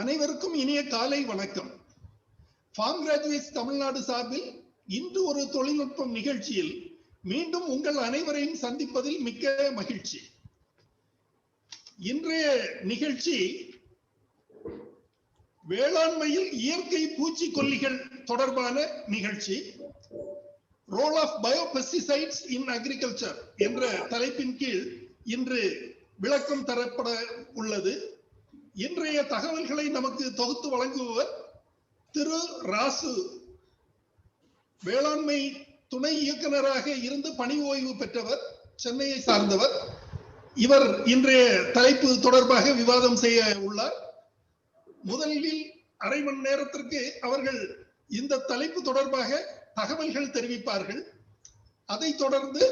அனைவருக்கும் இனிய காலை வணக்கம். ஃபார்ம் கிராஜுவேட்ஸ் தமிழ்நாடு சார்பில் இன்று ஒரு தொழில்நுட்பம் நிகழ்ச்சியில் மீண்டும் உங்கள் அனைவரையும் சந்திப்பதில் மிக்க மகிழ்ச்சி. இன்றைய நிகழ்ச்சி வேளாண்மையில் இயற்கை பூச்சிக்கொல்லிகள் தொடர்பான நிகழ்ச்சி. Role of biopesticides in agriculture என்ற தலைப்பின் கீழ் இன்று விளக்கம் தரப்பட உள்ளது. இன்றைய தகவல்களை நமக்கு தொகுத்து வழங்குபவர் திரு ராசு. வேளாண்மை துணை இயக்குநராக இருந்து பணி ஓய்வு பெற்றவர், சென்னையை சார்ந்தவர். இவர் இன்றைய தலைப்பு தொடர்பாக விவாதம் செய்ய உள்ளார். முதலில் அரை மணி நேரத்திற்கு அவர்கள் இந்த தலைப்பு தொடர்பாக தகவல்கள் தெரிவிப்பார்கள். அதைத் தொடர்ந்து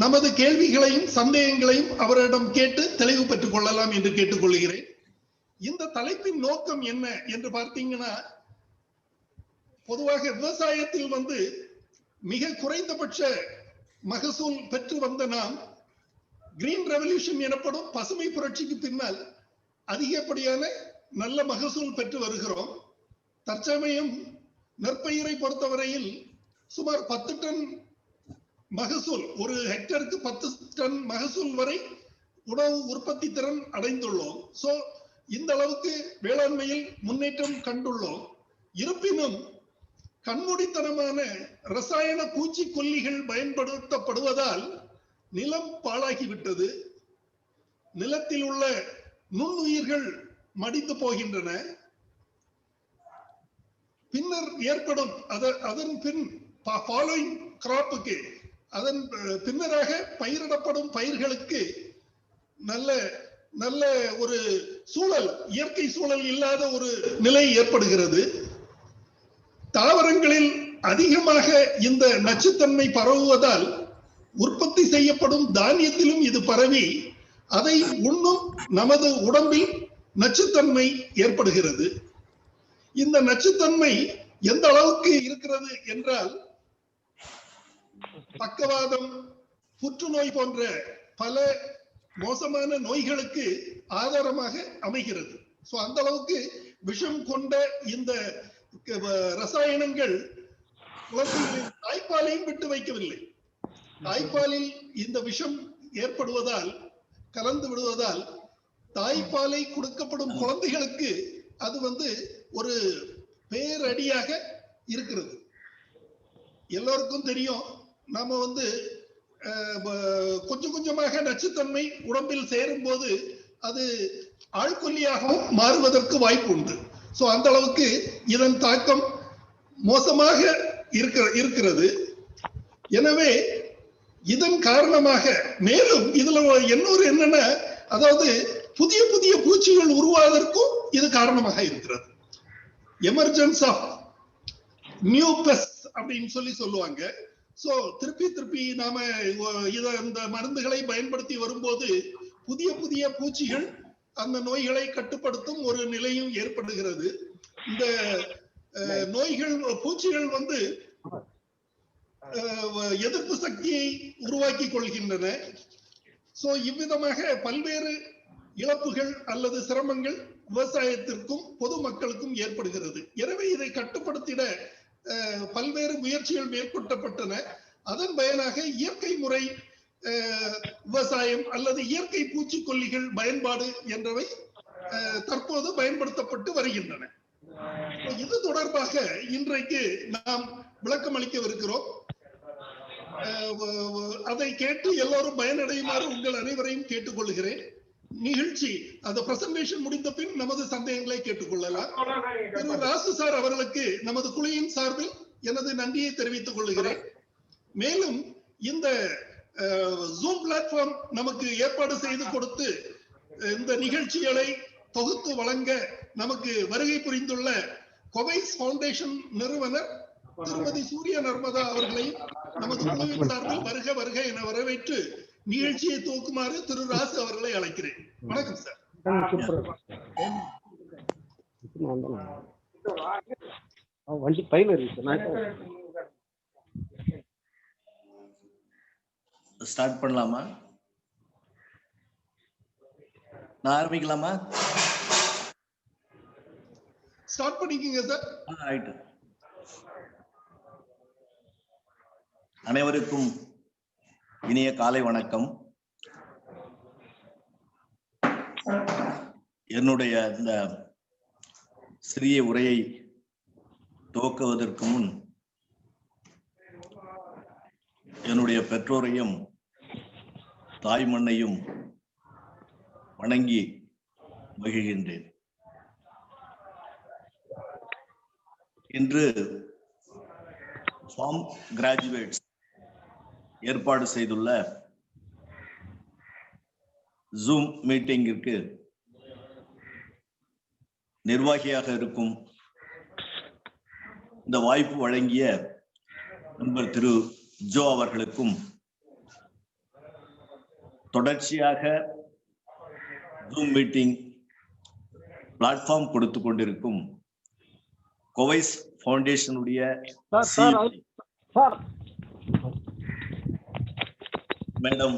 நமது கேள்விகளையும் சந்தேகங்களையும் அவரிடம் கேட்டு தெளிவு பெற்றுக் கொள்ளலாம் என்று கேட்டுக்கொள்கிறேன். இந்த தலைப்பின் நோக்கம் என்ன என்று பார்த்தீங்கன்னா, பொதுவாக விவசாயத்தில் மிக குறைந்தபட்ச மகசூல் பெற்று வந்த நாம் கிரீன் ரெவல்யூஷன் எனப்படும் பசுமை புரட்சிக்கு பின்னால் அதிகப்படியான நல்ல மகசூல் பெற்று வருகிறோம். தற்சமயம் நெற்பயிரை பொறுத்தவரையில் சுமார் 10 டன் மகசூல், ஒரு ஹெக்டருக்கு 10 டன் மகசூல் வரை உணவு உற்பத்தி திறன் அடைந்துள்ளோம். சோ இந்த அளவுக்கு வேளாண்மையில் முன்னேற்றம் கண்டுள்ளோம். இருப்பினும் கண்மூடித்தனமான ரசாயன பூச்சிக்கொல்லிகள் பயன்படுத்தப்படுவதால் நிலம் பாழாகிவிட்டது. நிலத்தில் உள்ள நுண்ணுயிர்கள் மடிந்து போகின்றன. பின்னர் ஏற்படும் அதன் பின் ஃபாலோயிங் கிராப்புக்கு, அதன் பின்னராக பயிரிடப்படும் பயிர்களுக்கு நல்ல நல்ல ஒரு சூழல், இயற்கை சூழல் இல்லாத ஒரு நிலை ஏற்படுகிறது. தாவரங்களில் அதிகமாக இந்த நச்சுத்தன்மை பரவுவதால் உற்பத்தி செய்யப்படும் தானியத்திலும் இது பரவி அதை உண்ணும் நமது உடம்பில் நச்சுத்தன்மை ஏற்படுகிறது. இந்த நச்சுத்தன்மை எந்த அளவுக்கு இருக்கிறது என்றால், பக்கவாதம், புற்றுநோய் போன்ற பல மோசமான நோய்களுக்கு ஆதாரமாக அமைகிறது. சோ அந்த அளவுக்கு விஷம் கொண்ட இந்த ரசாயனங்கள் குழந்தைகளின் தாய்ப்பாலையும் விட்டு வைக்கவில்லை. தாய்ப்பாலில் இந்த விஷம் ஏற்படுவதால், கலந்து விடுவதால் தாய்ப்பாலை கொடுக்கப்படும் குழந்தைகளுக்கு அது ஒரு பேரடியாக இருக்கிறது. எல்லோருக்கும் தெரியும், நாம கொஞ்சம் கொஞ்சமாக நச்சுத்தன்மை உடம்பில் சேரும் போது அது ஆழ்கொல்லியாகவும் மாறுவதற்கு வாய்ப்பு உண்டு. சோ அந்த அளவுக்கு இதன் தாக்கம் மோசமாக இருக்கிறது. எனவே இதன் காரணமாக மேலும் இதுல என்னன்னா, அதாவது புதிய புதிய பூச்சிகள் உருவாவதற்கும் இது காரணமாக இருக்கிறது. எமர்ஜென்ஸ் ஆஃப் நியூ பெஸ்ட் அப்படின்னு சொல்லுவாங்க. சோ திருப்பி நாம இந்த மருந்துகளை பயன்படுத்தி வரும்போது புதிய புதிய பூச்சிகள் அந்த நோய்களை கட்டுப்படுத்தும் ஒரு நிலையும் ஏற்படுகிறது. இந்த நோய்கள், பூச்சிகள் எதிர்ப்பு சக்தியை உருவாக்கி கொள்கின்றன. சோ இவ்விதமாக பல்வேறு இழப்புகள் அல்லது சிரமங்கள் விவசாயத்திற்கும் பொதுமக்களுக்கும் ஏற்படுகிறது. எனவே இதை கட்டுப்படுத்திட பல்வேறு முயற்சிகள் மேற்கொள்ளப்பட்டன. அதன் பயனாக இயற்கை முறை விவசாயம் அல்லது இயற்கை பூச்சிக்கொல்லிகள் பயன்பாடு என்றவை தற்போது பயன்படுத்தப்பட்டு வருகின்றன. இது தொடர்பாக இன்றைக்கு நாம் விளக்கம் அளிக்கவிருக்கிறோம். அதை கேட்டு எல்லோரும் பயனடையுமாறு உங்கள் அனைவரையும் கேட்டுக்கொள்கிறேன். நிகழ்ச்சி அந்த பிரசன்டேஷன் முடிந்த பின் நமது சந்தேகங்களை கேட்டுக்கொள்ளலாம். திரு ராசு சார் அவர்களுக்கு நமது குழுவின் சார்பில் எனது நன்றியை தெரிவித்துக் கொள்கிறேன். மேலும் இந்த ஜூம் பிளாட்ஃபார்ம் நமக்கு ஏற்பாடு செய்து கொடுத்து இந்த நிகழ்ச்சிகளை தொகுத்து வழங்க நமக்கு வருகை புரிந்துள்ள கொவைஸ் ஃபவுண்டேஷன் நிறுவனர் திருமதி சூரிய நர்மதா அவர்களையும் நமது குழுவின் சார்பில் வருக வருக என வரவேற்று நிகழ்ச்சியை துவக்குமாறு திரு ராசு அவர்களை அழைக்கிறேன். வணக்கம் சார். ஸ்டார்ட் பண்ணலாமா? நான் ஆரம்பிக்கலாமா? ஸ்டார்ட் பண்ணிக்கீங்க சார். ரைட். அனைவருக்கும் இனிய காலை வணக்கம். என்னுடைய இந்த சிறிய உரையை துவக்குவதற்கு முன் என்னுடைய பெற்றோரையும் தாய் மண்ணையும் வணங்கி மகிழ்கின்றேன். இன்று ஃபார்ம் கிராஜுவேட்ஸ் ஏற்பாடு செய்துள்ள ஜூம் மீட்டிங்கிற்கு நிர்வாகியாக இருக்கும் இந்த வாய்ப்பு வழங்கிய நண்பர் திரு ஜோ அவர்களுக்கும், தொடர்ச்சியாக ஜூம் மீட்டிங் பிளாட்ஃபார்ம் கொடுத்து கொண்டிருக்கும் கோவைஸ் ஃபவுண்டேஷனுடைய மேடம்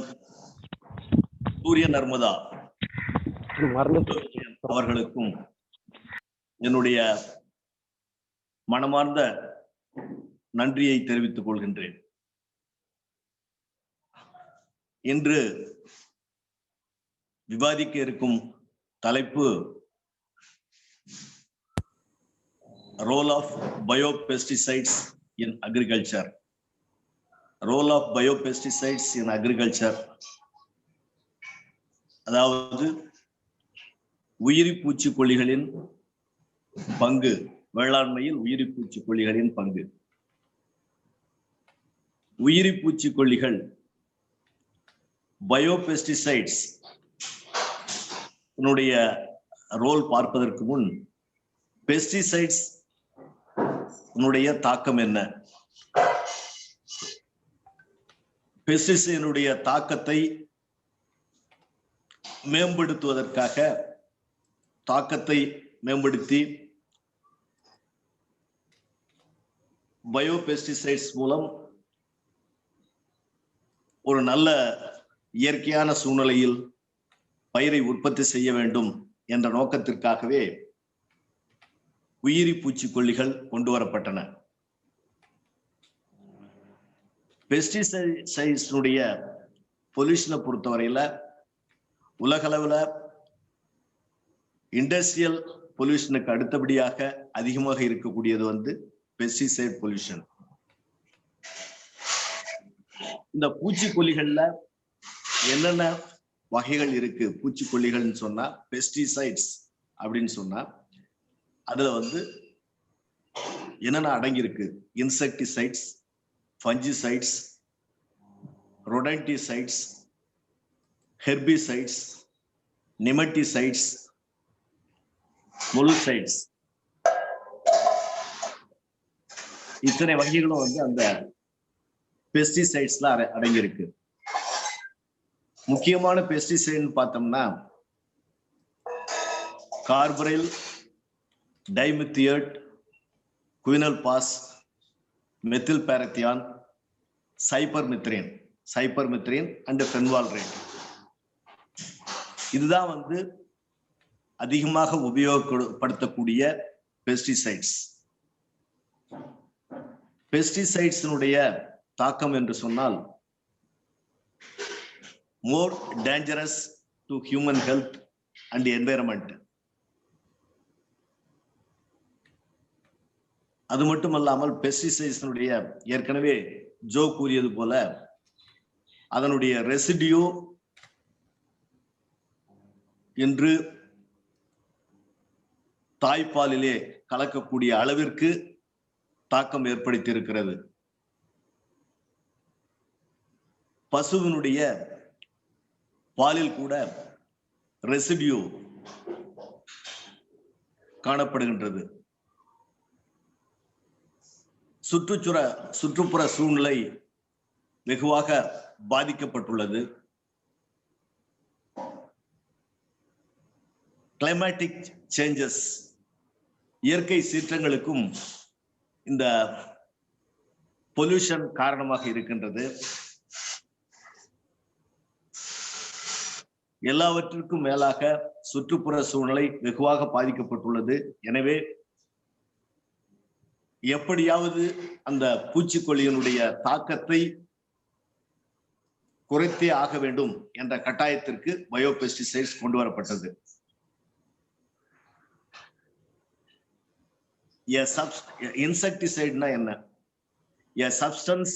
சூரிய நர்மதா அவர்களுக்கும் என்னுடைய மனமார்ந்த நன்றியை தெரிவித்துக் கொள்கின்றேன். இன்று விவாதிக்க இருக்கும் தலைப்பு role of biopesticides in agriculture. Role of biopesticides in agriculture, அதாவது உயிரி பூச்சிக்கொல்லிகளின் பங்கு, வேளாண்மையில் உயிரி பூச்சிக்கொல்லிகளின் பங்கு. உயிரி பூச்சிக்கொல்லிகள் பயோபெஸ்டிசைட்ஸ் ரோல் பார்ப்பதற்கு முன் பெஸ்டிசைட்ஸ் தாக்கம் என்ன, பெஸ்டிசைடினுடைய தாக்கத்தை மேம்படுத்துவதற்காக, தாக்கத்தை மேம்படுத்தி பயோபெஸ்டிசைட்ஸ் மூலம் ஒரு நல்ல இயற்கையான சூழ்நிலையில் பயிரை உற்பத்தி செய்ய வேண்டும் என்ற நோக்கத்திற்காகவே உயிரி பூச்சிக்கொல்லிகள் கொண்டு வரப்பட்டன. பெஸ்டிசைட்ஸினுடைய பொல்யூஷனை பொறுத்தவரையில உலகளவில் இண்டஸ்ட்ரியல் பொல்யூஷனுக்கு அடுத்தபடியாக அதிகமாக இருக்கக்கூடியது பெஸ்டிசைட் பொல்யூஷன். இந்த பூச்சிக்கொல்லிகள்ல என்னென்ன வகைகள் இருக்கு? பூச்சிக்கொல்லிகள்னு சொன்னா, பெஸ்டிசைட்ஸ் அப்படின்னு சொன்னா அதுல என்னென்ன அடங்கியிருக்கு? Insecticides, fungicides, rodenticides, herbicides, nematicides, molluscicides. இத்தனை வகைகளும் அந்த பெஸ்டிசைட்ஸ்ல அடங்கியிருக்கு. முக்கியமான பெஸ்டிசைட்னு பார்த்தோம்னா carbaryl, dimethoate, quinalphos, methyl parathion, cypermethrin and fenvalerate. இதுதான் அதிகமாக உபயோகப்படுத்தக்கூடிய பெஸ்டிசைட்ஸ். பெஸ்டிசைட்ஸினுடைய தாக்கம் என்று சொன்னால் more dangerous to human health and environment. அது மட்டுமல்லாமல் பெஸ்டிசைட்ஸினுடைய, ஏற்கனவே ஜோ கூறியது போல, அதனுடைய ரெசிடியூ என்று தாய்ப்பாலிலே கலக்கக்கூடிய அளவிற்கு தாக்கம் ஏற்படுத்தி இருக்கிறது. பசுவினுடைய பாலில் கூட ரெசிடியூ காணப்படுகின்றது. சுற்றுப்புற சூழ்நிலை வெகுவாக பாதிக்கப்பட்டுள்ளது. கிளைமேட்டிக் சேஞ்சஸ், இயற்கை சீற்றங்களுக்கும் இந்த பொல்யூஷன் காரணமாக இருக்கின்றது. எல்லாவற்றிற்கும் மேலாக சுற்றுப்புற சூழ்நிலை வெகுவாக பாதிக்கப்பட்டுள்ளது. எனவே எப்படியாவது அந்த பூச்சிக்கொல்லியினுடைய தாக்கத்தை குறைத்தே ஆக வேண்டும் என்ற கட்டாயத்திற்கு பயோபெஸ்டிசைட்ஸ் கொண்டு வரப்பட்டது. இன்செக்டிசைட்னா என்ன? A substance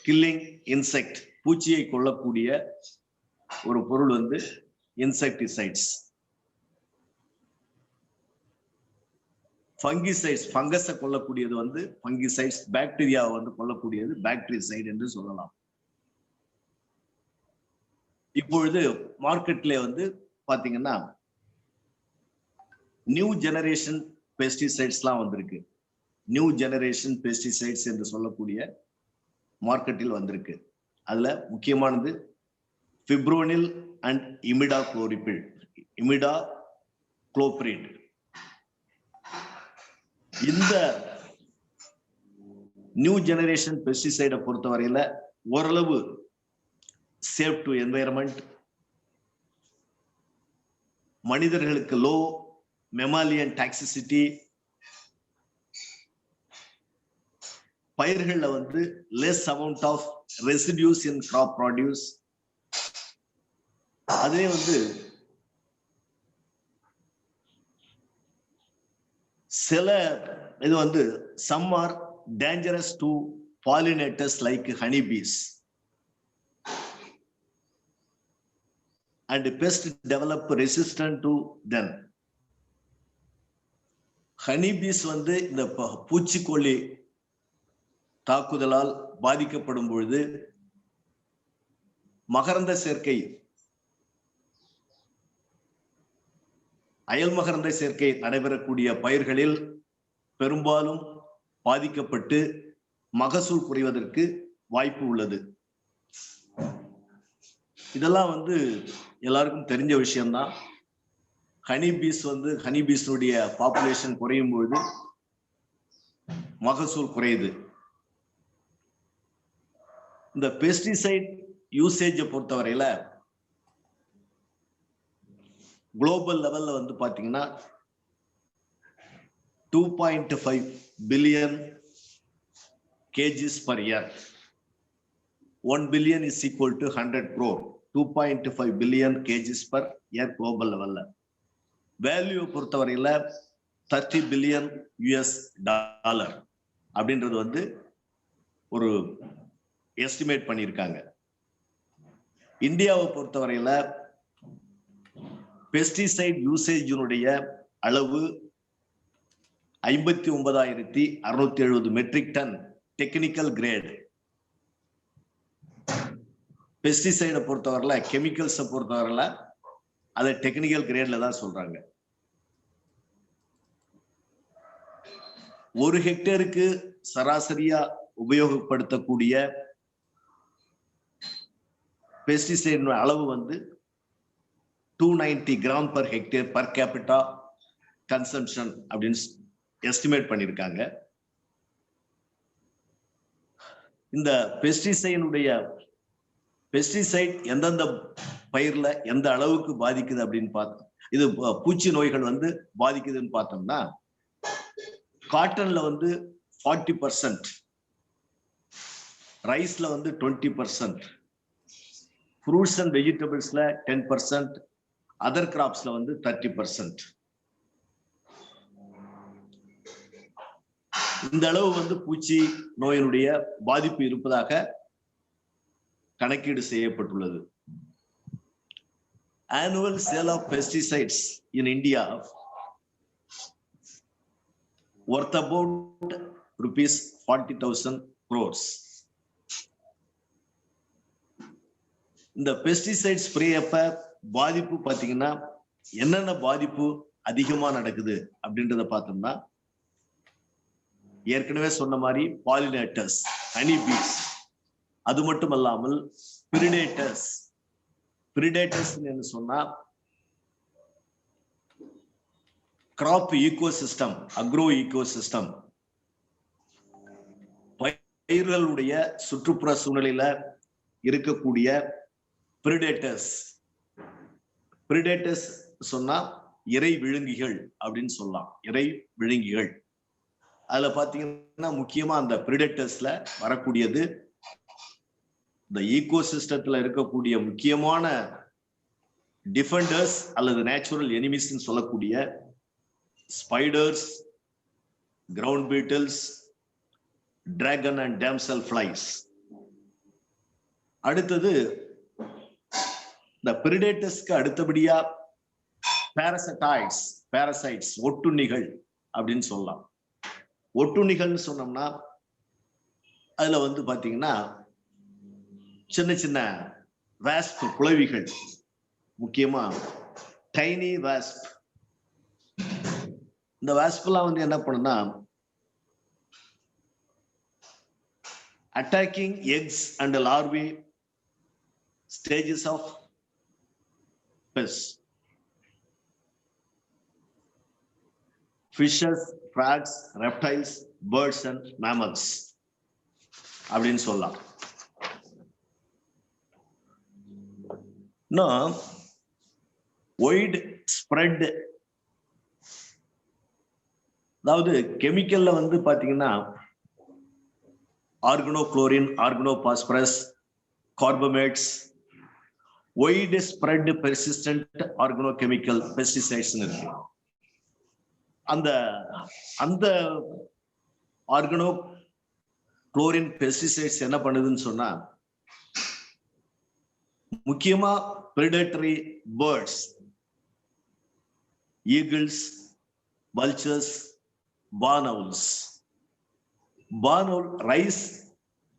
killing insect, பூச்சியை கொல்லக்கூடிய ஒரு பொருள் வந்து இன்செக்டிசைட்ஸ். ஃபங்கிசைட்ஸ், ஃபங்கஸை கொல்லக்கூடியது வந்து ஃபங்கிசைட்ஸ், பாக்டீரியாவை வந்து கொல்லக்கூடியது பாக்டீரிசைட் என்று சொல்லலாம். இப்பொழுது மார்க்கெட்ல வந்து பாத்தீங்கன்னா நியூ ஜெனரேஷன் பெஸ்டிசைட்ஸ்லாம் வந்திருக்கு. நியூ ஜெனரேஷன் பெஸ்டிசைட்ஸ் என்று சொல்லக்கூடிய மார்க்கெட்டில் வந்திருக்கு. அதுல முக்கியமானது ஃபிப்ரோனில் அண்ட் இமிடாக்ளோபிரிட். இந்த நியூ ஜெனரேஷன் பெஸ்டிசைடை பொறுத்தவரையில ஓரளவு சேஃப் டு என்வைரன்மெண்ட், மனிதர்களுக்கு லோ மெமாலியன் டாக்ஸிசிட்டி, பயிர்கள்ல வந்து less amount of residues in crop produce. அதே வந்து சில இது வந்து some are dangerous to pollinators like honeybees and pests develop resistant to them. honeybees வந்து இந்த பூச்சிக்கொல்லி தாக்குதலால் பாதிக்கப்படும் பொழுது மகரந்த சேர்க்கை, அயல் மகரந்த சேர்க்கை நடைபெறக்கூடிய பயிர்களில் பெரும்பாலும் பாதிக்கப்பட்டு மகசூல் குறைவதற்கு வாய்ப்பு உள்ளது. இதெல்லாம் வந்து எல்லாருக்கும் தெரிஞ்ச விஷயம்தான். ஹனிபீஸுடைய பாப்புலேஷன் குறையும் பொழுது மகசூல் குறையுது. இந்த பெஸ்டிசைட் யூசேஜை பொறுத்தவரையில குளோபல் லெவல்ல வந்து பாத்தீங்கன்னா 2.5 billion kgs per year. 1 billion is equal to 100 crore. 2.5 billion kgs per year global level. Value பொறுத்தவரையில 30 பில்லியன் US டாலர் அப்படின்றது வந்து ஒரு எஸ்டிமேட் பண்ணியிருக்காங்க. இந்தியாவை பொறுத்தவரையில பெஸ்டிசைட் யூசேஜினுடைய அளவு 59,670 மெட்ரிக் டன் டெக்னிக்கல் கிரேட். பெஸ்டிசைடை பொறுத்தவரையில, கெமிக்கல்ஸை பொறுத்தவரையில அதை டெக்னிக்கல் கிரேட்ல தான் சொல்றாங்க. 1 ஹெக்டேருக்கு சராசரியா உபயோகப்படுத்தக்கூடிய பெஸ்டிசைட் அளவு வந்து 290 gram per hectare per capita consumption அப்படின்னு எஸ்டிமேட் பண்ணியிருக்காங்க. இந்த பெஸ்டிசைட் எந்தெந்த பயிர்ல எந்த அளவுக்கு பாதிக்குது அப்படின்னு பார்த்தோம். இது பூச்சி நோய்கள் வந்து பாதிக்குதுன்னு பார்த்தோம்னா காட்டன்ல வந்து 40%, ரைஸ்ல வந்து 20%, ஃப்ரூட்ஸ் அண்ட் வெஜிடபிள்ஸ்ல 10%, அதர் கிராப்ஸ்ல வந்து 30%. இந்த அளவு வந்து பூச்சி நோயினுடைய பாதிப்பு இருப்பதாக கணக்கீடு செய்யப்பட்டுள்ளது. Annual sale of pesticides in India worth about rupees 40,000 crores. இந்த பெஸ்டிசைட் ஸ்ப்ரே அப்ப பாதிப்பு பாத்தீங்கன்னா என்னென்ன பாதிப்பு அதிகமா நடக்குது அப்படின்றத பார்த்தோம்னா, ஏற்கனவே சொன்ன மாதிரி பாலினேட்டர்ஸ், ஹனிபீஸ், அது மட்டும் அல்லாமல் பிரிடேட்டர்ஸ் என்று சொன்னா கிராப் ஈகோசிஸ்டம், அக்ரோ ஈகோசிஸ்டம், பயிர்களுடைய சுற்றுப்புற சூழ்நிலையில இருக்கக்கூடிய பிரிடேட்டர்ஸ் சொன்னா இறை விழுங்கிகள் அப்படின்னு சொல்லலாம். இறை விழுங்கிகள், அதுல பாத்தீங்கன்னா முக்கியமா அந்த பிரிடேட்டர்ஸ்ல வரக்கூடியது இந்த ஈகோ சிஸ்டத்துல இருக்கக்கூடிய முக்கியமான டிஃபெண்டர்ஸ் அல்லது நேச்சுரல் எனிமிஸ் சொல்லக்கூடிய spiders, ground petals, dragon and damsel flies. அடுத்தது இந்த பிரிடேட்டர்ஸ்க்கு அடுத்தபடியா பாரசைட்ஸ் ஒட்டுண்ணிகள் அப்படின்னு சொல்லலாம். ஒட்டுண்ணிகள்னு சொன்னோம்னா அதுல வந்து பாத்தீங்கன்னா சின்ன சின்ன வாஸ்ப் குளவிகள், முக்கியமா டைனி வாஸ்ப். இந்த வாஸ்ப் எல்லாம் வந்து என்ன பண்ணுனா attacking eggs and larvae stages of pests. Fishes, frogs, reptiles, birds and mammals அப்படின்னு சொல்லலாம். இன்னும் வைட் ஸ்ப்ரெட், அதாவது கெமிக்கல்ல வந்து பாத்தீங்கன்னா organochlorine, organophosphorus, carbamates, wide spread persistent organochemical pesticides இருக்கு. அந்த ஆர்கனோக்ளோரின் பெஸ்டிசைட்ஸ் என்ன பண்ணுதுன்னு சொன்னா முக்கியமா predatory birds, eagles, vultures, barn owls. Barn owl rise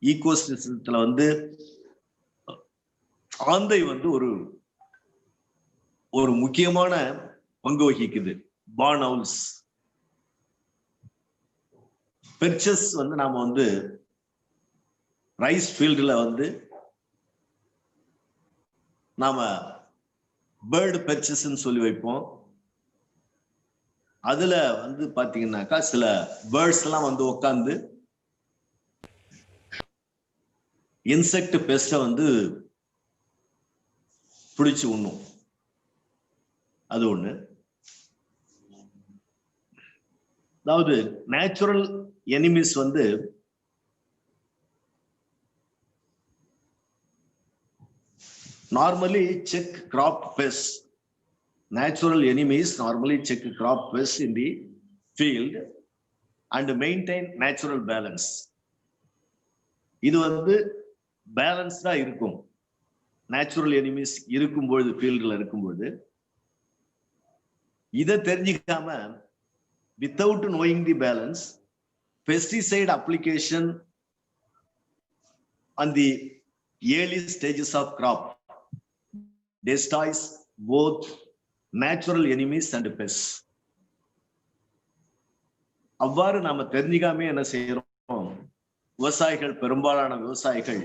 ஈகோசிஸ்டத்துல வந்து ஆந்தை வந்து ஒரு முக்கியமான பங்கு வகிக்குது. பார்ன் ஔல்ஸ், பெர்ச்சஸ் வந்து நாம வந்து ரைஸ் ஃபீல்டுல வந்து நாம பேர்டு பெர்ச்சஸ் சொல்லி வைப்போம். அதுல வந்து பாத்தீங்கன்னாக்கா சில பேர்ட்ஸ் எல்லாம் வந்து உட்கார்ந்து இன்செக்ட் பெஸ்ட வந்து பிடிச்சு உண்ணும். அது ஒண்ணு. அதாவது நேச்சுரல் எனிமிஸ் வந்து normally check crop pests. Natural enemies normally check crop pests in the field and maintain natural balance. இது வந்து பேலன்ஸ்டா இருக்கும். நேச்சுரல் எனிமிஸ் இருக்கும்போது, ஃபீல்ட்ல இருக்கும்போது இதை தெரிஞ்சுக்காம without knowing the balance pesticide application on the early stages of crop destroys both natural enemies and pests. அவ்வாறு நாம தெரிஞ்சுக்காம என்ன செய்யறோம், விவசாயிகள், பெரும்பாலான விவசாயிகள்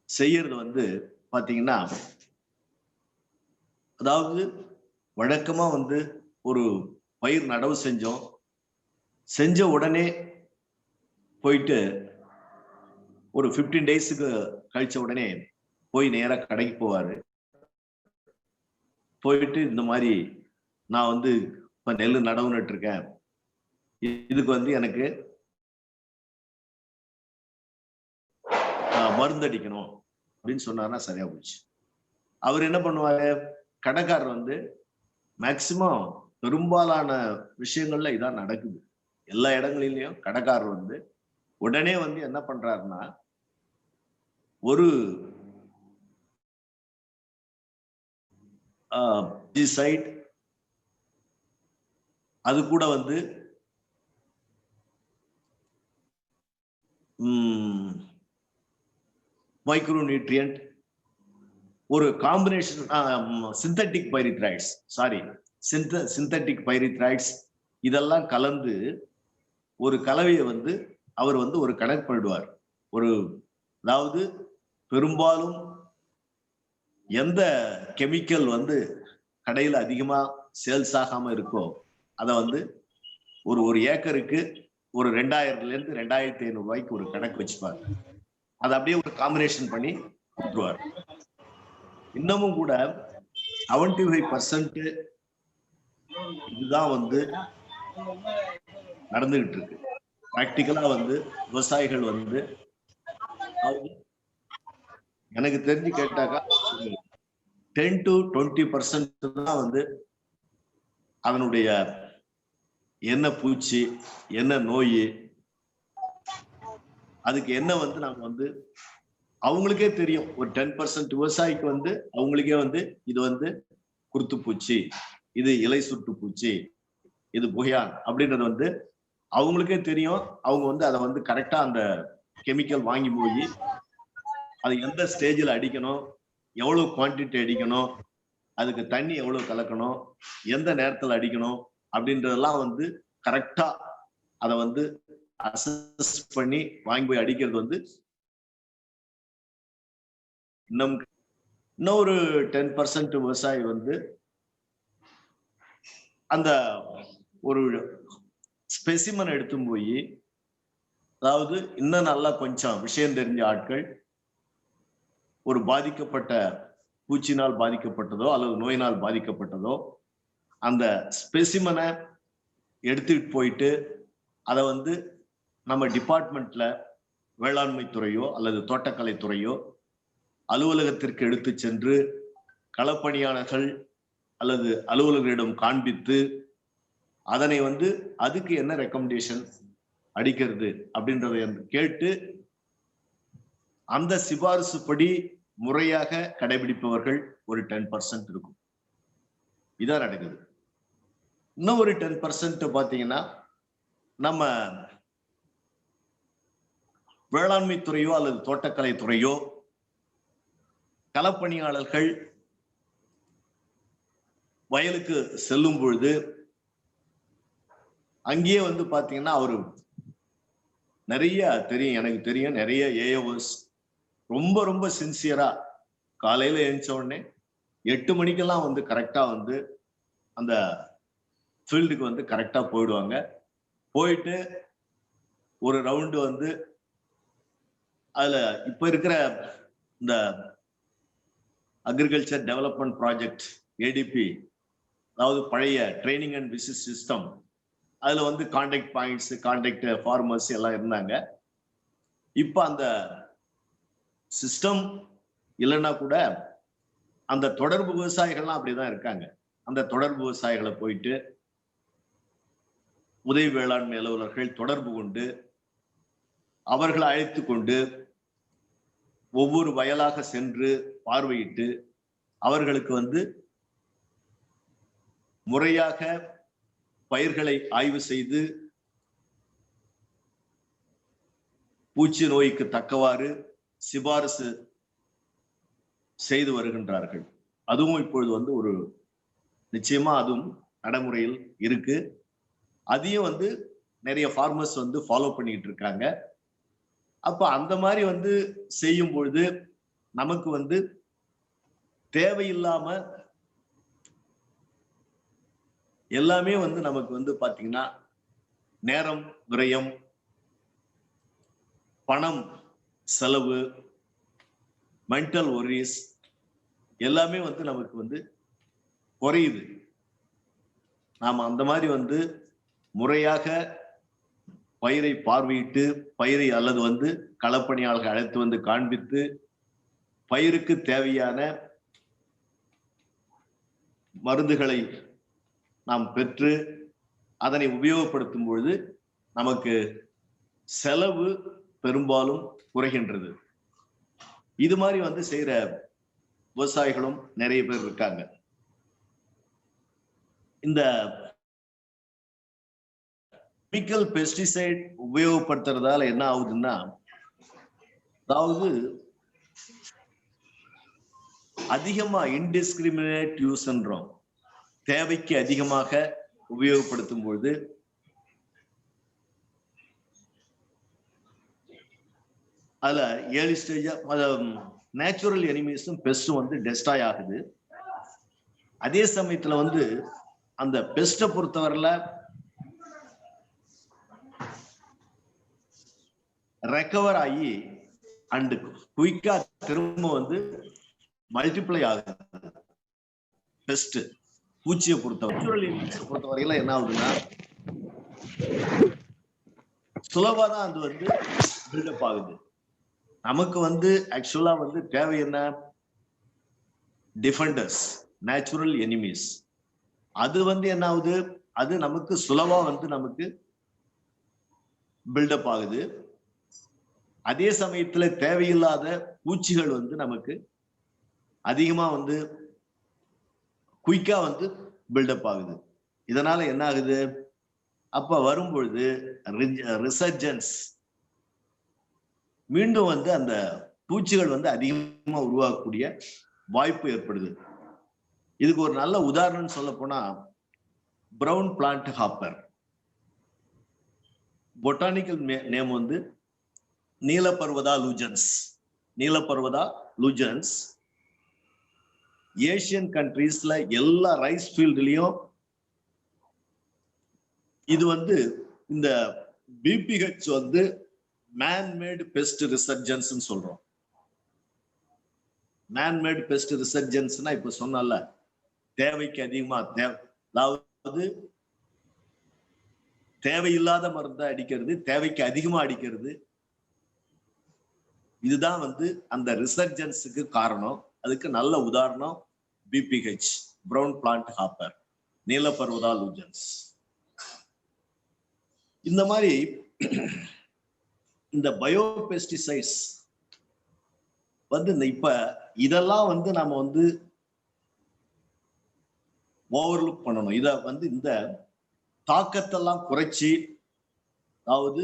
செய்யறது வந்து பாத்தீங்கன்னா, அதாவது வழக்கமா வந்து ஒரு பயிர் நடவு செஞ்ச உடனே போயிட்டு ஒரு 15 டேஸுக்கு கழிச்ச உடனே போய் நேரா கடைக்கு போவாரு. போயிட்டு இந்த மாதிரி நான் வந்து இப்ப நெல் நடவு நட்டுருக்கேன், இதுக்கு வந்து எனக்கு மருந்தடிக்கணும் அப்படின்னு சொன்னாருன்னா சரியா போச்சு. அவர் என்ன பண்ணுவாரு, கடைக்காரர் வந்து மேக்சிமம் பெரும்பாலான விஷயங்கள்ல இதான் நடக்குது. எல்லா இடங்களிலையும் கடைக்காரர் வந்து உடனே வந்து என்ன பண்றாருன்னா ஒரு சைட், அது கூட வந்து மைக்ரோ நியூட்ரியன்ட், ஒரு காம்பினேஷன் சிந்தட்டிக் பைரித்ரைட்ஸ், சிந்தட்டிக் பைரித்ரைட்ஸ் இதெல்லாம் கலந்து ஒரு கலவையை வந்து அவர் வந்து ஒரு கணக்கு பண்ணிடுவார். அதாவது பெரும்பாலும் எந்த கெமிக்கல் வந்து கடையில் அதிகமா சேல்ஸ் ஆகாம இருக்கோ அதை வந்து ஒரு ஏக்கருக்கு ஒரு 2000 இருந்து 2500 ரூபாய்க்கு ஒரு கணக்கு வச்சுப்பார். அதை அப்படியே ஒரு காம்பினேஷன் பண்ணி கொடுத்துருவார். இன்னமும் கூட 75% இதுதான் வந்து நடந்துகிட்டு இருக்கு. பிராக்டிக்கலா வந்து விவசாயிகள் வந்து எனக்கு தெரிஞ்சு கேட்டாக்கா 10 to 20% தான் வந்து அதனுடைய என்ன பூச்சி, என்ன நோய், அதுக்கு என்ன வந்து நாங்க வந்து அவங்களுக்கே தெரியும். ஒரு 10% விவசாயிக்கு வந்து அவங்களுக்கே வந்து இது வந்து குருத்துப்பூச்சி, இது இலை சுட்டு பூச்சி, இது புகையான் அப்படின்றது வந்து அவங்களுக்கே தெரியும். அவங்க வந்து அதை வந்து கரெக்டா அந்த கெமிக்கல் வாங்கி போய் அது எந்த ஸ்டேஜில் அடிக்கணும், எவ்வளவு குவான்டிட்டி அடிக்கணும், அதுக்கு தண்ணி எவ்வளவு கலக்கணும், எந்த நேரத்துல அடிக்கணும் அப்படின்றதெல்லாம் வந்து கரெக்டா அதை வந்து அசஸ் பண்ணி வாங்கி போய் அடிக்கிறது வந்து இன்னொரு 10% விவசாயி வந்து அந்த ஒரு ஸ்பெசிமன் எடுத்து போய், அதாவது இன்னும் நல்லா கொஞ்சம் விஷயம் தெரிஞ்ச ஆட்கள் ஒரு பாதிக்கப்பட்ட பூச்சினால் பாதிக்கப்பட்டதோ அல்லது நோயினால் பாதிக்கப்பட்டதோ அந்த ஸ்பெசிமனை எடுத்துட்டு போயிட்டு அதை வந்து நம்ம டிபார்ட்மெண்ட்ல வேளாண்மை துறையோ அல்லது தோட்டக்கலை துறையோ அலுவலகத்திற்கு எடுத்து சென்று களப்பணியாளர்கள் அல்லது அலுவலர்களிடம் காண்பித்து அதனை வந்து அதுக்கு என்ன ரெக்கமெண்டேஷன் அடிக்கிறது அப்படின்றத கேட்டு அந்த சிபாரிசு படி முறையாக கடைபிடிப்பவர்கள் ஒரு 10% இருக்கும். இதான் நடக்குது. இன்னும் ஒரு 10% பாத்தீங்கன்னா நம்ம வேளாண்மை துறையோ அல்லது தோட்டக்கலை துறையோ களப்பணியாளர்கள் வயலுக்கு செல்லும் பொழுது அங்கேயே வந்து பாத்தீங்கன்னா அவரு நிறைய தெரியும், எனக்கு தெரியும், நிறைய ஏஓஸ் ரொம்ப ரொம்ப சின்சியரா காலையில எழுந்த உடனே 8 மணிக்கெல்லாம் வந்து கரெக்டா வந்து அந்த ஃபீல்டுக்கு வந்து கரெக்டா போயிடுவாங்க. போயிட்டு ஒரு ரவுண்டு வந்து அதுல இப்ப இருக்கிற இந்த அக்ரிகல்ச்சர் டெவலப்மெண்ட் ப்ராஜெக்ட் ஏடிபி, அதாவது பழைய ட்ரைனிங் அண்ட் விசிட் சிஸ்டம், அதுல வந்து கான்டாக்ட் பாயிண்ட்ஸ், கான்டாக்ட் ஃபார்மர்ஸ் எல்லாம் இருந்தாங்க. இப்ப அந்த சிஸ்டம் இல்லைன்னா கூட அந்த தொடர்பு விவசாயிகள்லாம் அப்படிதான் இருக்காங்க. அந்த தொடர்பு விவசாயிகளை போயிட்டு உதவி வேளாண்மை அலுவலர்கள் தொடர்பு கொண்டு அவர்களை அழைத்து கொண்டு ஒவ்வொரு வயலாக சென்று பார்வையிட்டு அவர்களுக்கு வந்து முறையாக பயிர்களை ஆய்வு செய்து பூச்சி நோய்க்கு தக்கவாறு சிபாரிசு செய்து வருகின்றார்கள். அதுவும் இப்பொழுது வந்து ஒரு நிச்சயமா அதுவும் நடைமுறையில் இருக்கு. அதையும் வந்து நிறைய ஃபார்மர்ஸ் வந்து ஃபாலோ பண்ணிட்டு இருக்காங்க. அப்ப அந்த மாதிரி வந்து செய்யும் பொழுது நமக்கு வந்து தேவையில்லாம எல்லாமே வந்து நமக்கு வந்து பாத்தீங்கன்னா நேரம் விரயம், பணம் செலவு, மென்டல் ஒரிஸ் எல்லாமே வந்து நமக்கு வந்து குறையுது. நாம அந்த மாதிரி வந்து முறையாக பயிரை பார்வையிட்டு பயிரை அல்லது வந்து களப்பணியாளர்கள் அழைத்து வந்து காண்பித்து பயிருக்கு தேவையான மருந்துகளை நாம் பெற்று அதனை உபயோகப்படுத்தும் பொழுது நமக்கு செலவு பெரும்பாலும் குறைகின்றது. இது மாதிரி வந்து செய்யற விவசாயிகளும் நிறைய பேர் இருக்காங்க. இந்த கெமிக்கல் பெஸ்டிசைட் உபயோகப்படுத்துறதால என்ன ஆகுதுன்னா, அதாவது அதிகமா இன்டிஸ்கிரிமினேட் யூஸ்ன்றோம். தேவைக்கு அதிகமாக உபயோகப்படுத்தும் பொழுது அதுல ஏர்லி ஸ்டேஜ் நேச்சுரல் எனிமீஸும் பெஸ்டும் வந்து டெஸ்ட்ராய் ஆகுது. அதே சமயத்துல வந்து அந்த பெஸ்ட்டை பொறுத்தவரையில ரெக்கவர் ஆகி அண்ட் குயிக்கா திரும்ப வந்து மல்டிப்ளை ஆகுது. பெஸ்ட் பூச்சியை பொறுத்தவரையில என்ன ஆகுதுன்னா சுலபா தான் அது வந்து பில்டப் ஆகுது. நமக்கு வந்து ஆக்சுவலா வந்து தேவை என்ன? Defenders, natural enemies. அது வந்து என்ன ஆகுது? அது நமக்கு சுலபா வந்து நமக்கு பில்டப் ஆகுது. அதே சமயத்துல தேவையில்லாத பூச்சிகள் வந்து நமக்கு அதிகமா வந்து குயிக்கா வந்து பில்டப் ஆகுது. இதனால என்ன ஆகுது? அப்ப வரும்பொழுது ரிசர்ஜன்ஸ், மீண்டும் வந்து அந்த பூச்சிகள் வந்து அதிகமா உருவாக்கக்கூடிய வாய்ப்பு ஏற்படுது. இதுக்கு ஒரு நல்ல உதாரணம் சொல்ல போனா brown plant hopper. Botanical name வந்து நீலபர்வதா லூஜன்ஸ். நீலபர்வதா லூஜன்ஸ் ஏசியன் கண்ட்ரீஸ்ல எல்லா ரைஸ் ஃபீல்ட்லயும் இது வந்து இந்த பிபிஹெச் வந்து மேன்மேட் பெஸ்ட் ரிசர்ஜன்ஸ் சொல்றோம். மேன்மேட் பெஸ்ட் ரிசர்ஜன்ஸ்னா இப்ப சொன்னல, தேவைக்கு அதிகமா அதாவது தேவையில்லாத மருந்தை அடிக்கிறது, தேவைக்கு அதிகமா அடிக்கிறது. இதுதான் வந்து அந்த ரிசர்ஜன்ஸுக்கு காரணம். அதுக்கு நல்ல உதாரணம் பிபிஹெச், பிரவுன் பிளான்ட் ஹாப்பர், நீலபர்வதா லூஜன்ஸ். இந்த மாதிரி இந்த பயோபெஸ்டிசைட்ஸ் வந்து இப்ப இதெல்லாம் வந்து நாம வந்து ஓவர்லுக் பண்ணணும். இத வந்து இந்த தாக்கத்தெல்லாம் குறைச்சி, அதாவது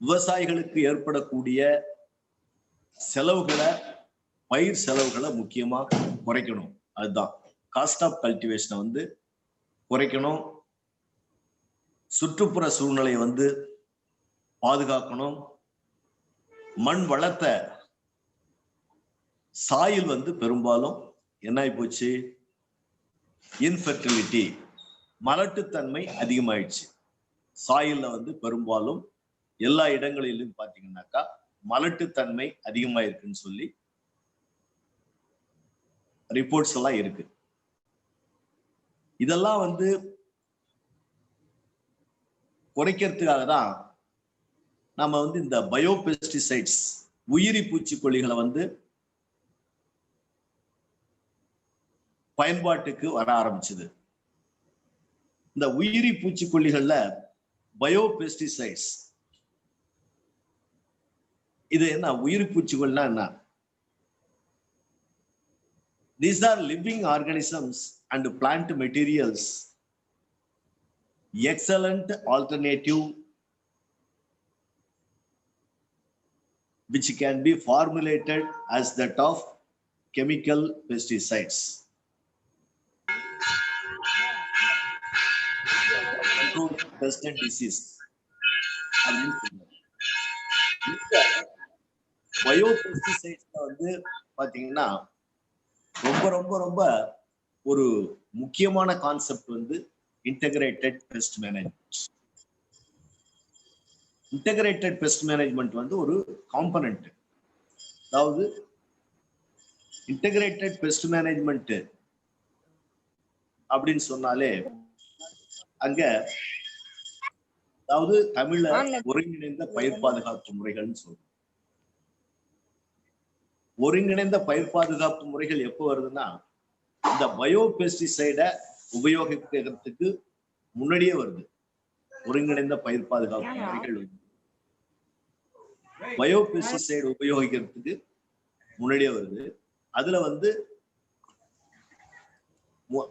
விவசாயிகளுக்கு ஏற்படக்கூடிய செலவுகளை, பயிர் செலவுகளை முக்கியமா குறைக்கணும். அதுதான் காஸ்ட் ஆஃப் கல்டிவேஷனை வந்து குறைக்கணும். சுற்றுப்புற சூழ்நிலையை வந்து பாதுகாக்கணும். மண் வளத்தை, சாயில் வந்து பெரும்பாலும் என்ன ஆகி போச்சு? இன்ஃபெர்டிலிட்டி, மலட்டுத்தன்மை அதிகமாயிடுச்சு. சாயில்ல வந்து பெரும்பாலும் எல்லா இடங்களிலும் பாத்தீங்கன்னாக்கா மலட்டுத்தன்மை அதிகமாயிருக்குன்னு சொல்லி ரிப்போர்ட்ஸ் எல்லாம் இருக்கு. இதெல்லாம் வந்து குறைக்கிறதுக்காக தான் நம்ம வந்து இந்த பயோபெஸ்டிசைட்ஸ், உயிரி பூச்சிக்கொல்லிகளை வந்து பயன்பாட்டுக்கு வர ஆரம்பிச்சது. இந்த உயிரி பூச்சிக்கொல்லிகள்ல பயோபெஸ்டிசைட்ஸ், இது என்ன? உயிரி பூச்சிக்கொல்லினா என்ன? These are living organisms and plant materials, excellent alternative which can be formulated as that of chemical pesticides. Pest and disease. பயோபெஸ்டிசைட்ஸ்ல வந்து பாத்தீங்கன்னா ரொம்ப ரொம்ப ரொம்ப ஒரு முக்கியமான கான்செப்ட் வந்து integrated best management. Integrated best management வந்து ஒரு காம்பனன்ட். அதாவது இன்டகிரேட்டட் பெஸ்ட் மேனேஜ்மெண்ட் அப்படின்னு சொன்னாலே அங்க, அதாவது தமிழ்ல ஒருங்கிணைந்த பயிர் பாதுகாப்பு முறைகள்னு சொல்றோம். ஒருங்கிணைந்த பயிர் பாதுகாப்பு முறைகள் எப்போ வருதுன்னா, இந்த பயோபெஸ்டிசைடை உபயோகிக்கிறதுக்கு முன்னாடியே வருது. ஒருங்கிணைந்த பயிர் பாதுகாப்பு முறைகள் பயோபெஸ்டிசைடு உபயோகிக்கிறதுக்கு முன்னாடியே வருது. அதுல வந்து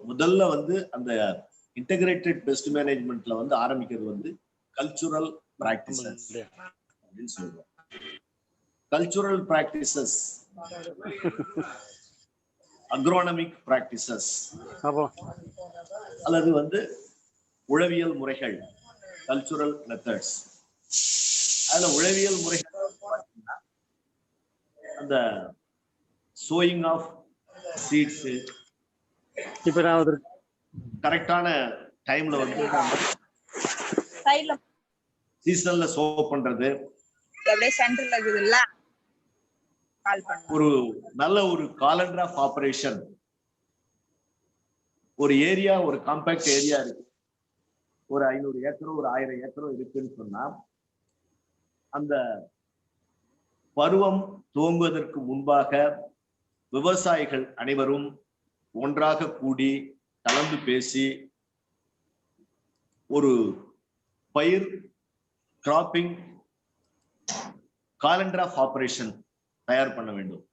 முதல்ல வந்து அந்த இன்டகிரேட்டட் பெஸ்ட் மேனேஜ்மெண்ட்ல வந்து ஆரம்பிக்கிறது வந்து கல்ச்சுரல் பிராக்டிசஸ் அப்படின்னு சொல்றோம். கல்ச்சுரல் பிராக்டிசஸ், அக்ரோனமிக் பிராக்டிசஸ் அல்லது வந்து உழவியல் முறைகள், கல்ச்சுரல் மெத்தட்ஸ். அதுல உழவியல் முறைகள் அந்த சோயிங் ஆஃப் சீட்ஸ், கரெக்டான டைம்ல வந்து சீசன்ல சோ பண்றது, ஒரு நல்ல ஒரு காலண்டர் ஆஃப் ஆபரேஷன். ஒரு ஏரியா, ஒரு காம்பாக்ட் ஏரியா இருக்கு, ஒரு 500 ஏக்கரோ ஒரு 1000 ஏக்கரோ இருக்குன்னு சொன்னா அந்த பருவம் துவங்குவதற்கு முன்பாக விவசாயிகள் அனைவரும் ஒன்றாக கூடி கலந்து பேசி ஒரு பயிர் கிராப்பிங் காலண்டர் ஆஃப் ஆபரேஷன் தயார் பண்ண வேண்டும்.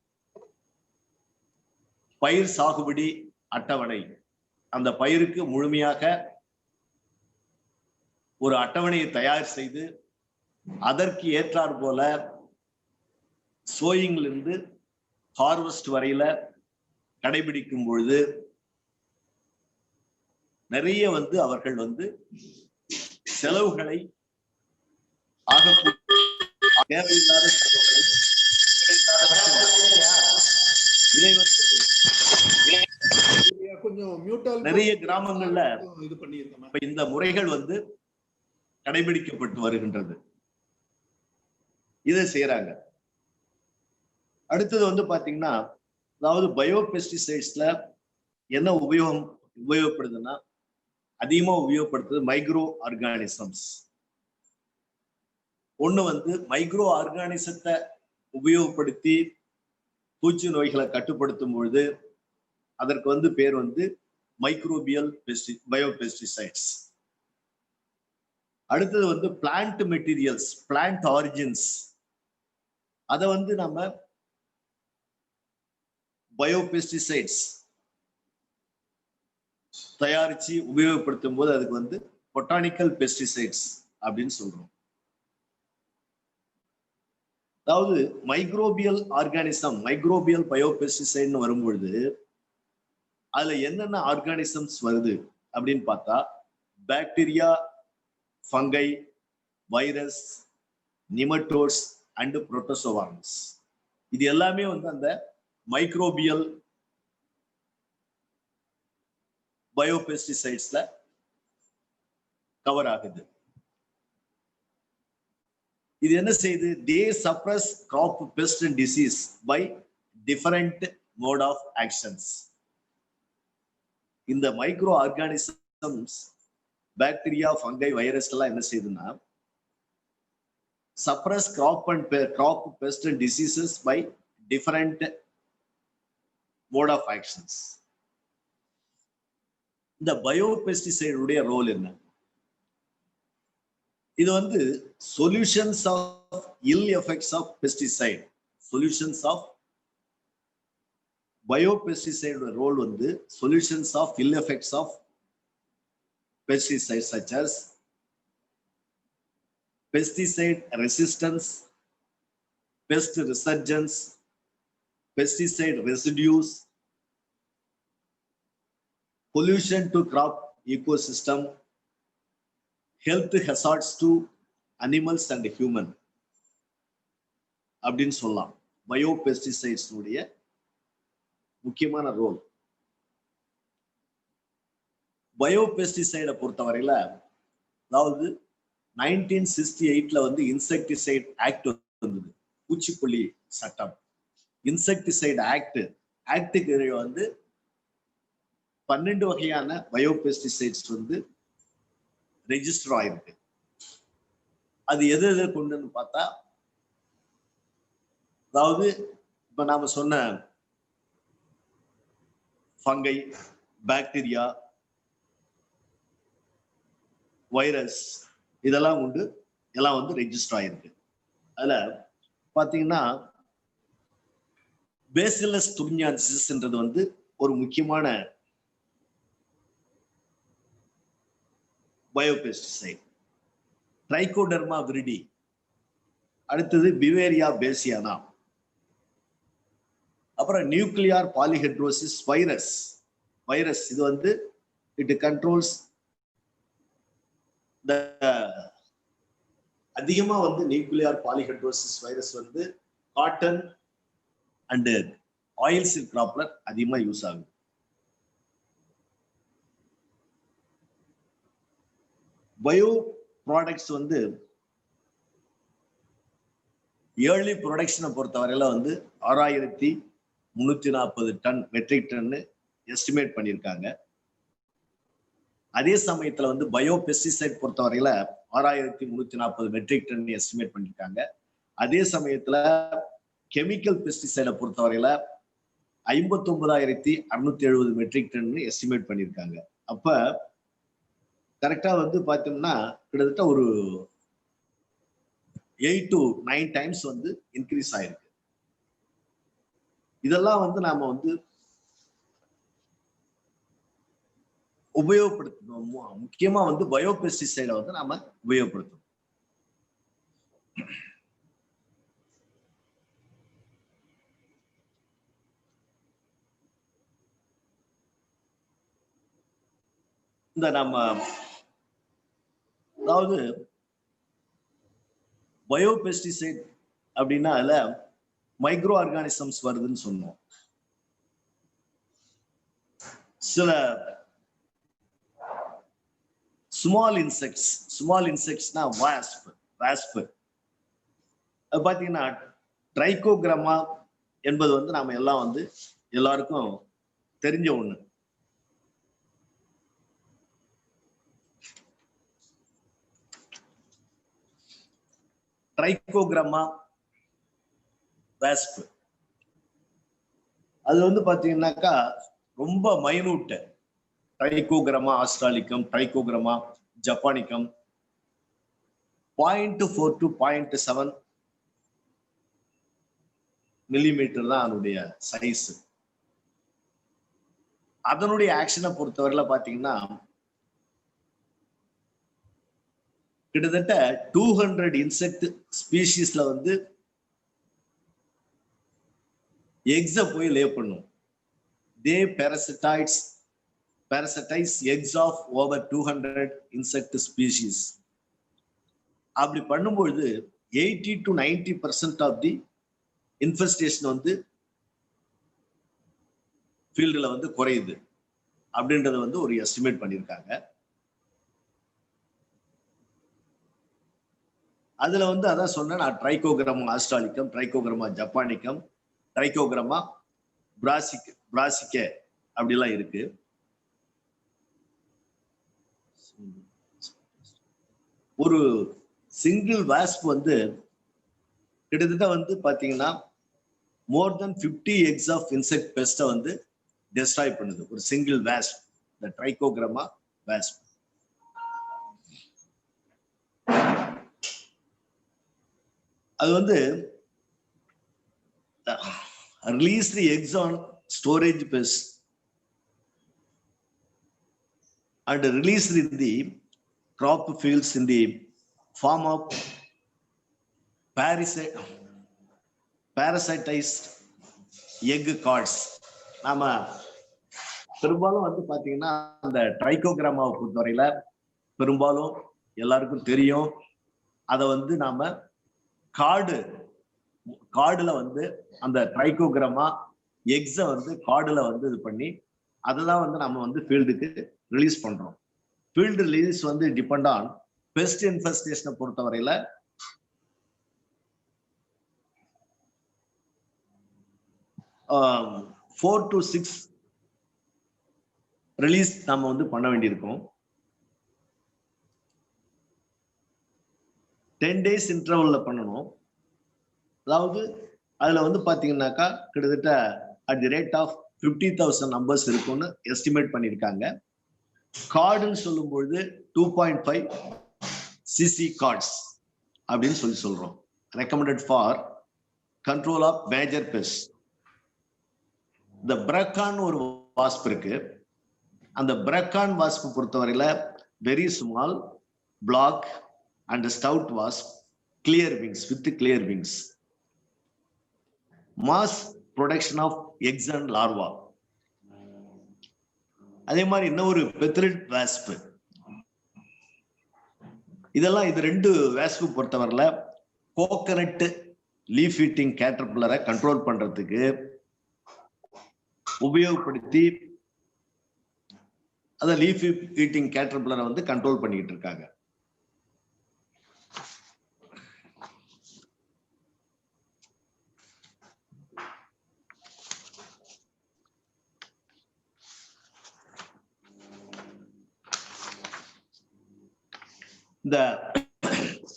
பயிர் சாகுபடி அட்டவணை, அந்த பயிருக்கு முழுமையாக ஒரு அட்டவணையை தயார் செய்து அதற்கு ஏற்றாற் போல சோயிங்ல இருந்து ஹார்வெஸ்ட் வரையில கடைபிடிக்கும் பொழுது நிறைய அவர்கள் செலவுகளை தேவையில்லாத செலவுகளை இதை நிறைய கிராமங்கள்ல இந்த முறைகள் கடைபிடிக்கப்பட்டு வருகின்றது. இதை செய்யறாங்க. அடுத்தது பாத்தீங்கன்னா, அதாவது பயோ பெஸ்டிசைட்ஸ்ல என்ன உபயோகப்படுதுன்னா, அதிகமா உபயோகப்படுத்துது மைக்ரோ ஆர்கானிசம்ஸ். ஒண்ணு மைக்ரோ ஆர்கானிசத்தை உபயோகப்படுத்தி பூச்சி நோய்களை கட்டுப்படுத்தும் பொழுது அதற்கு பேர் மைக்ரோபியல் பயோ பெஸ்டிசைட்ஸ். அடுத்தது பிளான்ட் மெட்டீரியல்ஸ், பிளான்ட் ஆரிஜின்ஸ், அதை நம்ம பயோ பெஸ்டிசைட்ஸ் தயாரிச்சு உபயோகப்படுத்தும் போது அதுக்கு பொட்டானிக்கல் பெஸ்டிசைட்ஸ் அப்படின்னு சொல்றோம். அதாவது மைக்ரோபியல் ஆர்கானிசம், மைக்ரோபியல் பயோ பெஸ்டிசைட்னு வரும்பொழுது அதுல என்னென்ன ஆர்கானிசம்ஸ் வருது அப்படின்னு பார்த்தா, பாக்டீரியா, ஃபங்கை, வைரஸ், நிமட்டோட்ஸ் அண்ட் புரோட்டோசோவான்ஸ். இது எல்லாமே அந்த மைக்ரோபியல் பயோபெஸ்டிசைட்ஸ்ல கவர் ஆகுது. இது என்ன செய்யுது? They suppress crop pest and disease by different mode of actions. இந்த micro organisms, bacteria, fungi, virus எல்லாம் என்ன செய்யுதுன்னா, suppress crop pest and diseases by different mode of actions. இந்த பயோபெஸ்டிசைடுடைய ரோல் என்ன? இது solutions of ill effects of pesticide. Solutions of biopesticide role solutions of ill effects of pesticides such as pesticide resistance, pest resurgence, pesticide residues, pollution to crop ecosystem, health hazards to animals and human அப்படின்னு சொல்லலாம். Bio pesticides உடைய முக்கியமான role. பயோபெஸ்டிசைடை பொறுத்தவரையில, அதாவது 1968ல insecticide act வந்தது, பூச்சிக்கொல்லி சட்டம். Insecticide ஆக்டுக்கு 12 வகையான பயோபெஸ்டிசைட்ஸ் ரெஜிஸ்டர் ஆயிருக்கு. அது எது கொண்டுன்னு பார்த்தா, அதாவது இப்ப நாம சொன்ன ஃபங்கை, பாக்டீரியா, வைரஸ், இதெல்லாம் எல்லாம் ரெஜிஸ்டர் ஆயிருக்கு. அதுல பாத்தீங்கன்னா பேசிலஸ் துர்ஞான்சிஸ்ன்றது ஒரு முக்கியமான பயோபெஸ்டிசைட். ட்ரைகோடெர்மா விரிடி, அடுத்தது பிவேரியா பேசியானா, அப்புறம் நியூக்ளியர் பாலிஹெட்ரோசிஸ் வைரஸ். இது இட் கண்ட்ரோல்ஸ் அதிகமா nuclear polyhedrosis virus cotton and oil seed கிராப்ல அதிகமா யூஸ் ஆகுது. பயோ ப்ராடக்ட்ஸ் ஏர்லி ப்ரொடக்ஷனை பொறுத்தவரையில 6340 டன் மெட்ரிக் டன் எஸ்டிமேட் பண்ணியிருக்காங்க. அதே சமயத்துல வந்து பயோ பெஸ்டிசைட் பொறுத்தவரையில 6340 மெட்ரிக் டன் எஸ்டிமேட் பண்ணிருக்காங்க. அதே சமயத்துல கெமிக்கல் பெஸ்டிசைடை பொறுத்தவரையில 59,670 மெட்ரிக் டன் எஸ்டிமேட் பண்ணிருக்காங்க. அப்ப கரெக்டா வந்து பாத்தோம்னா கிட்டத்தட்ட ஒரு 8 to 9 டைம்ஸ் வந்து இன்க்ரீஸ் ஆயிருக்கு. இதெல்லாம் வந்து நாம வந்து உபயோகப்படுத்தணும். முக்கியமா வந்து பயோ பெஸ்டிசைடை வந்து நாம உபயோகப்படுத்தணும். இந்த நம்ம அதாவது பயோ பெஸ்டிசைட் அப்படின்னா அதுல மைக்ரோ ஆர்கானிசம்ஸ் வருதுன்னு சொன்னோம். சில ஸ்மால் இன்செக்ட்ஸ்னா வாஸ்ப் அது பாத்தீங்கன்னா ட்ரைகோகிராமா என்பது வந்து நாம எல்லாம் வந்து எல்லாருக்கும் தெரிஞ்ச ஒண்ணு. ட்ரைகோகிராமா வாஸ்ப் அது வந்து பாத்தீங்கன்னாக்கா ரொம்ப minute. Trichogramma australicum, trichogramma japonicum 0.4 to 0.7 millimetre தான் அதனுடைய சைஸ். அதனுடைய ஆக்ஷனை பொறுத்தவரையில பாத்தீங்கன்னா கிட்டத்தட்ட 200 இன்செக்ட் ஸ்பீஷீஸ்ல வந்து எக்ஸ போய் லே பண்ணும். தே parasitize eggs of over 200 insect species. அப்படி பண்ணும்பொழுது 80 to 90% ஆஃப் தி இன்ஃபெஸ்டேஷன் வந்து ஃபீல்டுல வந்து குறையுது அப்படின்றத வந்து ஒரு எஸ்டிமேட் பண்ணியிருக்காங்க. அதுல வந்து அதான் சொன்னேன் நான், ட்ரைகோகிராமா ஆஸ்ட்ராலிக்கம், ட்ரைகோகிராமா ஜப்பானிக்கம், ட்ரைகோகிராமா பிராசிகே அப்படிலாம் இருக்கு. ஒரு சிங்கிள் வாஸ்ப் வந்து கிட்டத்தட்ட வந்து பாத்தீங்கன்னா மோர் தென் 50 eggs ஆஃப் இன்செக்ட் பெஸ்ட்டை வந்து டெஸ்ட்ராய் பண்ணுது ஒரு சிங்கிள் வாஸ்ப், இந்த ட்ரைகோகிராமா வாஸ்ப். அது வந்து release the eggs on storage pests and release the crop fields in the form of parasitized egg cards. நாம பெரும்பாலும் வந்து பாத்தீங்கன்னா அந்த ட்ரைகோகிராமாவை பொறுத்தவரையில பெரும்பாலும் எல்லாருக்கும் தெரியும். அதை வந்து நாம காடுல வந்து அந்த ட்ரைகோகிராமா எக்ஸ வந்து காடுல வந்து இது பண்ணி அதெல்லாம் வந்து நம்ம வந்து ஃபீல்டுக்கு ரிலீஸ் பண்றோம். ஃபீல்டு ரிலீஸ் வந்து டிபெண்ட் ஆன் பெஸ்ட் இன்ஃபெஸ்டேஷனை பொறுத்தவரையில 4 to 6 ரிலீஸ் நம்ம வந்து பண்ண வேண்டியிருக்கும். 10 days இன்டர்வல்ல பண்ணணும். அதாவது அதுல வந்து பாத்தீங்கன்னாக்கா கிட்டத்தட்ட at the rate of 50,000 numbers இருக்கும்னு எஸ்டிமேட் பண்ணியிருக்காங்க. கார்டுன்னு சொல்லும்பொழுது 2.5 cc கார்ட்ஸ் அப்படின்னு சொல்றோம். Recommended for control of major pest. இந்த பிரக்கான் ஒரு வாஸ்ப் இருக்கு. அந்த பிரக்கான் வாஸ்ப் பொறுத்தவரையில very small black and stout wasp, clear wings with clear wings, mass production of eggs and larva. அதே மாதிரி இன்னொரு பெத்ரிட் வாஸ்ப். இதெல்லாம் இது ரெண்டு வாஸ்ப் பொறுத்தவரையில கோகனட் லீஃப் ஈட்டிங் கேட்டர்பில்லரை கண்ட்ரோல் பண்றதுக்கு உபயோகப்படுத்தி அத லீஃப் ஈட்டிங் கேட்டர்பில்லரை வந்து கண்ட்ரோல் பண்ணிட்டு இருக்காங்க. இந்த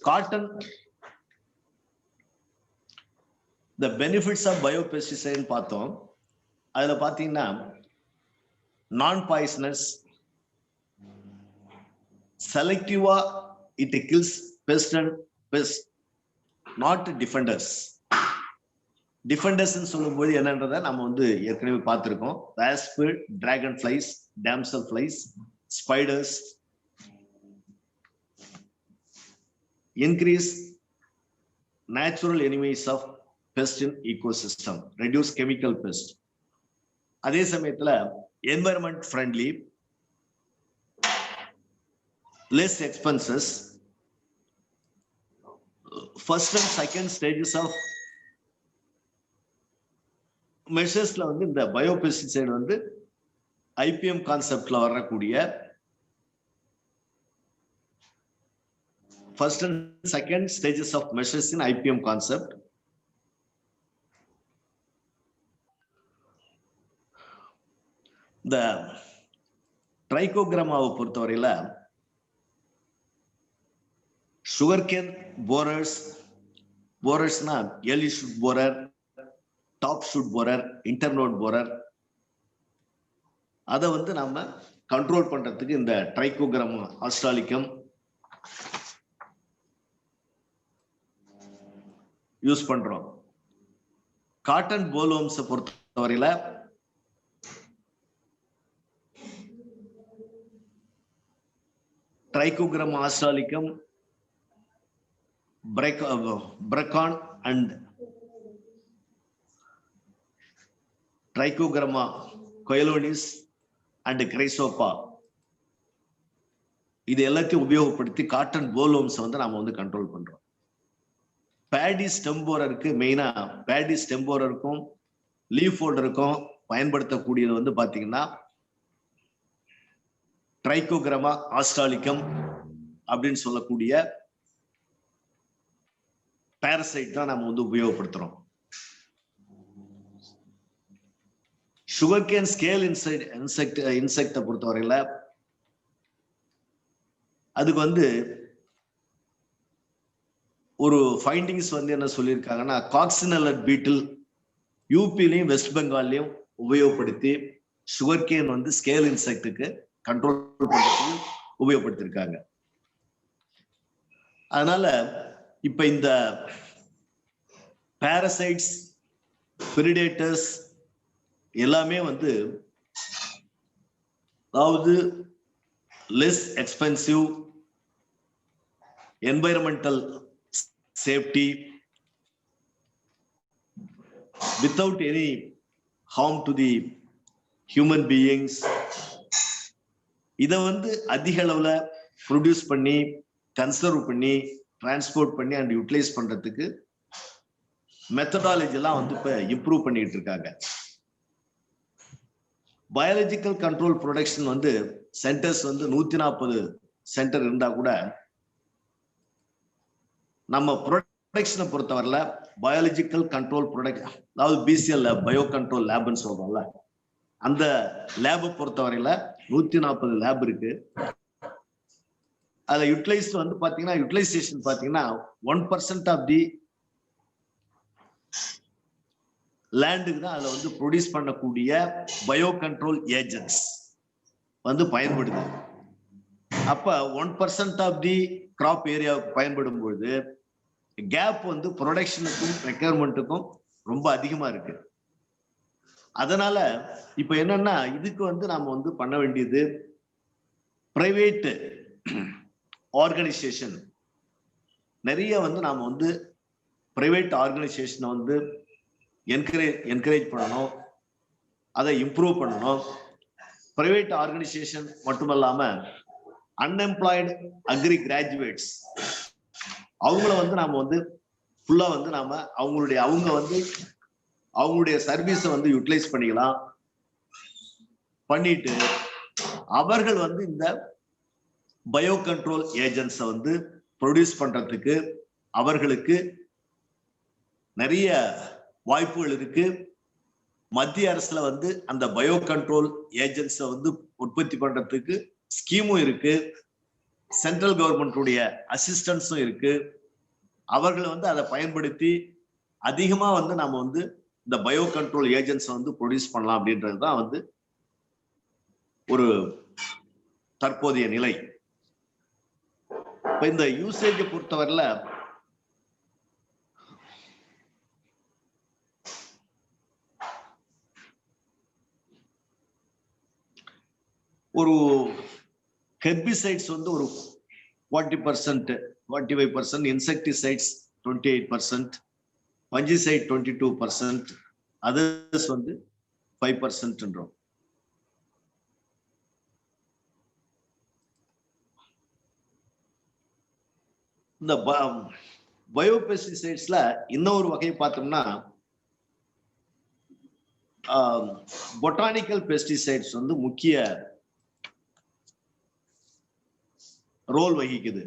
cotton the benefits of biopesticide பார்த்தோம். அதுல பாத்தீங்கன்னா நான் பாய்சனஸ், செலக்டிவா it kills pest and pest, not defenders. Defenders சொல்லும்போது என்னன்றதை நம்ம வந்து ஏற்கனவே பார்த்திருக்கோம். Wasp, dragon flies, damsel flies, spiders. Increase natural enemies of pest in ecosystem, reduce chemical pest. அதே சமயத்துல environment friendly, less expenses. First and second stages of மெஷர்ஸ்ல வந்து இந்த பயோபெஸ்டிசைட் வந்து ஐபிஎம் கான்செப்ட்ல வரக்கூடிய first and second stages of measures in IPM concept. இந்த ட்ரைகோகிராமாவை பொறுத்தவரையில சுகர்கேன் போரர்ஸ், போரர்ஸ்னா early shoot borer, top shoot borer, internode borer, அதை வந்து நாம கண்ட்ரோல் பண்றதுக்கு இந்த ட்ரைகோகிராமா ஆஸ்ட்ராலிகம் யூஸ் பண்றோம். காட்டன் போல்வர்ம்ஸை பொறுத்தவரையில trichogramma australicum, bracon and trichogramma chilonis and chrysopa, இது எல்லாத்தையும் உபயோகப்படுத்தி காட்டன் போல்வர்ம்ஸ் வந்து நாம வந்து கண்ட்ரோல் பண்றோம். பேடி ஸ்டெம்போரருக்கு மெயினா பேடி ஸ்டெம்போரருக்கும் லீஃப் ஹோல்டருக்கும் பயன்படுத்தக்கூடியது வந்து பாத்தீங்கன்னா ட்ரைகோகிராமா ஆஸ்ட்ராலிகம் அப்படின்னு சொல்லக்கூடிய பாரசைட் தான் நம்ம வந்து உபயோகப்படுத்துறோம். சுகர்கேன் ஸ்கேல் இன்செக்டை பொறுத்தவரையில அதுக்கு வந்து ஒரு ஃபைண்டிங்ஸ் வந்து என்ன சொல்லியிருக்காங்கன்னா, காக்சினல்லட் பீட்டில் யூபிலையும் வெஸ்ட் பெங்கால்லையும் உபயோகப்படுத்தி சுகர்கேன் வந்து ஸ்கேல் இன்செக்டுக்கு கண்ட்ரோல் பண்றதுக்கு உபயோகப்படுத்திருக்காங்க. அதனால இப்ப இந்த பாரசைட்ஸ், பிரிடேட்டர்ஸ் எல்லாமே வந்து அதாவது less expensive, environmental safety, without any harm to the human beings. இதை வந்து அதிக அளவுல ப்ரொடியூஸ் பண்ணி, கன்சர்வ் பண்ணி, டிரான்ஸ்போர்ட் பண்ணி அண்ட் யூட்டிலைஸ் பண்றதுக்கு மெத்தடாலஜி எல்லாம் வந்து இப்ப இம்ப்ரூவ் பண்ணிட்டு இருக்காங்க. பயாலஜிக்கல் கண்ட்ரோல் ப்ரொடக்ஷன் வந்து சென்டர்ஸ் வந்து 140 சென்டர் இருந்தா கூட நம்ம ப்ரொடக்ஷனை பொறுத்தவரையில பயாலஜிக்கல் கண்ட்ரோல் ப்ரொடக்ஷன், அதாவது பிசிஎல் லேப், பயோ கண்ட்ரோல் லேப்னு சொல்றோம்ல, அந்த லேபை பொறுத்தவரையில 140 லேப் இருக்கு. அதுல யூட்டிலைஸ் வந்து பாத்தீங்கன்னா, யூட்டிலைசேஷன் பாத்தீங்கன்னா 1% ஆஃப் தி லேண்டுக்கு தான் அதுல வந்து ப்ரொடியூஸ் பண்ணக்கூடிய பயோ கண்ட்ரோல் ஏஜென்ட்ஸ் வந்து பயன்படுது. அப்ப 1% ஆஃப் தி கிராப் ஏரியாவுக்கு பயன்படும் பொழுது கேப் வந்து ப்ரொடக்ஷனுக்கும் ரெக்யர்மெண்ட்டுக்கும் ரொம்ப அதிகமா இருக்கு. அதனால இப்ப என்னன்னா, இதுக்கு வந்து நாம வந்து பண்ண வேண்டியது பிரைவேட் ஆர்கனைசேஷன் நிறைய வந்து நாம வந்து பிரைவேட் ஆர்கனைசேஷனை வந்து என்கரேஜ் பண்ணணும், அதை இம்ப்ரூவ் பண்ணணும். பிரைவேட் ஆர்கனைசேஷன் மட்டுமல்லாம அன்எம்ப்ளாய்டு அக்ரி கிராஜுவேட்ஸ் அவங்கள வந்து நாம வந்து ஃபுல்லா வந்து நாம அவங்க வந்து அவங்களுடைய சர்வீஸை வந்து யூட்டிலைஸ் பண்ணிக்கலாம். பண்ணிட்டு அவர்கள் வந்து இந்த பயோ கண்ட்ரோல் ஏஜென்ட்ஸை வந்து ப்ரொடியூஸ் பண்றதுக்கு அவர்களுக்கு நிறைய வாய்ப்புகள் இருக்கு. மத்திய அரசுல வந்து அந்த பயோ கண்ட்ரோல் ஏஜென்ட்ஸை வந்து உற்பத்தி பண்றதுக்கு ஸ்கீமும் இருக்கு. சென்ட்ரல் கவர்மெண்ட்டுடைய அசிஸ்டன்ஸும் இருக்கு. அவர்களை வந்து அதை பயன்படுத்தி அதிகமா வந்து நாம வந்து இந்த பயோ கண்ட்ரோல் ஏஜென்ட்ஸ் வந்து ப்ரொடியூஸ் பண்ணலாம் அப்படின்றது தான் வந்து ஒரு தற்போதைய நிலை. இப்ப இந்த யூசேஜை பொறுத்தவரையில ஒரு ஹெர்பிசைட்ஸ் வந்து ஒரு 40%, 45%, இன்செக்டிசைட்ஸ் 28%, பஞ்சிசைட் 22%, அதர்ஸ் வந்து 5%. இந்த பயோபெஸ்டிசைட்ஸ்ல இன்னொரு வகை பார்த்தோம்னா பொட்டானிக்கல் பெஸ்டிசைட்ஸ் வந்து முக்கிய ரோல் வகிக்குது.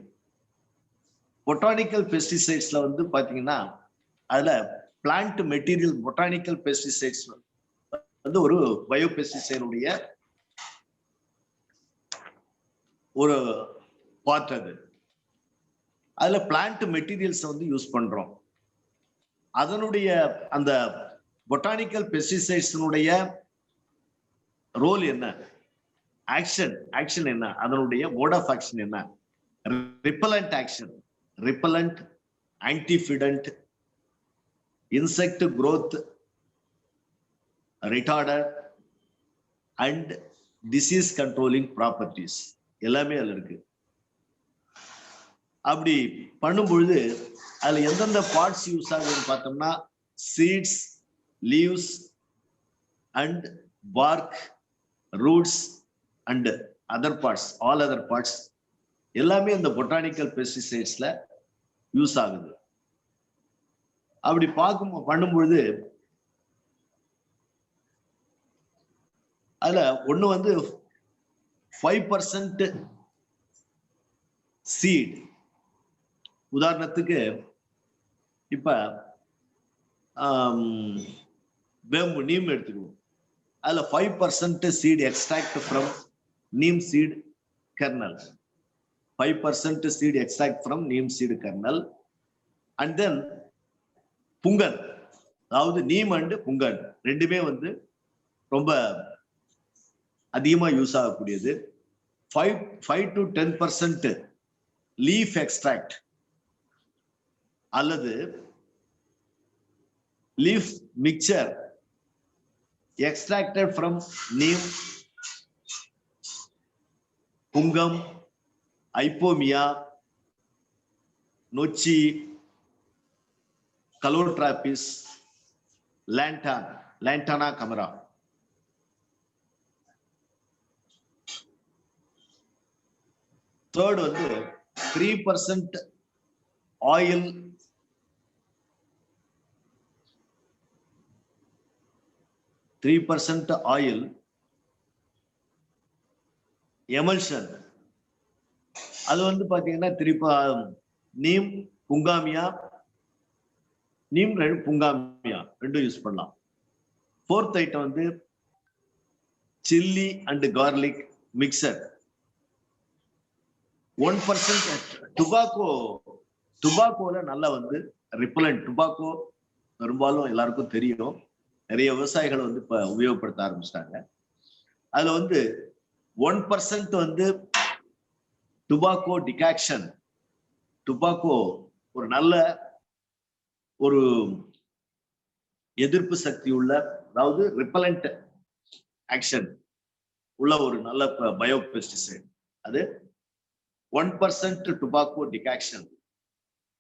பொட்டானிக்கல் பெஸ்டிசைட்ஸ்ல வந்து பாத்தீங்கன்னா அதுல பிளான்ட் மெட்டீரியல் பொட்டானிக்கல் பெஸ்டிசைட்ஸ் வந்து ஒரு பயோபெஸ்டிசைடுடைய ஒரு பார்ட். அதுல பிளான்ட் மெட்டீரியல்ஸ் வந்து யூஸ் பண்றோம். அதனுடைய அந்த பொட்டானிக்கல் பெஸ்டிசைட்ஸ்னுடைய ரோல் என்ன, ஆக்ஷன் என்ன, அதனுடைய மோட் ஆஃப் ஆக்ஷன் என்ன? Repellent action, repellent, antifeedant, insect growth retarder and disease controlling properties எல்லாமே அதுல இருக்கு. அப்படி பண்ணும் பொழுது அதுல எந்தெந்த பார்ட்ஸ் யூஸ் ஆகுதுன்னு பார்த்தோம்னா seeds, leaves and bark, roots and other parts, all other parts எல்லாமே இந்த பொட்டானிக்கல் பெஸ்டிசைட்ஸ்ல யூஸ் ஆகுது. அப்படி பண்ணும்பொழுது அதுல ஒண்ணு வந்து 5% சீட். உதாரணத்துக்கு இப்ப வேம்பு, நீம் எடுத்துக்குவோம். அதுல 5% seed extract from neem seed kernel, 5% seed extract from neem seed kernel. And then புங்கன், அதாவது நீம் அண்ட் புங்கன் ரெண்டுமே வந்து ரொம்ப அதிகமா யூஸ் ஆகக்கூடியது. 5 to 10% லீஃப் எக்ஸ்ட்ராக்ட் அல்லது leaf mixture extracted from neem, pungam, ipomia, nochi, calotrapis, lantana camara. Third வந்து 3% oil, 3% oil emulsion. அது வந்து பாத்தீங்கன்னா நீம், புங்காமியா, நீம் புங்காமியா ரெண்டும் யூஸ் பண்ணலாம். ஃபோர்த் ஐட்டம் வந்து சில்லி அண்ட் கார்லிக் மிக்சர். 1% டுபாக்கோல நல்லா வந்து ரிப்பலண்ட். டுபாக்கோ பெரும்பாலும் எல்லாருக்கும் தெரியும், நிறைய விவசாயிகள் வந்து இப்ப உபயோகப்படுத்த ஆரம்பிச்சிட்டாங்க. அதுல வந்து 1% வந்து டுபாக்கோ டிகாக்ஷன். டுபாக்கோ ஒரு நல்ல ஒரு எதிர்ப்பு சக்தி உள்ள, அதாவது ரிப்பலண்ட் ஆக்ஷன் உள்ள ஒரு நல்ல பயோபெஸ்டிசைட். அது 1% டுபாக்கோ டிகாக்ஷன்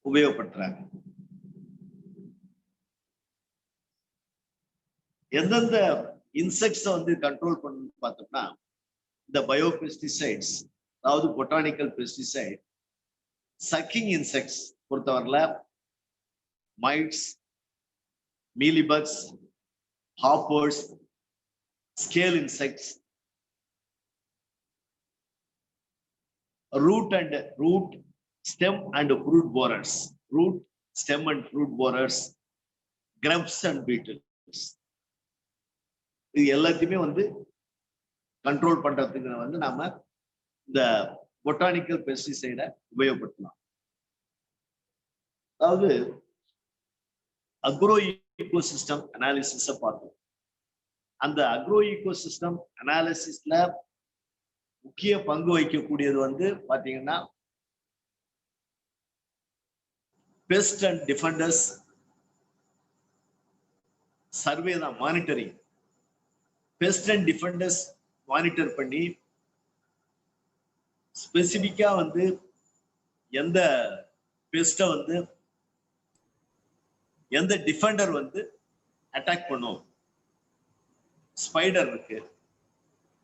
உபயோகப்படுத்துறாங்க. எந்தெந்த இன்செக்ட்ஸ் வந்து கண்ட்ரோல் பண்ணு பார்த்தோம்னா இந்த பயோபெஸ்டிசைட்ஸ், அதாவது பொட்டானிக்கல் பெஸ்டிசைட், சக்கிங் இன்செக்ட்ஸ் பொறுத்தவரையில mites, mealybugs, hoppers, scale insects, root, stem and fruit borers, root, stem and fruit borers, grubs and beetles. இது எல்லாத்தையுமே வந்து கண்ட்ரோல் பண்றதுக்கு வந்து நாம இந்த பொட்டானிக்கல் பெஸ்டிசைடை உபயோகப்படுத்தலாம். அதாவது அக்ரோ ஈகோசிஸ்டம் அனாலிசிஸ பார்த்தோம். அந்த அக்ரோ ஈகோசிஸ்டம் அனாலிசிஸ்ல முக்கிய பங்கு வகிக்கக்கூடியது வந்து பாத்தீங்கன்னா பெஸ்ட் அண்ட் டிஃபெண்டர்ஸ் சர்வே தான், monitoring. Best and defenders monitor பண்ணி ஸ்பெசிபிக்கா வந்து எந்த பெஸ்ட வந்து எந்த டிஃபெண்டர் வந்து அட்டாக் பண்ணும். ஸ்பைடர் இருக்கு,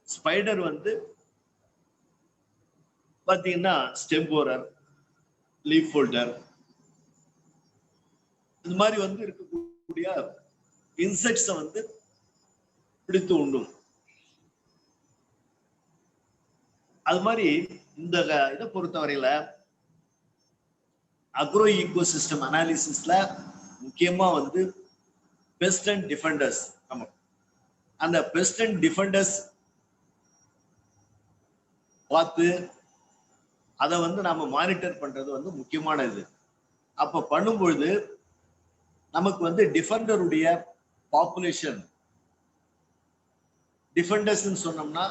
ஸ்பைடர் வந்து பாத்தீங்கன்னா ஸ்டெம் போரர், லீஃப் ஃபோல்டர், இது மாதிரி வந்து இருக்கக்கூடிய இன்செக்ட்ஸை வந்து பிடித்து உண்ணும். அது மாதிரி இந்த இதை பொறுத்தவரையில அக்ரோ ஈகோசிஸ்டம் அனாலிசிஸ்ல முக்கியமா வந்து பெஸ்ட் அண்ட் டிஃபெண்டர்ஸ், அந்த பெஸ்ட் அண்ட் டிஃபெண்டர்ஸ் பார்த்து அதை வந்து நாம மானிட்டர் பண்றது வந்து முக்கியமானது. அப்ப பண்ணும்பொழுது நமக்கு வந்து டிஃபெண்டருடைய பாப்புலேஷன், டிஃபெண்டர்ஸ் சொன்னோம்னா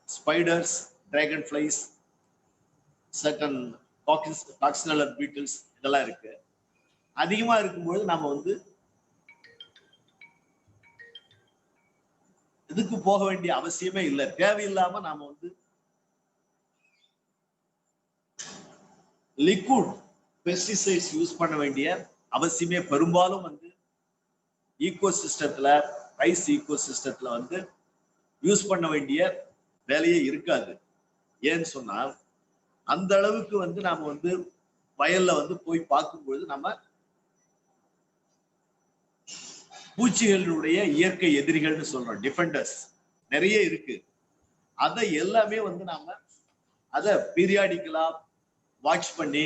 spiders, dragon flies, certain coccinellid beetles இதெல்லாம் இருக்கு. அதிகமா இருக்கும்போது நாம வந்து இதுக்கு போக வேண்டிய அவசியமே இல்லை. தேவையில்லாம நாம வந்து லிக்விட் பெஸ்டிசைட்ஸ் யூஸ் பண்ண வேண்டிய அவசியமே பெரும்பாலும் வந்து ஈகோசிஸ்டத்துல, ரைஸ் ஈகோசிஸ்டத்துல வந்து யூஸ் பண்ண வேண்டிய வேலையே இருக்காது. ஏன்னு சொன்னா அந்த அளவுக்கு வந்து நாம வந்து வயல்ல வந்து போய் பார்க்கும்பொழுது நம்ம பூச்சிகளுடைய இயற்கை எதிரிகள்னு சொல்றோம், டிஃபெண்டர்ஸ் நிறைய இருக்கு. அதை எல்லாமே வந்து நாம அதை பீரியாடிக்கலா வாட்ச் பண்ணி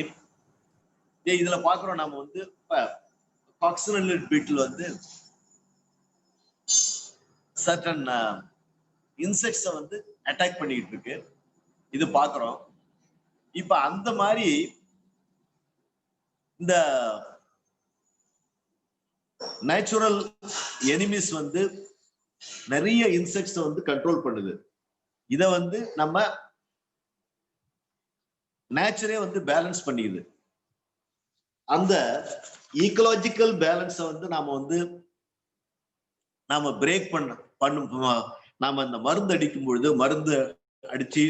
இதுல பாக்குறோம். நாம வந்து இப்ப காக்சினல் பீட்டில் வந்து சர்டன் இன்செக்ட்ஸை வந்து அட்டாக் பண்ணிட்டு இருக்கு, இது பாக்குறோம். இப்ப அந்த மாதிரி இந்த நேச்சுரல் எனிமிஸ் வந்து நிறைய இன்செக்ட்ஸ் வந்து கண்ட்ரோல் பண்ணுது. இத வந்து நம்ம நேச்சரே வந்து பேலன்ஸ் பண்ணிக்குது. அந்த ஈக்கலாஜிக்கல் பேலன்ஸை வந்து நாம பிரேக் பண்ணும் நாம அந்த மருந்து அடிக்கும் பொழுது, மருந்து அடிச்சு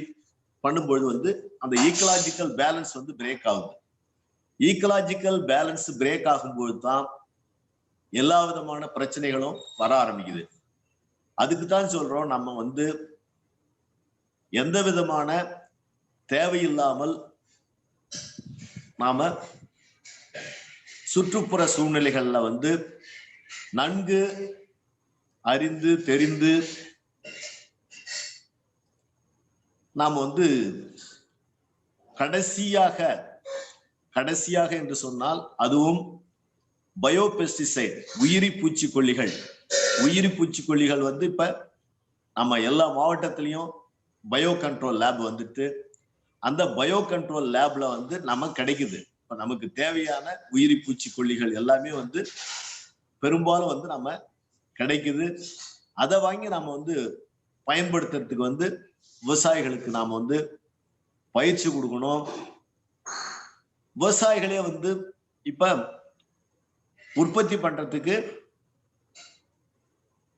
பண்ணும்பொழுது வந்து அந்த ஈக்கலாஜிக்கல் பேலன்ஸ் வந்து பிரேக் ஆகுது. ஈக்கலாஜிக்கல் பேலன்ஸ் பிரேக் ஆகும்போது தான் எல்லா விதமான பிரச்சனைகளும் வர ஆரம்பிக்குது. அதுக்கு தான் சொல்றோம், நம்ம வந்து எந்த விதமான தேவையில்லாமல் நாம சுற்றுப்புற சூழ்நிலைகள்ல வந்து நன்கு அறிந்து தெரிந்து நாம் வந்து கடைசியாக என்று சொன்னால் அதுவும் பயோபெஸ்டிசைட், உயிரி பூச்சிக்கொல்லிகள் வந்து இப்ப நம்ம எல்லா மாவட்டத்திலையும் பயோ கண்ட்ரோல் லேப் வந்துட்டு அந்த பயோ கண்ட்ரோல் லேப்ல வந்து நம்ம கிடைக்குது. இப்ப நமக்கு தேவையான உயிரி பூச்சிக்கொல்லிகள் எல்லாமே வந்து பெரும்பாலும் வந்து நம்ம கிடைக்குது. அதை வாங்கி நாம வந்து பயன்படுத்துறதுக்கு வந்து விவசாயிகளுக்கு நாம வந்து பயிற்சி கொடுக்கணும். விவசாயிகளே வந்து இப்ப உற்பத்தி பண்றதுக்கு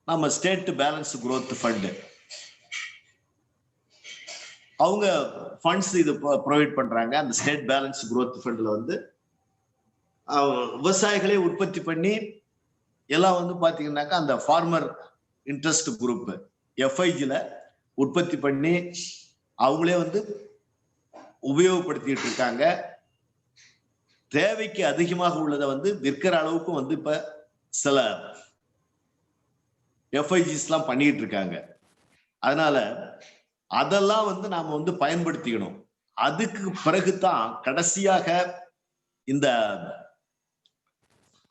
நம்ம ஸ்டேட் பேலன்ஸ் குரோத் ஃபண்ட் அவங்க ஃபண்ட்ஸ் இது ப்ரொவைட் பண்றாங்க. அந்த ஸ்டேட் பேலன்ஸ் குரோத் ஃபண்ட்ல வந்து விவசாயிகளே உற்பத்தி பண்ணி எல்லாம் வந்து பாத்தீங்கன்னாக்கா அந்த ஃபார்மர் இன்ட்ரெஸ்ட் குரூப் எஃப்ஐஜில உற்பத்தி பண்ணி அவங்களே வந்து உபயோகப்படுத்திட்டு இருக்காங்க. தேவைக்கு அதிகமாக உள்ளதை வந்து விற்கிற அளவுக்கும் வந்து இப்ப சில எஃப்ஐஜிஸ் எல்லாம் பண்ணிட்டு இருக்காங்க. அதனால அதெல்லாம் வந்து நாம வந்து பயன்படுத்திக்கணும். அதுக்கு பிறகுதான் கடைசியாக இந்த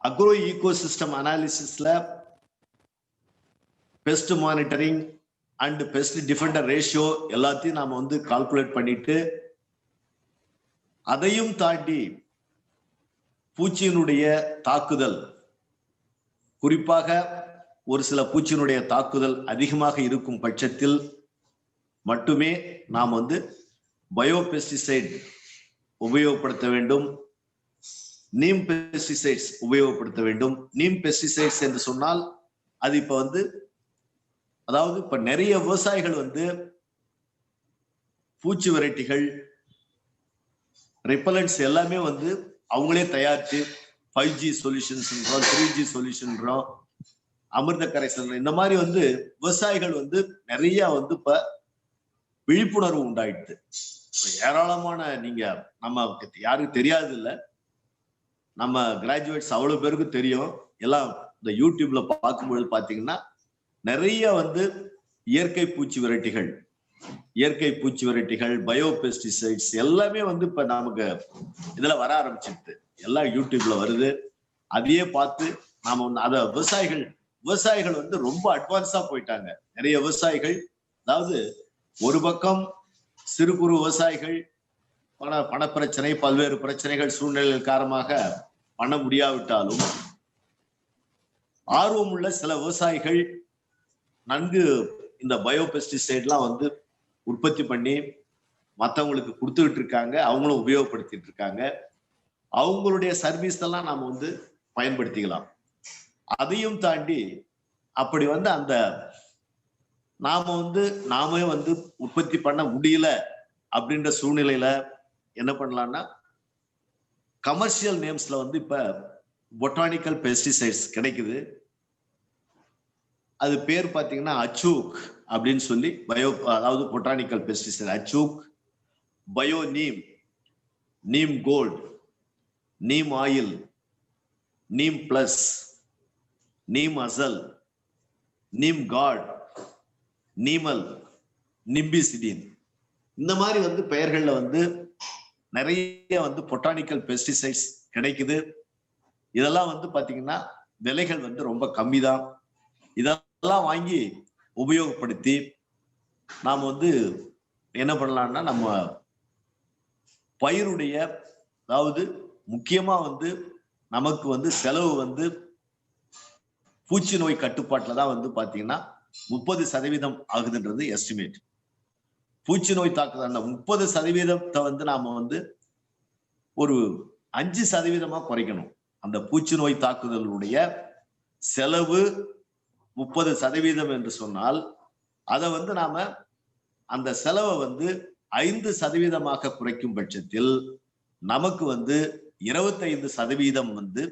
அக்ரோ ஈகோசிஸ்டம் அனாலிசிஸ்ல pest monitoring and pest defender ratio எல்லாத்தையும் நாம வந்து கால்குலேட் பண்ணிட்டு அதையும் தாண்டி பூச்சியினுடைய தாக்குதல், குறிப்பாக ஒரு சில பூச்சியினுடைய தாக்குதல் அதிகமாக இருக்கும் பட்சத்தில் மட்டுமே நாம் பயோபெஸ்டிசைட் உபயோகப்படுத்த வேண்டும், நீம் பெஸ்டிசைட்ஸ் உபயோகப்படுத்த வேண்டும். நீம் பெஸ்டிசைட்ஸ் என்று சொன்னால் அது இப்ப அதாவது இப்ப நிறைய விவசாயிகள் பூச்சி வெரைட்டிகள், ரிப்பலன்ஸ் எல்லாமே அவங்களே தயாரித்து 5G சொல்யூஷன்ஸ்ன்றோம், 3G சொல்யூஷன்ன்றோம், அமிர்த கரைசல், இந்த மாதிரி விவசாயிகள் நிறைய இப்ப விழிப்புணர்வு உண்டாயிடுது. ஏராளமான நீங்க நம்ம யாருக்கு தெரியாது இல்ல, நம்ம கிராஜுவேட்ஸ் அவ்வளவு பேருக்கு தெரியும். எல்லாம் இந்த யூடியூப்ல பார்க்கும்போது பாத்தீங்கன்னா நிறைய இயற்கை பூச்சி வெரைட்டிகள், பயோபெஸ்டிசைட்ஸ் எல்லாமே இப்ப நமக்கு இதுல வர ஆரம்பிச்சிருது. எல்லாம் யூடியூப்ல வருது. அதையே பார்த்து நாம அத விவசாயிகள் ரொம்ப அட்வான்ஸா போயிட்டாங்க. நிறைய விவசாயிகள், அதாவது ஒரு பக்கம் சிறு குறு விவசாயிகள் பண பிரச்சனை, பல்வேறு பிரச்சனைகள், சூழ்நிலைகள் காரணமாக பண்ண முடியாவிட்டாலும் ஆர்வம் உள்ள சில விவசாயிகள் நன்கு இந்த பயோபெஸ்டிசைட்லாம் உற்பத்தி பண்ணி மற்றவங்களுக்கு கொடுத்துக்கிட்டு இருக்காங்க. அவங்களும் உபயோகப்படுத்திட்டு இருக்காங்க. அவங்களுடைய சர்வீஸ் எல்லாம் நாம பயன்படுத்திக்கலாம். அதையும் தாண்டி அப்படி அந்த நாமே உற்பத்தி பண்ண முடியல அப்படின்ற சூழ்நிலையில என்ன பண்ணலாம்னா, கமர்ஷியல் நேம்ஸ்ல இப்ப பொட்டானிக்கல் பெஸ்டிசைட்ஸ் கிடைக்குது. அது பேர் பாத்தீங்கன்னா அச்சூக் அப்படின்னு சொல்லி அதாவது botanical pesticide Achook, bio neem, neem gold, neem oil, neem plus, neem Azal, neem God, நீமல், Nimbecidine, இந்த மாதிரி பெயர்கள்ல நிறைய பொட்டானிக்கல் பெஸ்டிசைட்ஸ் கிடைக்குது. இதெல்லாம் பாத்தீங்கன்னா விலைகள் ரொம்ப கம்மி தான். இதெல்லாம் வாங்கி உபயோகப்படுத்தி நாம என்ன பண்ணலாம்னா, நம்ம பயிருடைய, அதாவது முக்கியமா நமக்கு செலவு பூச்சி நோய் கட்டுப்பாட்டுல தான் பாத்தீங்கன்னா 30% ஆகுதுன்றது எஸ்டிமேட். பூச்சி நோய் தாக்குதல் அந்த 30% நாம ஒரு 5% குறைக்கணும். அந்த பூச்சி நோய் தாக்குதலுடைய செலவு 30% என்று சொன்னால் அதை நாம அந்த செலவை 5% குறைக்கும் பட்சத்தில் நமக்கு 25%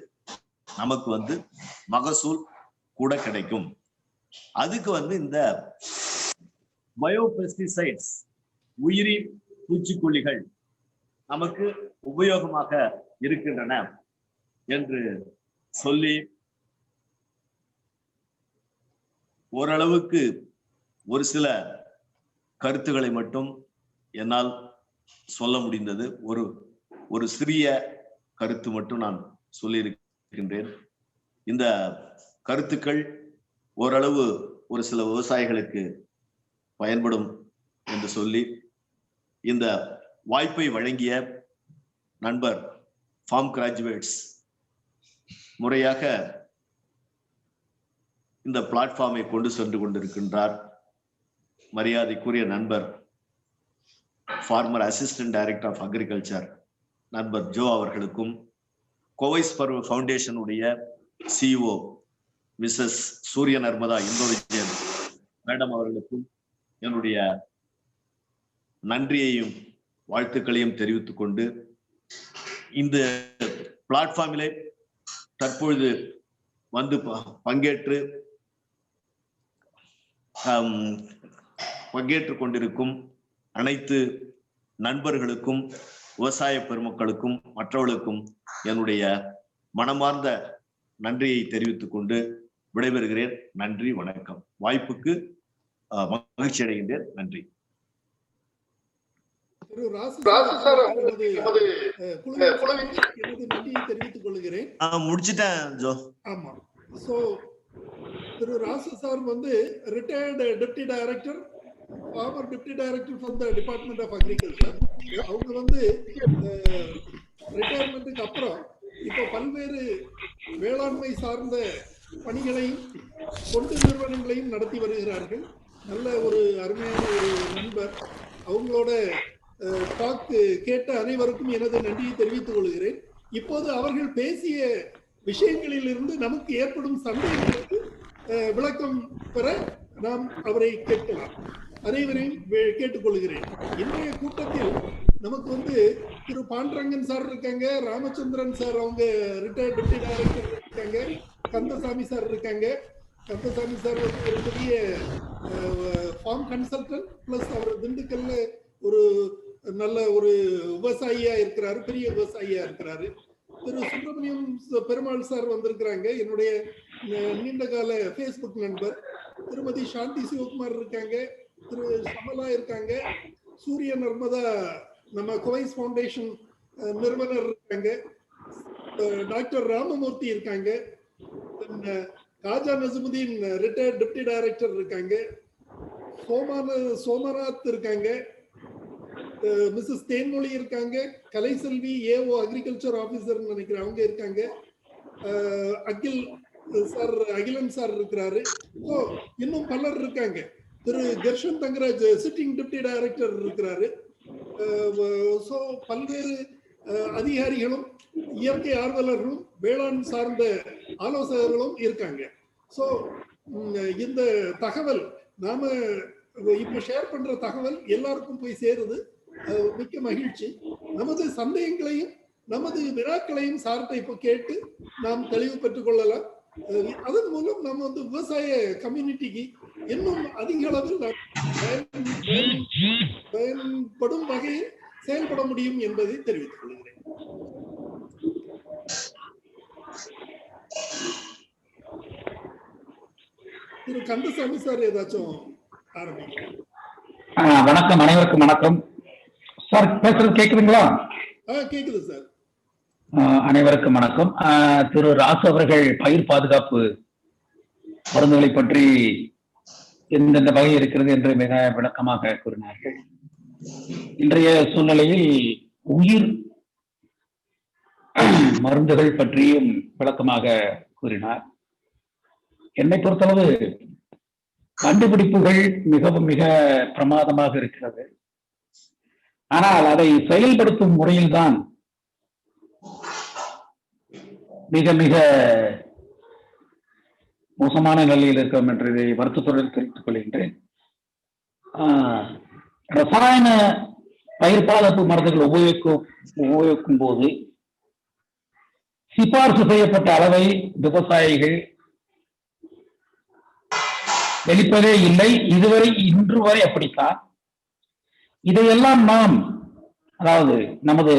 நமக்கு மகசூல் கூட கிடைக்கும். அதுக்கு இந்த பயோபெஸ்டிசைட்ஸ், உயிரி பூச்சிக்கொல்லிகள் நமக்கு உபயோகமாக இருக்கின்றன என்று சொல்லி ஓரளவுக்கு ஒரு சில கருத்துக்களை மட்டும் என்னால் சொல்ல முடிந்தது. ஒரு சிறிய கருத்து மட்டும் நான் சொல்லியிருக்கின்றேன். இந்த கருத்துக்கள் ஓரளவு ஒரு சில விவசாயிகளுக்கு பயன்படும் என்று சொல்லி இந்த வாய்ப்பை வழங்கிய நண்பர் ஃபார்ம் கிராஜுவேட்ஸ், முறையாக இந்த பிளாட்ஃபார்மை கொண்டு சென்று கொண்டிருக்கின்றார் மரியாதைக்குரிய நண்பர் former assistant director of agriculture நண்பர் ஜோ அவர்களுக்கும், கோவைஸ் ஃபவுண்டேஷன் உடைய CEO Mrs Surya Narmada இந்தோவிஜயன் madam அவர்களுக்கும் என்னுடைய நன்றியையும் வாழ்த்துக்களையும் தெரிவித்துக் கொண்டு, இந்த பிளாட்ஃபார்மிலே தற்பொழுது பங்கேற்றுக் கொண்டிருக்கும் அனைத்து நண்பர்களுக்கும், விவசாய பெருமக்களுக்கும், மற்றவர்களுக்கும் என்னுடைய மனமார்ந்த நன்றியை தெரிவித்துக் கொண்டு விடைபெறுகிறேன். நன்றி, வணக்கம். வாய்ப்புக்கு மகிழ்ச்சி அடைகின்றேன். நன்றி. தெரிவித்துக் கொள்கிறேன். முடிச்சிட்டேன் ஜோ. ஆமா. So Thiru Rasu sir retired deputy director, former deputy director from the department of agriculture. அவங்க அப்புறம் இப்போ பல்வேறு வேளாண்மை சார்ந்த பணிகளையும் தொண்டு நிறுவனங்களையும் நடத்தி வருகிறார்கள். நல்ல ஒரு அருமையான ஒரு நண்பர். அவங்களோட டாக்கு கேட்ட அனைவருக்கும் எனது நன்றியை தெரிவித்துக் கொள்கிறேன். இப்போது அவர்கள் பேசிய விஷயங்களில் இருந்து நமக்கு ஏற்படும் சந்தேகங்களுக்கு விளக்கம் பெற நாம் அவரை கேட்கலாம். அனைவரையும் கேட்டுக்கொள்கிறேன். இன்றைய கூட்டத்தில் நமக்கு திரு பாண்டரங்கன் சார் இருக்காங்க, ராமச்சந்திரன் சார் அவங்க ரிட்டையர்ட் டெப்டி டைரக்டர் இருக்காங்க, கந்தசாமி சார் இருக்காங்க. கந்தசாமி சார் ஒரு பெரிய ஃபார்ம் கன்சல்டன்ட் பிளஸ் அவர் திண்டுக்கல்ல ஒரு நல்ல ஒரு விவசாயியா இருக்கிறாரு, பெரிய விவசாயியா இருக்கிறாரு. திரு சுப்பிரமணியம் பெருமாள் சார் வந்திருக்கிறாங்க, என்னுடைய நீண்ட கால பேஸ்புக் நண்பர். திருமதி சாந்தி சிவகுமார் இருக்காங்க, திரு சமலா இருக்காங்க, சூரிய நர்மதா நம்ம குவைஸ் ஃபவுண்டேஷன் நிறுவனர் இருக்காங்க, டாக்டர் ராமமூர்த்தி இருக்காங்க, காஜா நசுமுதீன் ரிட்டையர்ட் டெப்டி டைரக்டர் இருக்காங்க, சோமநாத் இருக்காங்க, மிஸ்ஸஸ் தேன்மொழி இருக்காங்க, கலைசெல்வி ஏஓ அக்ரிகல்ச்சர் ஆபீசர் நினைக்கிறேன் அவங்க இருக்காங்க, அகிலன் சார் இருக்கிறாரு. இன்னும் பலர் இருக்காங்க. Thiru Darshan Thangaraj sitting deputy director இருக்கிறாரு. பல்வேறு அதிகாரிகளும் இயற்கை ஆர்வலர்களும் வேளாண் சார்ந்த ஆலோசகர்களும் இருக்காங்க. இந்த தகவல் நாம இப்ப ஷேர் பண்ற தகவல் எல்லாருக்கும் போய் சேருது, மிக்க மகிழ்ச்சி. நமது சந்தேகங்களையும் நமது வினாக்களையும் சார்ட்டை இப்ப கேட்டு நாம் தெளிவு பெற்றுக் கொள்ளலாம். அதன் மூலம் நம்ம விவசாய கம்யூனிட்டிக்கு இன்னும் அதிக அளவில் பயன்படும் வகையில் செயல்பட முடியும் என்பதை தெரிவித்துக் கொள்கிறேன். திரு கந்தசாமி சார் ஏதாச்சும் ஆரம்பிங்க. வணக்கம், அனைவருக்கும் வணக்கம். சார் பேசுறது கேக்குதுங்களா? கேக்குது சார். அனைவருக்கும் வணக்கம். திரு ராசு அவர்கள் பயிர் பாதுகாப்பு மருந்துகளை பற்றி எந்தெந்த வகை இருக்கிறது என்று மிக விளக்கமாக கூறினார்கள். இன்றைய சூழ்நிலையில் உயிர் மருந்துகள் பற்றியும் விளக்கமாக கூறினார். என்னை பொறுத்தளவு கண்டுபிடிப்புகள் மிகவும் மிக பிரமாதமாக இருக்கிறது. ஆனால் அதை செயல்படுத்தும் முறையில்தான் மிக மிக மோசமான நிலையில் இருக்கிறோம் என்று இதை வருத்தத்துடன் தெரிவித்துக் கொள்கின்றேன். ரசாயன பயிர் பாதுகாப்பு மருந்துகள் உபயோகிக்கும் போது சிபார்சு செய்யப்பட்ட அளவை விவசாயிகள் வெளிப்பதே இல்லை. இதுவரை இன்று வரை அப்படித்தான். இதையெல்லாம் நாம், அதாவது நமது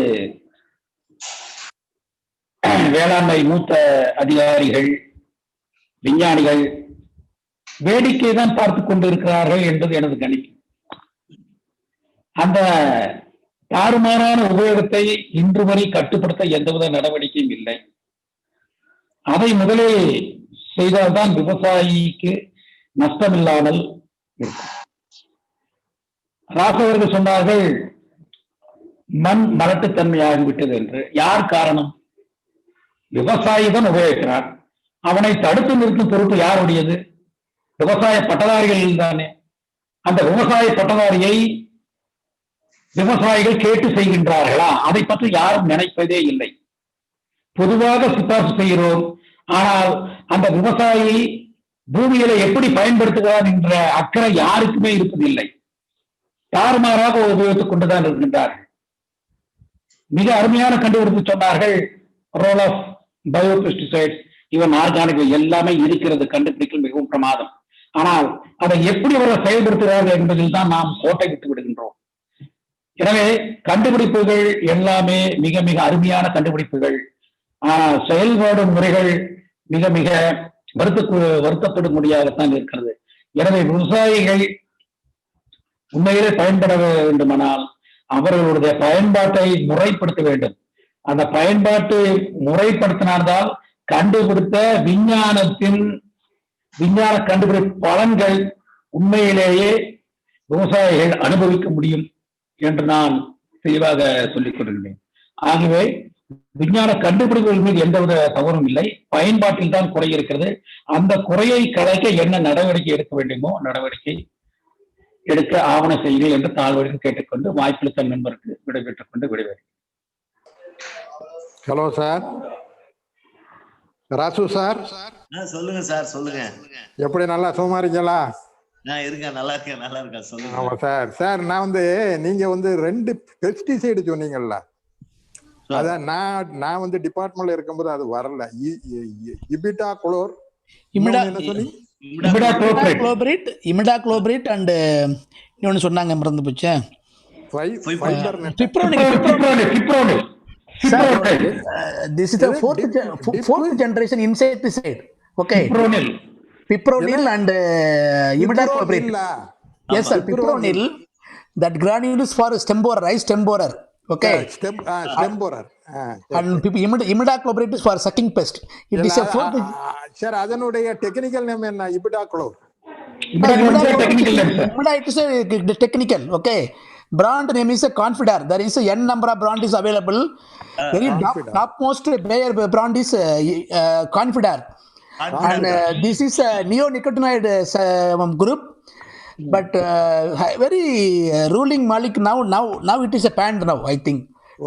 வேளாண்மை மூத்த அதிகாரிகள், விஞ்ஞானிகள் வேடிக்கை தான் பார்த்து கொண்டிருக்கிறார்கள் என்பது எனது கணிப்பு. அந்த தாறுமாறான உபயோகத்தை இன்று வரை கட்டுப்படுத்த எந்தவித நடவடிக்கையும் இல்லை. அதை முதலே செய்தால்தான் விவசாயிக்கு நஷ்டமில்லாமல் இருக்கும். ராசவர்கள் சொன்னார்கள் மண் மலட்டுத்தன்மையாகிவிட்டது என்று. யார் காரணம்? விவசாயி தான் உபயோகிக்கிறார். அவனை தடுத்து நிறுத்தும் பொறுப்பு யாருடையது? விவசாய பட்டதாரிகள் தானே. அந்த விவசாய பட்டதாரியை விவசாயிகள் கேட்டு செய்கின்றார்களா? அதை பற்றி யாரும் நினைப்பதே இல்லை. பொதுவாக சிபார்சு செய்கிறோம். ஆனால் அந்த விவசாயி பூமிகளை எப்படி பயன்படுத்துகிறார் என்ற அக்கறை யாருக்குமே இருப்பதில்லை. தாறுமாறாக உபயோகித்துக் கொண்டுதான் இருக்கின்றார்கள். மிக அருமையான கண்டுபிடிப்பு சொன்னார்கள். ரோல் ஆஃப் பயோபெஸ்டிசைட்ஸ், இவன் ஆர்கானிக் எல்லாமே இருக்கிறது. கண்டுபிடிக்கல் மிகவும் பிரமாதம். ஆனால் அதை எப்படி அவர்கள் செயல்படுத்துகிறார்கள் என்பதில் தான் நாம் கோட்டை விட்டு விடுகின்றோம். எனவே கண்டுபிடிப்புகள் எல்லாமே மிக மிக அருமையான கண்டுபிடிப்புகள். ஆனால் செயல்பாடும் முறைகள் மிக மிக வருத்தப்படும் முடியாகத்தான் இருக்கிறது. எனவே விவசாயிகள் உண்மையிலே பயன்பட வேண்டுமானால் அவர்களுடைய பயன்பாட்டை முறைப்படுத்த வேண்டும். அந்த பயன்பாட்டு முறைப்படுத்தினால்தான் கண்டுபிடித்த விஞ்ஞான கண்டுபிடிப்பு பலன்கள் உண்மையிலேயே விவசாயிகள் அனுபவிக்க முடியும் என்று நான் தெளிவாக சொல்லிக் கொள்கிறேன். ஆகவே விஞ்ஞான கண்டுபிடிப்புகள் மீது எந்தவித தவறும் இல்லை, பயன்பாட்டில் தான் குறை இருக்கிறது. அந்த குறையை களைக்க என்ன நடவடிக்கை எடுக்க வேண்டுமோ நடவடிக்கை எடுக்க ஆவண செய்யுங்கள் என்று தாழ்வுடன் கேட்டுக்கொண்டு வாய்ப்பளித்த நண்பருக்கு விடைபெற்றுக் கொண்டு விடுவேன். ஹலோ சார், ராசு சார், சொல்லுங்க சார், சொல்லுங்க. எப்படி நல்லா சும்மா இருக்கீங்களா? இருக்கேன், நல்லா இருக்கேன், நல்லா இருக்கேன், சொல்லுங்க. ஆமா சார். சார் நான் நீங்க 2 பெஸ்டிசைடு சொன்னீங்கல்ல, அதான் நான் டிபார்ட்மெண்ட்ல இருக்கும்போது அது வரல. இபிடா குளோர், என்ன சொன்னீங்க? இமிடாக்ளோபிரேட் அண்ட் இன்னொன்னு சொன்னாங்க, மறந்து போச்சு. This is the fourth generation insecticide. Okay. Fipronil and imidacloprid. Yes sir, fipronil. That granule is for stem borer, rice stem borer. Okay. Stem borer. And imidacloprid is for sucking pest. It is a fourth. Sir, அதனுடைய technical name என்ன? இபிடாக்ளோ. Imida is a technical. Okay. Brand name is a Confidar. There is a n number of brand is available. Very topmost brand is Confidar. And this is a neonicotinoid group, but very ruling malik now it is a banned now, I think.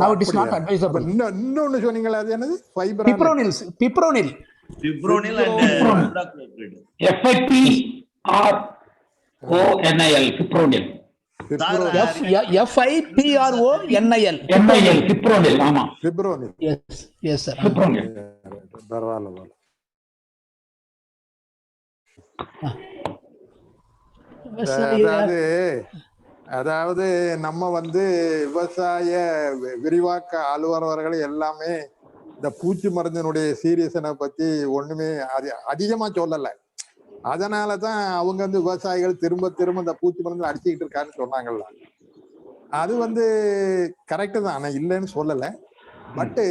Now it is not advisable. இன்னொன்னு சொன்னீங்களா, அது என்னது? Fipronil and imidacloprid. FIPRONIL, fipronil. FIPRONIL. fipronil. ஆமா, fipronil. Yes sir. fipronil. பரவாயில்ல. அதாவது நம்ம விவசாய விரிவாக்க அலுவலர்கள் எல்லாமே இந்த பூச்சி மருந்தினுடைய சீரியஸனை பத்தி ஒண்ணுமே அதிகமா சொல்லல. அதனாலதான் அவங்க விவசாயிகள் திரும்ப திரும்ப இந்த பூச்சி மருந்து அடிச்சுக்கிட்டு இருக்காருன்னு சொன்னாங்கல்ல. அது கரெக்டு தான், ஆனா இல்லைன்னு சொல்லல. பட்டு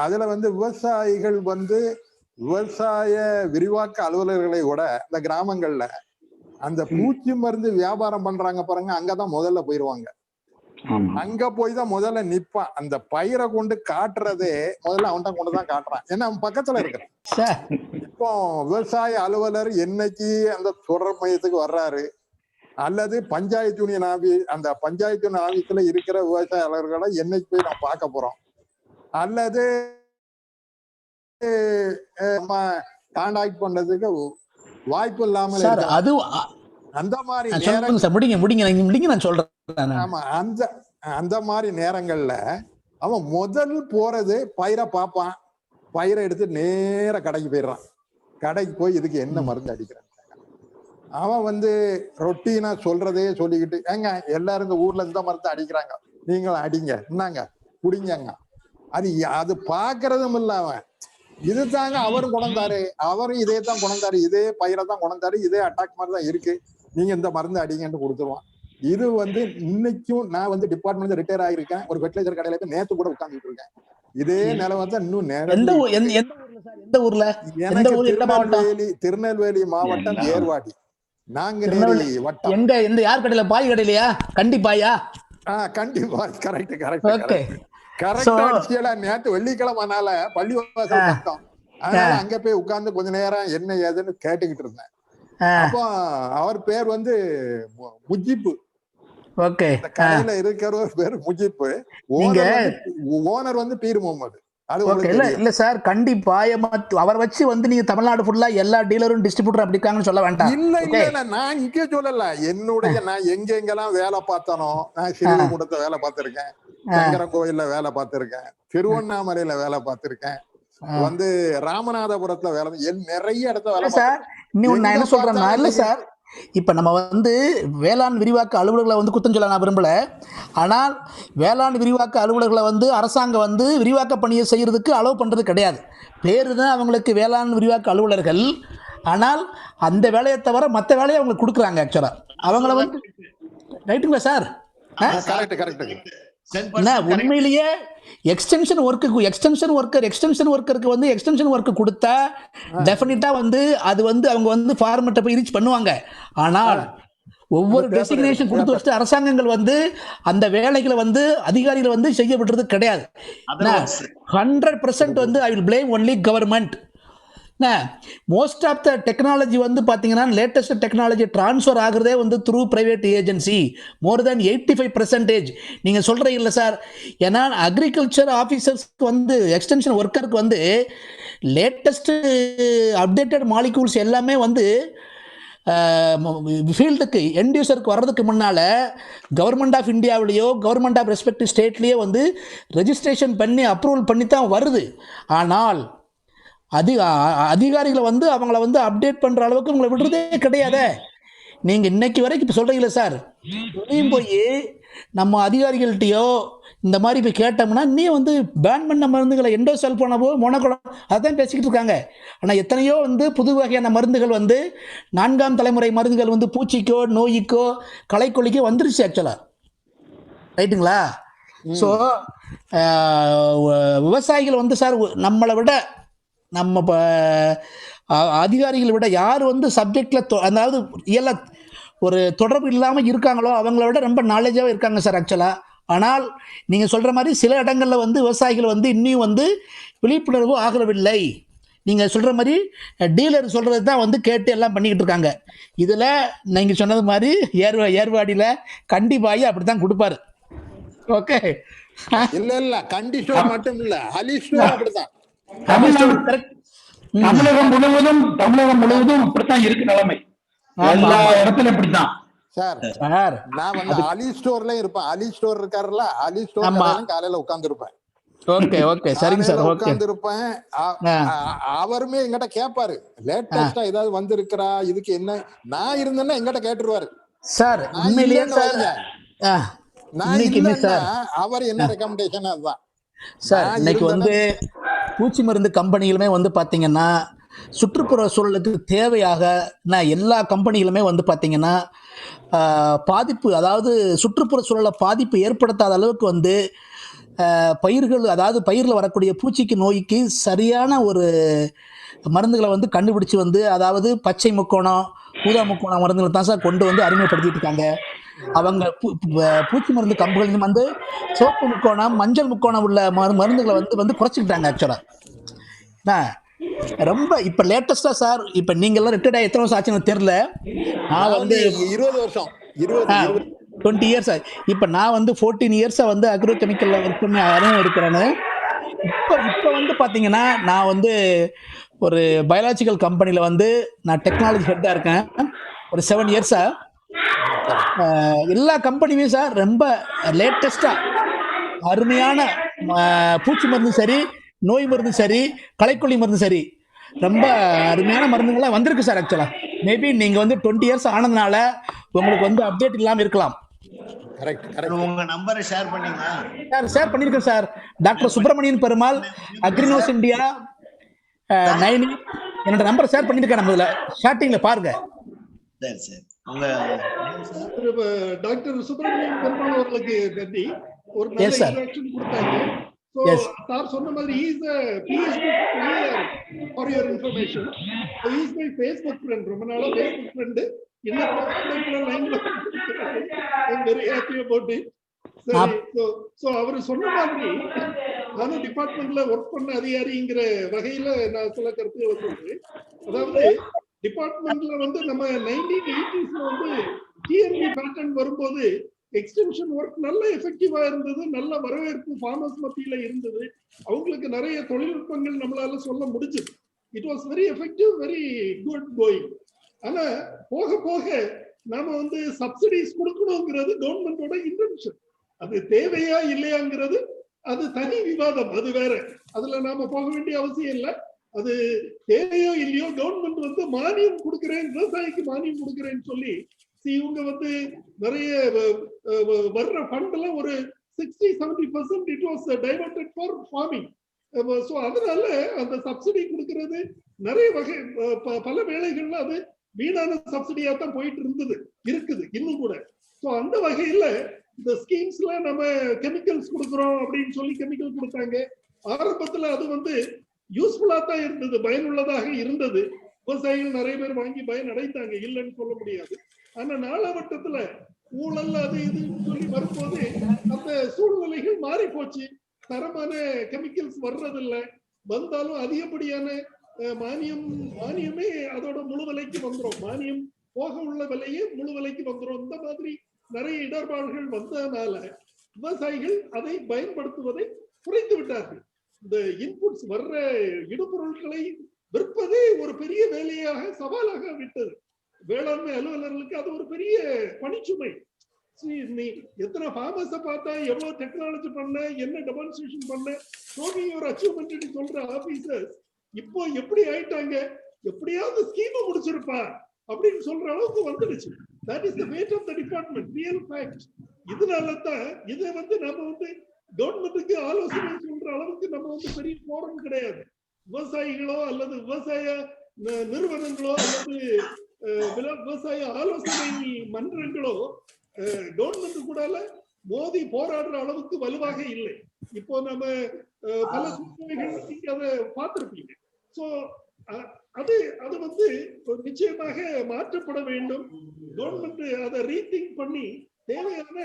அதுல விவசாயிகள் விவசாய விரிவாக்க அலுவலர்களை விட இந்த கிராமங்கள்ல அந்த பூச்சி மருந்து வியாபாரம் பண்றாங்க பாருங்க, அங்கதான் முதல்ல போயிருவாங்க. அங்க போய் தான் முதல்ல நிப்பான். அந்த பயிரை கொண்டு காட்டுறதே முதல்ல அவன்கிட்ட கொண்டுதான் காட்டுறான், ஏன்னா அவன் பக்கத்துல இருக்கிறான். இப்போ விவசாய அலுவலர் என்னைக்கு அந்த தொடர் மையத்துக்கு வர்றாரு, அல்லது பஞ்சாயத்து யூனியன் அந்த பஞ்சாயத்து யூனியன் ஆபீஸ்ல இருக்கிற விவசாய அலுவலர்களை என்னைக்கு போய் நான் பார்க்க போறோம், அல்லது கான்டாக்ட் பண்றதுக்கு வாய்ப்பு இல்லாமல் அந்த மாதிரி நான் சொல்றேன். ஆமா, அந்த மாதிரி நேரங்கள்ல அவன் முதல் போறது பயிரை பார்ப்பான். பயிரை எடுத்து நேர கடைக்கு போயிடுறான். கடைக்கு போய் இதுக்கு என்ன மருந்து அடிக்கிறான். அவன் ரொட்டீனா சொல்றதே சொல்லிக்கிட்டு, ஏங்க எல்லாரும் இந்த ஊர்ல இந்த மருந்து அடிக்கிறாங்க, நீங்களும் அடிங்க, என்னங்க குடிங்க. அது பாக்குறதும் இல்ல. அவன் இதுதாங்க அவரும் கொண்டாரு, அவரும் இதே தான் கொண்டாரு, இதே பயிரை தான் கொண்டாரு, இதே அட்டாக் மாதிரி தான் இருக்கு, நீங்க இந்த மருந்து அடிங்கன்னு கொடுத்துருவான். இது இன்னைக்கும் நான் டிபார்ட்மெண்ட் ரிட்டையர் ஆகிருக்கேன். ஒரு ஃபெர்டிலைசர் கடையில போய் நேத்து கூட உட்கார்ந்துட்டு இருக்கேன். இதே நிலைமை தான் இன்னும் திருநெல்வேலி மாவட்டம் ஏர்வாடி நாங்குநேரி வட்டம். எந்த யார் கடையில? பாய் கடையிலயா? கண்டிப்பாயா? கண்டிப்பா. கரெக்ட் கரெக்டா. நேத்து வெள்ளிக்கிழமைனால பள்ளிவாசல் பார்த்தோம். அதனால அங்க போய் உட்கார்ந்து கொஞ்ச நேரம் என்ன ஏதுன்னு கேட்டுக்கிட்டு இருந்தேன். அப்போ அவர் பேர் முஜிப்பு. கடையில இருக்கிறவர் பேர் முஜிப்பு. Owner beer Mohammed. இல்ல சார், கண்டிப்பா அவர் வச்சு நீங்க தமிழ்நாடு ஃபுல்லா எல்லா டீலரும் டிஸ்ட்ரிபியூட்டர் அப்படி இருக்காங்கன்னு சொல்ல வேண்டாம். இல்ல நான் இங்கே சொல்லல. நான் எங்கெங்கெல்லாம் வேலை பார்த்தனோ, நான் ஸ்ரீவில்லிபுத்தூர்ல வேலை பார்த்திருக்கேன், சங்கர கோயில்ல வேலை பார்த்திருக்கேன், திருவண்ணாமலையில வேலை பார்த்திருக்கேன், ராமநாதபுரத்துல வேலை, நிறைய இடத்துல வேலை சார். இன்னும் நான் என்ன சொல்றேன்னா, இல்ல சார், இப்ப நம்ம வேளாண் விரிவாக்க அலுவலர்களை குத்தம் சொல்ல நான் விரும்பல. ஆனால் வேளாண் விரிவாக்க அலுவலர்களை அரசாங்கம் விரிவாக்க பணியை செய்யறதுக்கு அலோவ் பண்றது கிடையாது. பேரு தான் அவங்களுக்கு வேளாண் விரிவாக்க அலுவலர்கள். ஆனால் அந்த வேலையை தவிர மற்ற வேலையை அவங்களுக்கு கொடுக்குறாங்க. ஆக்சுவலா அவங்கள ரைட்டுங்களா சார்? உண்மையிலேயே எக்ஸ்டென்ஷன் ஒர்க்கு எக்ஸ்டென்ஷன் ஒர்க் கொடுத்தா டெஃபினட்டா அது அவங்க ஃபார்மேட்டை போய் ரீச் பண்ணுவாங்க. ஆனால் ஒவ்வொரு இந்த paper டெசிக்னேஷன் கொடுத்து வச்சுட்டு அரசாங்கங்கள் வந்து அந்த வேலைகளை வந்து அதிகாரிகள் வந்து செய்ய விடுறது கிடையாது. 100% வந்து I will blame only government. Most of the technology வந்து பார்த்தீங்கன்னா லேட்டஸ்ட் டெக்னாலஜி ட்ரான்ஸ்ஃபர் ஆகுறதே வந்து through private agency more than 85%. நீங்கள் சொல்கிறீங்கள சார், ஏன்னா அக்ரிகல்ச்சர் ஆஃபீஸர்ஸ்க்கு வந்து எக்ஸ்டென்ஷன் ஒர்க்கருக்கு வந்து லேட்டஸ்ட்டு அப்டேட்டட் மாலிகூல்ஸ் எல்லாமே வந்து ஃபீல்டுக்கு எண்ட் யூசருக்கு வர்றதுக்கு முன்னால் கவர்மெண்ட் ஆஃப் இந்தியாவிலேயோ கவர்மெண்ட் ஆஃப் ரெஸ்பெக்டிவ் ஸ்டேட்லேயோ வந்து ரெஜிஸ்ட்ரேஷன் பண்ணி அப்ரூவல் பண்ணி தான் வருது. ஆனால் அதிகாரிகளை வந்து அவங்கள வந்து அப்டேட் பண்ணுற அளவுக்கு உங்களை விடுறதே கிடையாதே. நீங்கள் இன்னைக்கு வரைக்கும் இப்போ சொல்கிறீங்களே சார், இதையும் போய் நம்ம அதிகாரிகள்கிட்டையோ இந்த மாதிரி இப்போ கேட்டோம்னா நீ வந்து பேன் பண்ண மருந்துகளை எண்டோசல்ஃபோனவோ மோனோகுளோ அதான் பேசிக்கிட்டு இருக்காங்க. ஆனால் எத்தனையோ வந்து புது வகையான மருந்துகள் வந்து 4ஆம் தலைமுறை மருந்துகள் வந்து பூச்சிக்கோ நோய்க்கோ களைக்கொல்லிக்கோ வந்துருச்சு ஆக்சுவலாக, ரைட்டுங்களா? ஸோ விவசாயிகள் வந்து சார் நம்மளை விட நம்ம அதிகாரிகளை விட யார் வந்து சப்ஜெக்டில் அதாவது எல்லாம் ஒரு தொடர்பு இல்லாமல் இருக்காங்களோ அவங்கள விட ரொம்ப நாலேஜாக இருக்காங்க சார் ஆக்சுவலாக. ஆனால் நீங்கள் சொல்கிற மாதிரி சில இடங்களில் வந்து விவசாயிகள் வந்து இன்னும் வந்து விழிப்புணர்வு ஆகவில்லை. நீங்கள் சொல்கிற மாதிரி டீலர் சொல்கிறது தான் வந்து கேட்டு எல்லாம் பண்ணிக்கிட்டு இருக்காங்க. இதில் நீங்கள் சொன்னது மாதிரி ஏர்வாடியில் கண்டிப்பாக அப்படி தான் கொடுப்பாரு. ஓகே, இல்ல கண்டி ஸ்டோர் மட்டும் இல்ல, அலி ஸ்டோர் அப்படிதான். தமிழகம் முழுவதும் இப்படித்தான் இருக்கு நிலைமை. எல்லா இடத்துல இப்படித்தான் சார். நான் வந்து அலி ஸ்டோர்ல இருப்பேன். அலி ஸ்டோர் இருக்காருல்ல, அலி ஸ்டோர் காலையில உட்கார்ந்து இருப்பேன். ஓகே சரிங்க சார். உட்கார்ந்து இருப்பேன். அவருமே எங்கிட்ட கேட்பாரு, லேட்டஸ்டா ஏதாவது வந்திருக்கிறா, இதுக்கு என்ன. நான் இருந்தேன்னா எங்கிட்ட கேட்டுருவாரு சார். உண்மையிலேயே சார் நான் இல்லைன்னா அவர் என்ன ரெக்கமெண்டேஷன் அதுதான் சார். இன்னைக்கு வந்து பூச்சி மருந்து கம்பெனிகளுமே வந்து பார்த்தீங்கன்னா சுற்றுப்புற சூழலுக்கு தேவையாக எல்லா கம்பெனிகளுமே வந்து பார்த்தீங்கன்னா பாதிப்பு, அதாவது சுற்றுப்புற சூழலை பாதிப்பு ஏற்படுத்தாத அளவுக்கு வந்து பயிர்கள், அதாவது பயிரில் வரக்கூடிய பூச்சிக்கு நோய்க்கு சரியான ஒரு மருந்துகளை வந்து கண்டுபிடிச்சு வந்து, அதாவது பச்சை முக்கோணம் ஊதா முக்கோணம் மருந்துகளை தான் சார் கொண்டு வந்து அறிமுகப்படுத்திட்டு இருக்காங்க. அவங்க பூச்சி மருந்து கம்பெனிகளும் வந்து சோப்பு முக்கோணம் மஞ்சள் முக்கோணம் உள்ள மருந்துகளை வந்து குறைச்சிக்கிட்டாங்க ஆக்சுவலாக. ரொம்ப இப்போ லேட்டஸ்டா சார், இப்போ நீங்கள்லாம் ரிட்டையர்ட் ஆகி எத்தனை வருஷம் ஆச்சுன்னு தெரியல. நான் வந்து 20 வருஷம் 20 இயர்ஸ். இப்போ நான் வந்து 14 இயர்ஸாக வந்து அக்ரோ கெமிக்கலில் ஒர்க் பண்ணி அனுபவம் இருக்கிறேன்னு. இப்போ வந்து பார்த்தீங்கன்னா நான் வந்து ஒரு பயாலஜிக்கல் கம்பெனியில் வந்து நான் டெக்னாலஜி ஹெட்டாக இருக்கேன் ஒரு 7 இயர்ஸாக. எல்லா கம்பெனியுமே சார் ரொம்ப லேட்டஸ்டாக அருமையான பூச்சி மருந்து சரி, நோய் மருந்து சரி, களைக்கொல்லி மருந்து சரி, ரொம்ப அருமையான மருந்துகள்லாம் வந்திருக்கு சார். ஆக்சுவலாக மேபி நீங்கள் வந்து 20 இயர்ஸ் ஆனதுனால உங்களுக்கு வந்து அப்டேட் இல்லாமல் இருக்கலாம். உங்க நம்பரை ஷேர் பண்ணீங்க சார்? ஷேர் பண்ணியிருக்கேன் sir. Doctor Subramanian Perumal, Agrinos India 9. என்னோட நம்பரை ஷேர் பண்ணியிருக்கேன். நம்ம இதில் ஸ்டார்டிங்கில் பாருங்க. சரி சரி. உங்க டாக்டர் சுப்பிரமணியன் பெருமாள் அவர்களுக்கு நன்றி. ஒரு நல்ல இன்ட்ரோடக்ஷன் கொடுத்தாங்க. சார் சொன்ன மாதிரி he is a PhD player for your information. So he is my Facebook friend. ரொம்ப நாளா Facebook friend. இன்னும் லைன்ல I'm very happy about it. சரி, சோ அவர் சொன்ன மாதிரி நானும் டிபார்ட்மெண்ட்ல ஒர்க் பண்ண அதிகாரிங்கிற வகையில நான் சில கருத்துக்களை சொல்றேன். அதாவது டிபார்ட்மெண்ட்ல வந்து நம்ம 1980s வந்து டிஎன்பி பேட்டர்ன் வரும்போது எக்ஸ்டென்ஷன் ஒர்க் நல்ல எஃபெக்டிவா இருந்தது, நல்ல வரவேற்பு ஃபார்மர்ஸ் மத்தியில இருந்தது. அவங்களுக்கு நிறைய தொழில்நுட்பங்கள் நம்மளால சொல்ல முடிஞ்சது. It was very effective, very good going. ஆனா போக போக நாம வந்து சப்சிடிஸ் கொடுக்கணுங்கிறது கவர்மெண்டோட இன்டென்ஷன். அது தேவையா இல்லையாங்கிறது அது தனி விவாதம், அது வேற. அதுல நாம போக வேண்டிய அவசியம் இல்லை. அது தேவையோ இல்லையோ கவர்மெண்ட் வந்து மானியம் கொடுக்கிறேன், விவசாயிக்கு மானியம் கொடுக்கிறேன்னு சொல்லி இவங்க வந்து நிறைய வர்ற ஃபண்ட்ல ஒரு 60-70% it was diverted for farming. So அதனால அந்த சப்சிடி கொடுக்கறது நிறைய வகை பல வேளைகள்ல அது வீணான சப்சிடியா தான் போயிட்டு இருக்குது இன்னும் கூட. ஸோ அந்த வகையில இந்த ஸ்கீம்ஸ்ல நம்ம கெமிக்கல்ஸ் கொடுக்குறோம் அப்படின்னு சொல்லி கெமிக்கல் கொடுத்தாங்க. ஆரம்பத்துல அது வந்து யூஸ்ஃபுல்லா தான் இருந்தது, பயனுள்ளதாக இருந்தது. விவசாயிகள் நிறைய பேர் வாங்கி பயன் அடைந்தாங்க, இல்லைன்னு சொல்ல முடியாது. ஆனா நாளாவட்டத்துல ஊழல் அது இதுன்னு சொல்லி வரும்போது அந்த சூழ்நிலைகள் மாறி போச்சு. தரமான கெமிக்கல்ஸ் வர்றதில்லை, வந்தாலும் அதிகப்படியான மானியமே அதோட முழு விலைக்கு வந்துடும், மானியம் போக உள்ள விலையே முழு விலைக்கு வந்துடும். இந்த மாதிரி நிறைய இடர்பாடுகள் வந்ததுனால விவசாயிகள் அதை பயன்படுத்துவதை குறைத்து விட்டார்கள். இந்த இன்புட்ஸ் வர்ற இடுபொருட்களை விற்பதே ஒரு பெரிய வேலையாக சவாலாக விட்டது. வேளாண்மை அலுவலர்களுக்கு அது ஒரு பெரிய பணிச்சுமை. நீ எத்தனை ஃபார்மர்ஸ பார்த்தா, எவ்வளவு டெக்னாலஜி பண்ண, என்ன டெமான்ஸ்ட்ரேஷன் பண்ண, ஒரு அச்சீவ்மெண்ட் சொல்ற ஆபீசர்ஸ் இப்போ எப்படி ஆயிட்டாங்க, எப்படியாவது ஸ்கீம் முடிச்சிருப்பா அப்படின்னு சொல்ற அளவுக்கு வந்துடுச்சு. That is the weight of the department, real fact. இதனாலதான் இதை நம்ம கவர்மெண்ட்டுக்கு ஆலோசனை சொல்ற அளவுக்கு நம்ம பெரிய போரம் கிடையாது. விவசாயிகளோ அல்லது விவசாய நிறுவனங்களோ அல்லது விவசாய ஆலோசனை மன்றங்களோ கவர்மெண்ட் கூட மோதி போராடுற அளவுக்கு வலுவாக இல்லை. இப்போ நம்ம பல சூழ்நிலைகள் நீங்க அதை பார்த்திருப்பீங்க. சோ அது நிச்சயமாக மாற்றப்பட வேண்டும். கவர்மெண்ட் அதை ரீதிங்க் பண்ணி தேவையான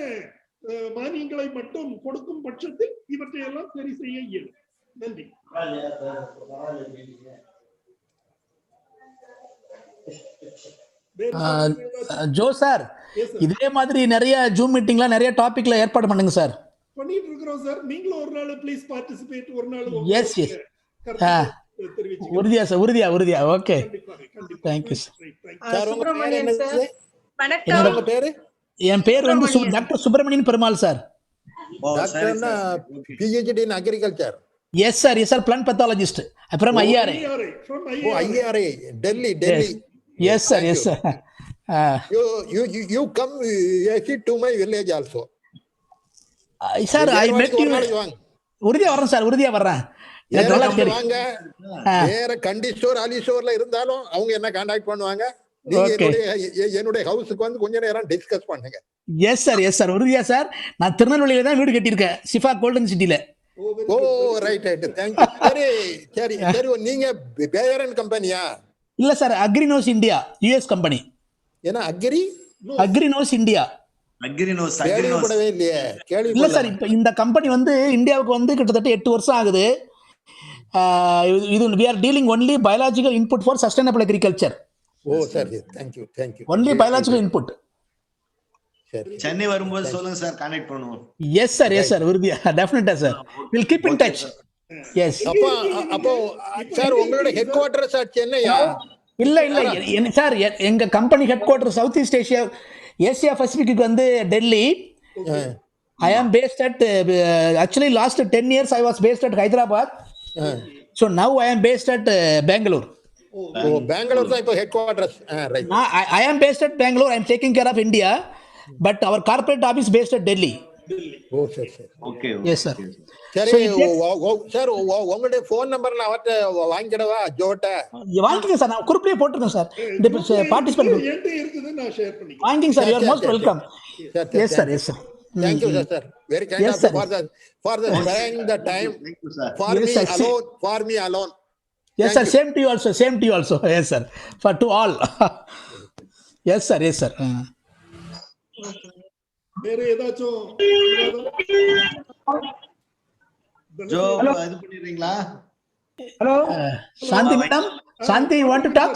மானியங்களை மட்டும் கொடுக்கும் பட்சத்தில் இவற்றையெல்லாம் சரி செய்ய இயலும். நன்றி. ஜோ சார், இதே மாதிரி நிறைய ஜூம் மீட்டிங்ல நிறைய டாபிக்ல ஏற்பாடு பண்ணுங்க சார். பண்ணிட்டு இருக்கிறோம் சார். நீங்களும் ஒரு நாள் ப்ளீஸ் பார்ட்டிசிபேட். ஒரு நாள் எஸ் எஸ் உறுதியா சார், உறுதியா. Okay, thank you sir. வணக்கம். பேரு? என் பேர் doctor Subramanian Perumal sir. PhD in agriculture. Yes sir, plant pathologist from IRA. IRA, Delhi. Yes sir. You come to my village also. Sir, I met you. உறுதியா வர்றேன். வேற கண்டி store, அலி ஸ்டோர்ல இருந்தாலும் அவங்க என்ன கான்டாக்ட் பண்ணுவாங்க. என்னுடைய ஹவுஸுக்கு வந்து கொஞ்ச நேரம் டிஸ்கஸ் பண்ணுங்க. எஸ் சார், உறுதியா சார். நான் திருநெல்வேலியில தான் வீடு கட்டியிருக்கேன், சிஃபா கோல்டன் சிட்டில. ஓ ரைட். தேங்க்யூ. சரி. நீங்க பேயரன் கம்பெனியா? இல்ல சார், அக்ரினோஸ் இந்தியா, US கம்பெனி. ஏன்னா அக்ரினோஸ் இந்தியா. கேள்விப்படவே இல்லையே. இல்ல சார், இப்ப இந்த கம்பெனி இந்தியாவுக்கு கிட்டத்தட்ட 8 வருஷம் ஆகுது. இது we are dealing only biological input for sustainable agriculture. ஓ சரி, தேங்க்யூ. only biological input. சரி, சென்னை வரும்போது சொல்லுங்க சார், கனெக்ட் பண்ணுவோம். எஸ் சார், உறுதியா, definitely sir. we'll keep in touch. yes. அப்போ சார் உங்களோட ஹெட் குவார்ட்டர்ஸ் சென்னையா? இல்ல சார், எங்க company head quarter south east Asia பசிபிக்கு Delhi. I am based at actually last 10 years I was based at Hyderabad. So now I am based at Bangalore. Oh, Bangalore is the headquarters. Right. I am based at Bangalore. I am taking care of India, but our corporate office is based at Delhi. Oh, sir. Okay. Yes, sir. Sir, sir, உங்களுடைய phone number நான் அவட்ட வாங்கிடவா ஜோட்ட? வாங்கிங்க sir, நான் குரூப்லயே போட்டுறேன் sir. இந்த participate என்கிட்ட இருக்குது, நான் ஷேர் பண்ணிக்கிறேன். வாங்கிங்க sir, you are most welcome. Yes sir. Thank you, sir. Very kind of you for the sparing the time for me alone. Yes sir, same to you also. Yes sir, for to all. Yes sir. வேற ஏதாச்சும் Joe இது பண்ணிடுறீங்களா? Hello. Shanti madam, Shanti, you want to talk?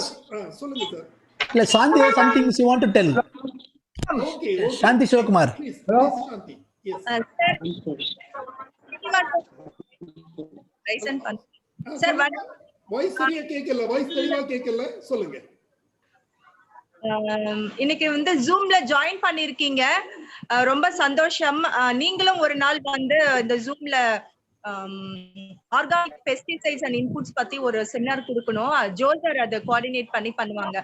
சொல்லுங்க sir. இல்ல, Shanti has something she want to tell. Okay. Shanti Shivakumar. Hello. Shanti. Yes. Sir, voice சரியா கேட்கல, voice தெளிவா கேட்கல, சொல்லுங்க. இன்னைக்கு ஜூம்ல ஜாயின் பண்ணிருக்கீங்க, ரொம்ப சந்தோஷம். நீங்களும் ஒரு நாள் இந்த ஜூம்ல ஆர்கானிக் பெஸ்டிசைட்ஸ் அண்ட் இன்புட்ஸ் பத்தி ஒரு செமினார் கொடுக்கணும். ஜோசர் அதை கோஆர்டினேட் பண்ணுவாங்க.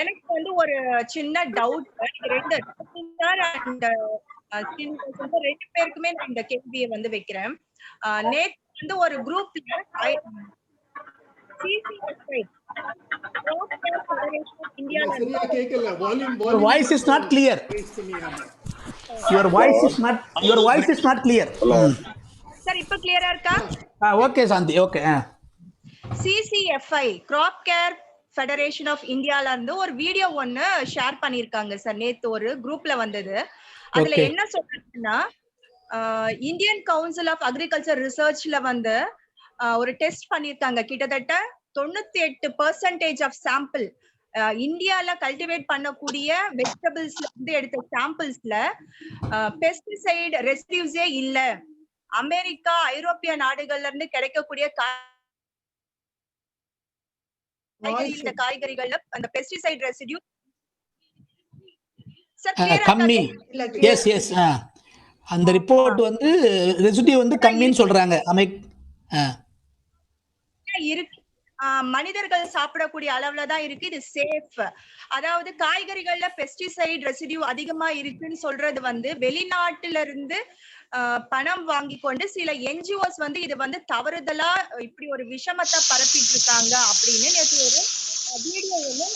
எனக்கு ஒரு சின்ன டவுட், ரெண்டு பேருக்குமே நான் இந்த கேள்வியை வைக்கிறேன். நேற்று ஒரு குரூப்ல Your voice is not clear. Your voice is not clear. Sir, இப்ப கிளியரா இருக்கா? Okay Shanti, okay. CCFI, Crop Care federation of இந்தியால இருந்து ஒரு வீடியோ ஒன்னு ஷேர் பண்ணிருக்காங்க சார். நேத்து ஒரு குரூப்ல வந்தது. அதுல Okay. என்ன சொல்றாங்கன்னா, இந்தியன் கவுன்சில் ஆஃப் அக்ரிகல்ச்சர் ரிசர்ச்ல வந்து ஒரு டெஸ்ட் பண்ணிருக்காங்க. கிட்டத்தட்ட 98% ஆஃப் சாம்பிள் இந்தியால கல்டிவேட் பண்ணக்கூடிய வெஜிடபிள்ஸ்ல இருந்து எடுத்த சாம்பிள்ஸ்ல பெஸ்டிசைட் ரெசிடியூஸே இல்ல. அமெரிக்கா, ஐரோப்பிய நாடுகள்ல இருந்து கிடைக்கக்கூடிய காய்கறிகள்ல அந்த பெஸ்டிசைட் ரெசிடியூ கம்மி. எஸ் எஸ் அந்த ரிப்போர்ட் வந்து ரெசிடியூ வந்து கம்மின்னு சொல்றாங்க. இருக்கு, மனிதர்கள் சாப்பிடக்கூடிய அளவுல தான் இருக்கு. இது சேஃப். அதாவது காய்கறிகள்ல பெஸ்டிசைட் ரெசிடியூ அதிகமா இருக்குன்னு சொல்றது வந்து வெளிநாட்டுல இருந்து பணம் வாங்கி கொண்டு சில என்ஜிஓஸ் வந்து இது வந்து தவறுதலா இப்படி ஒரு விஷமத்தை பரப்பிட்டு இருக்காங்க அப்படின்னு நேற்று ஒரு வீடியோ வந்து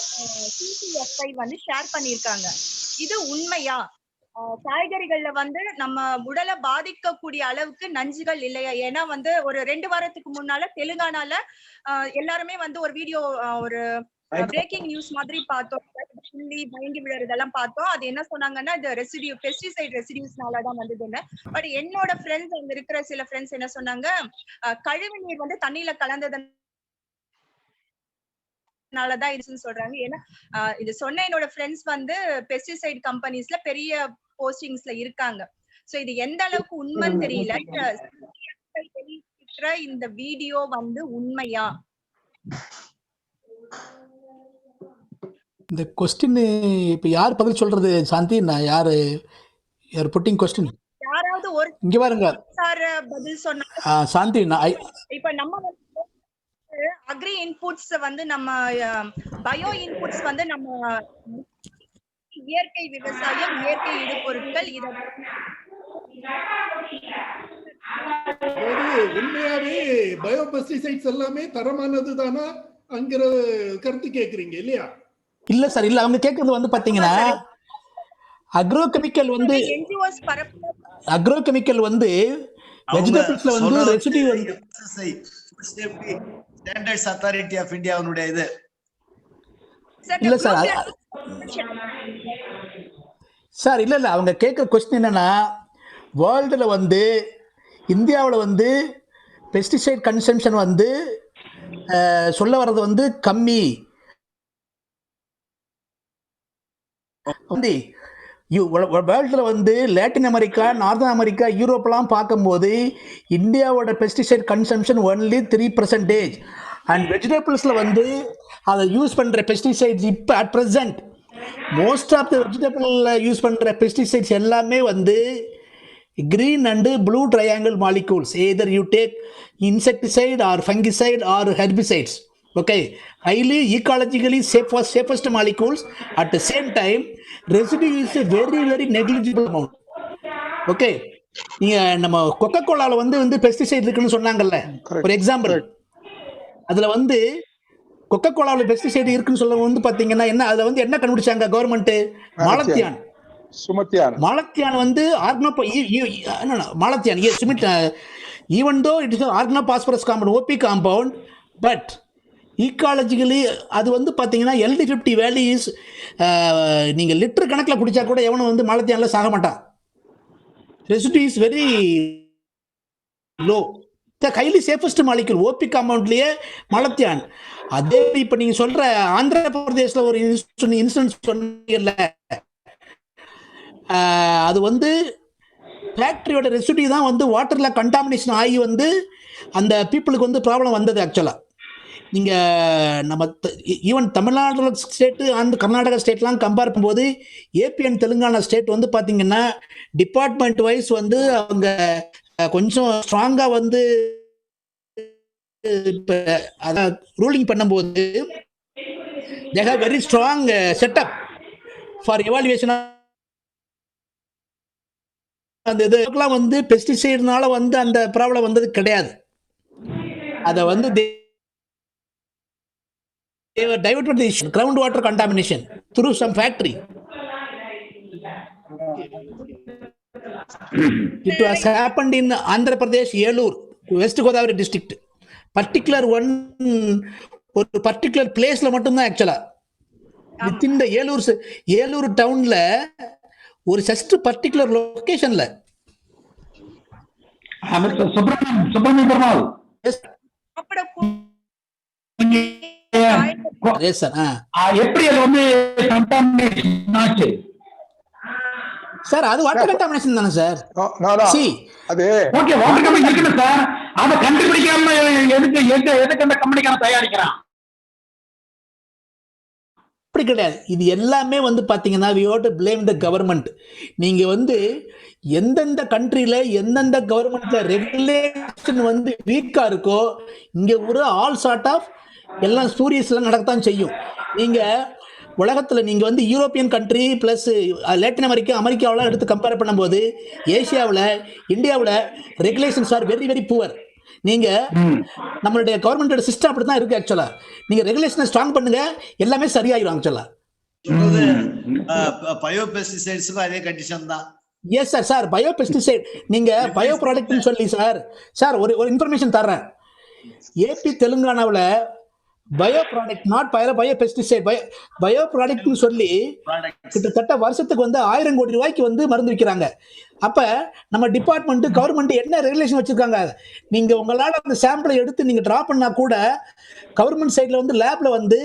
CCFI வந்து ஷேர் பண்ணிருக்காங்க. இது உண்மையா? காய்கறிகள்ல வந்து நம்ம உடலை பாதிக்கக்கூடிய அளவுக்கு நஞ்சுகள் இல்லையா? ஏன்னா வந்து ஒரு 2 வாரத்துக்கு முன்னால தெலுங்கானால எல்லாருமே வந்து ஒரு வீடியோ, ஒரு பிரேக்கிங் நியூஸ் மாதிரி பார்த்தோம். புள்ளி பயங்கி விழுறதெல்லாம் பார்த்தோம். அது என்ன சொன்னாங்கன்னா, இது ரெசிடியூ பெஸ்டிசைட் ரெசிடியூஸ்னாலதான் வந்ததுன்னு. பட் என்னோட ஃப்ரெண்ட்ஸ், அங்க இருக்கிற சில ஃப்ரெண்ட்ஸ் என்ன சொன்னாங்க, கழிவு நீர் வந்து தண்ணியில கலந்ததுனாலதான் இருந்துச்சுன்னு சொல்றாங்க. ஏன்னா இது சொன்ன என்னோட ஃப்ரெண்ட்ஸ் வந்து பெஸ்டிசைட் கம்பெனிஸ்ல பெரிய போஸ்டிங்ஸ்ல இருக்காங்க. சோ இது எந்த அளவுக்கு உண்மைன்னு தெரியல. இந்த வீடியோ வந்து உண்மையா? இந்த கொஸ்டின் இப்ப யார் பதில் சொல்றது சாந்தி? நான் யாரு புட்டிங் கொஸ்டின்? யாராவது ஒரு இங்க பாருங்க சார் பதில் சொன்னா சாந்தி. இப்ப நம்ம அக்ரி இன்புட்ஸ் வந்து நம்ம பயோ இன்புட்ஸ் வந்து நம்ம இயற்கை விவசாயம், இயற்கை இடுபொருட்கள் இத உண்மையாவே பயோ பெஸ்டிசைட்ஸ் எல்லாமே தரமானது தானா அங்கிற கருத்து கேக்குறீங்க இல்லையா? இல்ல சார், இல்ல. அவங்க கேக்குறது வந்து பாத்தீங்கன்னா அக்ரோகெமிக்கல் வந்து வெஜிடபிள்ஸ்ல வந்து ரெசிடியூ வந்து ஸ்டாண்டர்ட்ஸ் அத்தாரிட்டி ஆஃப் இந்தியாவுடைய இது இல்ல சார். சார் இல்ல இல்ல, அவங்க கேட்குற கொஸ்டின் என்னன்னா, வேர்ல்டுல வந்து இந்தியாவில் வந்து பெஸ்டிசைட் கன்சம்ஷன் வந்து சொல்ல வர்றது வந்து கம்மி. வந்து வேர்ல்டில் வந்து லாட்டின் அமெரிக்கா, நார்தன் அமெரிக்கா, யூரோப்லாம் பார்க்கும்போது இந்தியாவோட பெஸ்டிசைட் கன்சம்ஷன் ஒன்லி 3%. அண்ட் வெஜிடபிள்ஸில் வந்து அதை யூஸ் பண்ணுற பெஸ்டிசைட்ஸ் இப்போ at present most of the வெஜிடபிளில் யூஸ் பண்ணுற பெஸ்டிசைட்ஸ் எல்லாமே வந்து green and blue triangle molecules. Either you take insecticide or fungicide or herbicides. Okay, highly ecologically safest molecules. At the same time, residue is a very negligible amount. Okay, நீங்க நம்ம கொக்கோ கோலால வந்து pesticide இருக்குன்னு சொன்னாங்கல்ல, ஒரு example. அதுல வந்து kho kho கோலால pesticide இருக்குன்னு சொல்ல வந்து பாத்தீங்கன்னா என்ன, அதுல வந்து என்ன கண்டுபிடிச்சாங்க கவர்மெண்ட்? மாலத்தியான் வந்து malathion even though it is organophosphorus compound, OP compound, but ecologically அது வந்து பார்த்தீங்கன்னா LD50 வேல்யூஸ் நீங்கள் லிட்டர் கணக்கில் குடிச்சா கூட எவனும் வந்து மாலத்தியானில் சாக மாட்டான். Residue is very low. Highly safest molecule OP காம்பவுண்ட்லேயே மாலத்தியான். அதே இப்போ நீங்கள் சொல்கிற ஆந்திர பிரதேசில் ஒரு இன்சிடென்ட் சொன்னீங்கல்ல, அது வந்து ஃபேக்டரியோட ரெசிடியூ தான் வந்து வாட்டரில் கண்டாமினேஷன் ஆகி வந்து அந்த பீப்புளுக்கு வந்து ப்ராப்ளம் வந்தது. ஆக்சுவலாக நீங்கள் நம்ம ஈவன் தமிழ்நாடு ஸ்டேட்டு அந்த கர்நாடகா ஸ்டேட்லாம் கம்பேர் பண்ணும்போது ஏபி அண்ட் தெலுங்கானா ஸ்டேட் வந்து பார்த்தீங்கன்னா டிபார்ட்மெண்ட் வைஸ் வந்து அவங்க கொஞ்சம் ஸ்ட்ராங்காக வந்து இப்போ அதை ரூலிங் பண்ணும்போது they have very strong setup for evaluation. அந்த இதுக்கெல்லாம் வந்து பெஸ்டிசைட்னால வந்து அந்த ப்ராப்ளம் வந்தது கிடையாது. அதை வந்து diverted the groundwater contamination through some factory. It has happened in Andhra Pradesh, Yelur, West Godavari district. Particular one ஒரு பர்டிகுலர் பிளேஸ்ல மட்டும்தான் ஆக்சுவலா வித்தின் த ஏலூர் டவுன்ல ஒரு ஜஸ்ட் பர்டிகுலர் லொகேஷன்ல. சுப்பிரமணியம் பெருமாள் எப்படி அது வந்து ஆச்சு சார்? அது வாட்டர் கண்டாமினேஷன் தானே சார்? அது ஓகே, வாட்டர் கம்பெனி இருக்குது சார். அதை கண்டுபிடிக்காம எதுக்கு அந்த கம்பெனிக்கான தயாரிக்கிறான்? அப்படி கிடையாது. இது எல்லாமே வந்து பாத்தீங்கன்னா we have to blame the government. நீங்க வந்து எந்தெந்த கண்ட்ரியில எந்தெந்த கவர்மெண்ட்ல ரெகுலேஷன் வந்து வீக்கா இருக்கோ இங்க ஒரு ஆல் சார்ட் ஆஃப் எல்லாம் சூரியஸ்ல நடக்கத்தான் செய்யும். நீங்க உலகத்துல நீங்க வந்து யூரோப்பியன் கண்ட்ரி பிளஸ் லாட்டின் அமெரிக்காவில் எடுத்து கம்பேர் பண்ணும்போது ஏசியாவில் இந்தியாவில் regulations are very very poor. நீங்க நம்மளுடைய கவர்மெண்டோட சிஸ்டம் அப்படி தான் இருக்கு ஆக்சுவலா. நீங்க ரெகுலேஷனை ஸ்ட்ராங் பண்ணுங்க, எல்லாமே சரியாயிரும் ஆக்சுவலா. பயோபெஸ்டிசைட்ஸ்க்கும் அதே கண்டிஷன் தான். Yes sir. சார் பயோபெஸ்டிசைட் நீங்க பயோ ப்ராடக்ட்னு சொல்லி சார் ஒரு இன்ஃபர்மேஷன் தர்றேன். ஏபி தெலுங்கானாவில் bio product not bio pesticide bio ப்ராடக்ட்னு சொல்லி கிட்டத்தட்ட வருஷத்துக்கு வந்து 1000 கோடி ரூபாய்க்கு வந்து மருந்து விற்கிறாங்க. அப்ப நம்ம டிபார்ட்மெண்ட் கவர்மெண்ட் என்ன ரெகுலேஷன் வச்சிருக்காங்க? நீங்க உங்களால அந்த சாம்பிளை எடுத்து நீங்க டிரா பண்ணா கூட கவர்மெண்ட் சைட்ல வந்து லேப்ல வந்து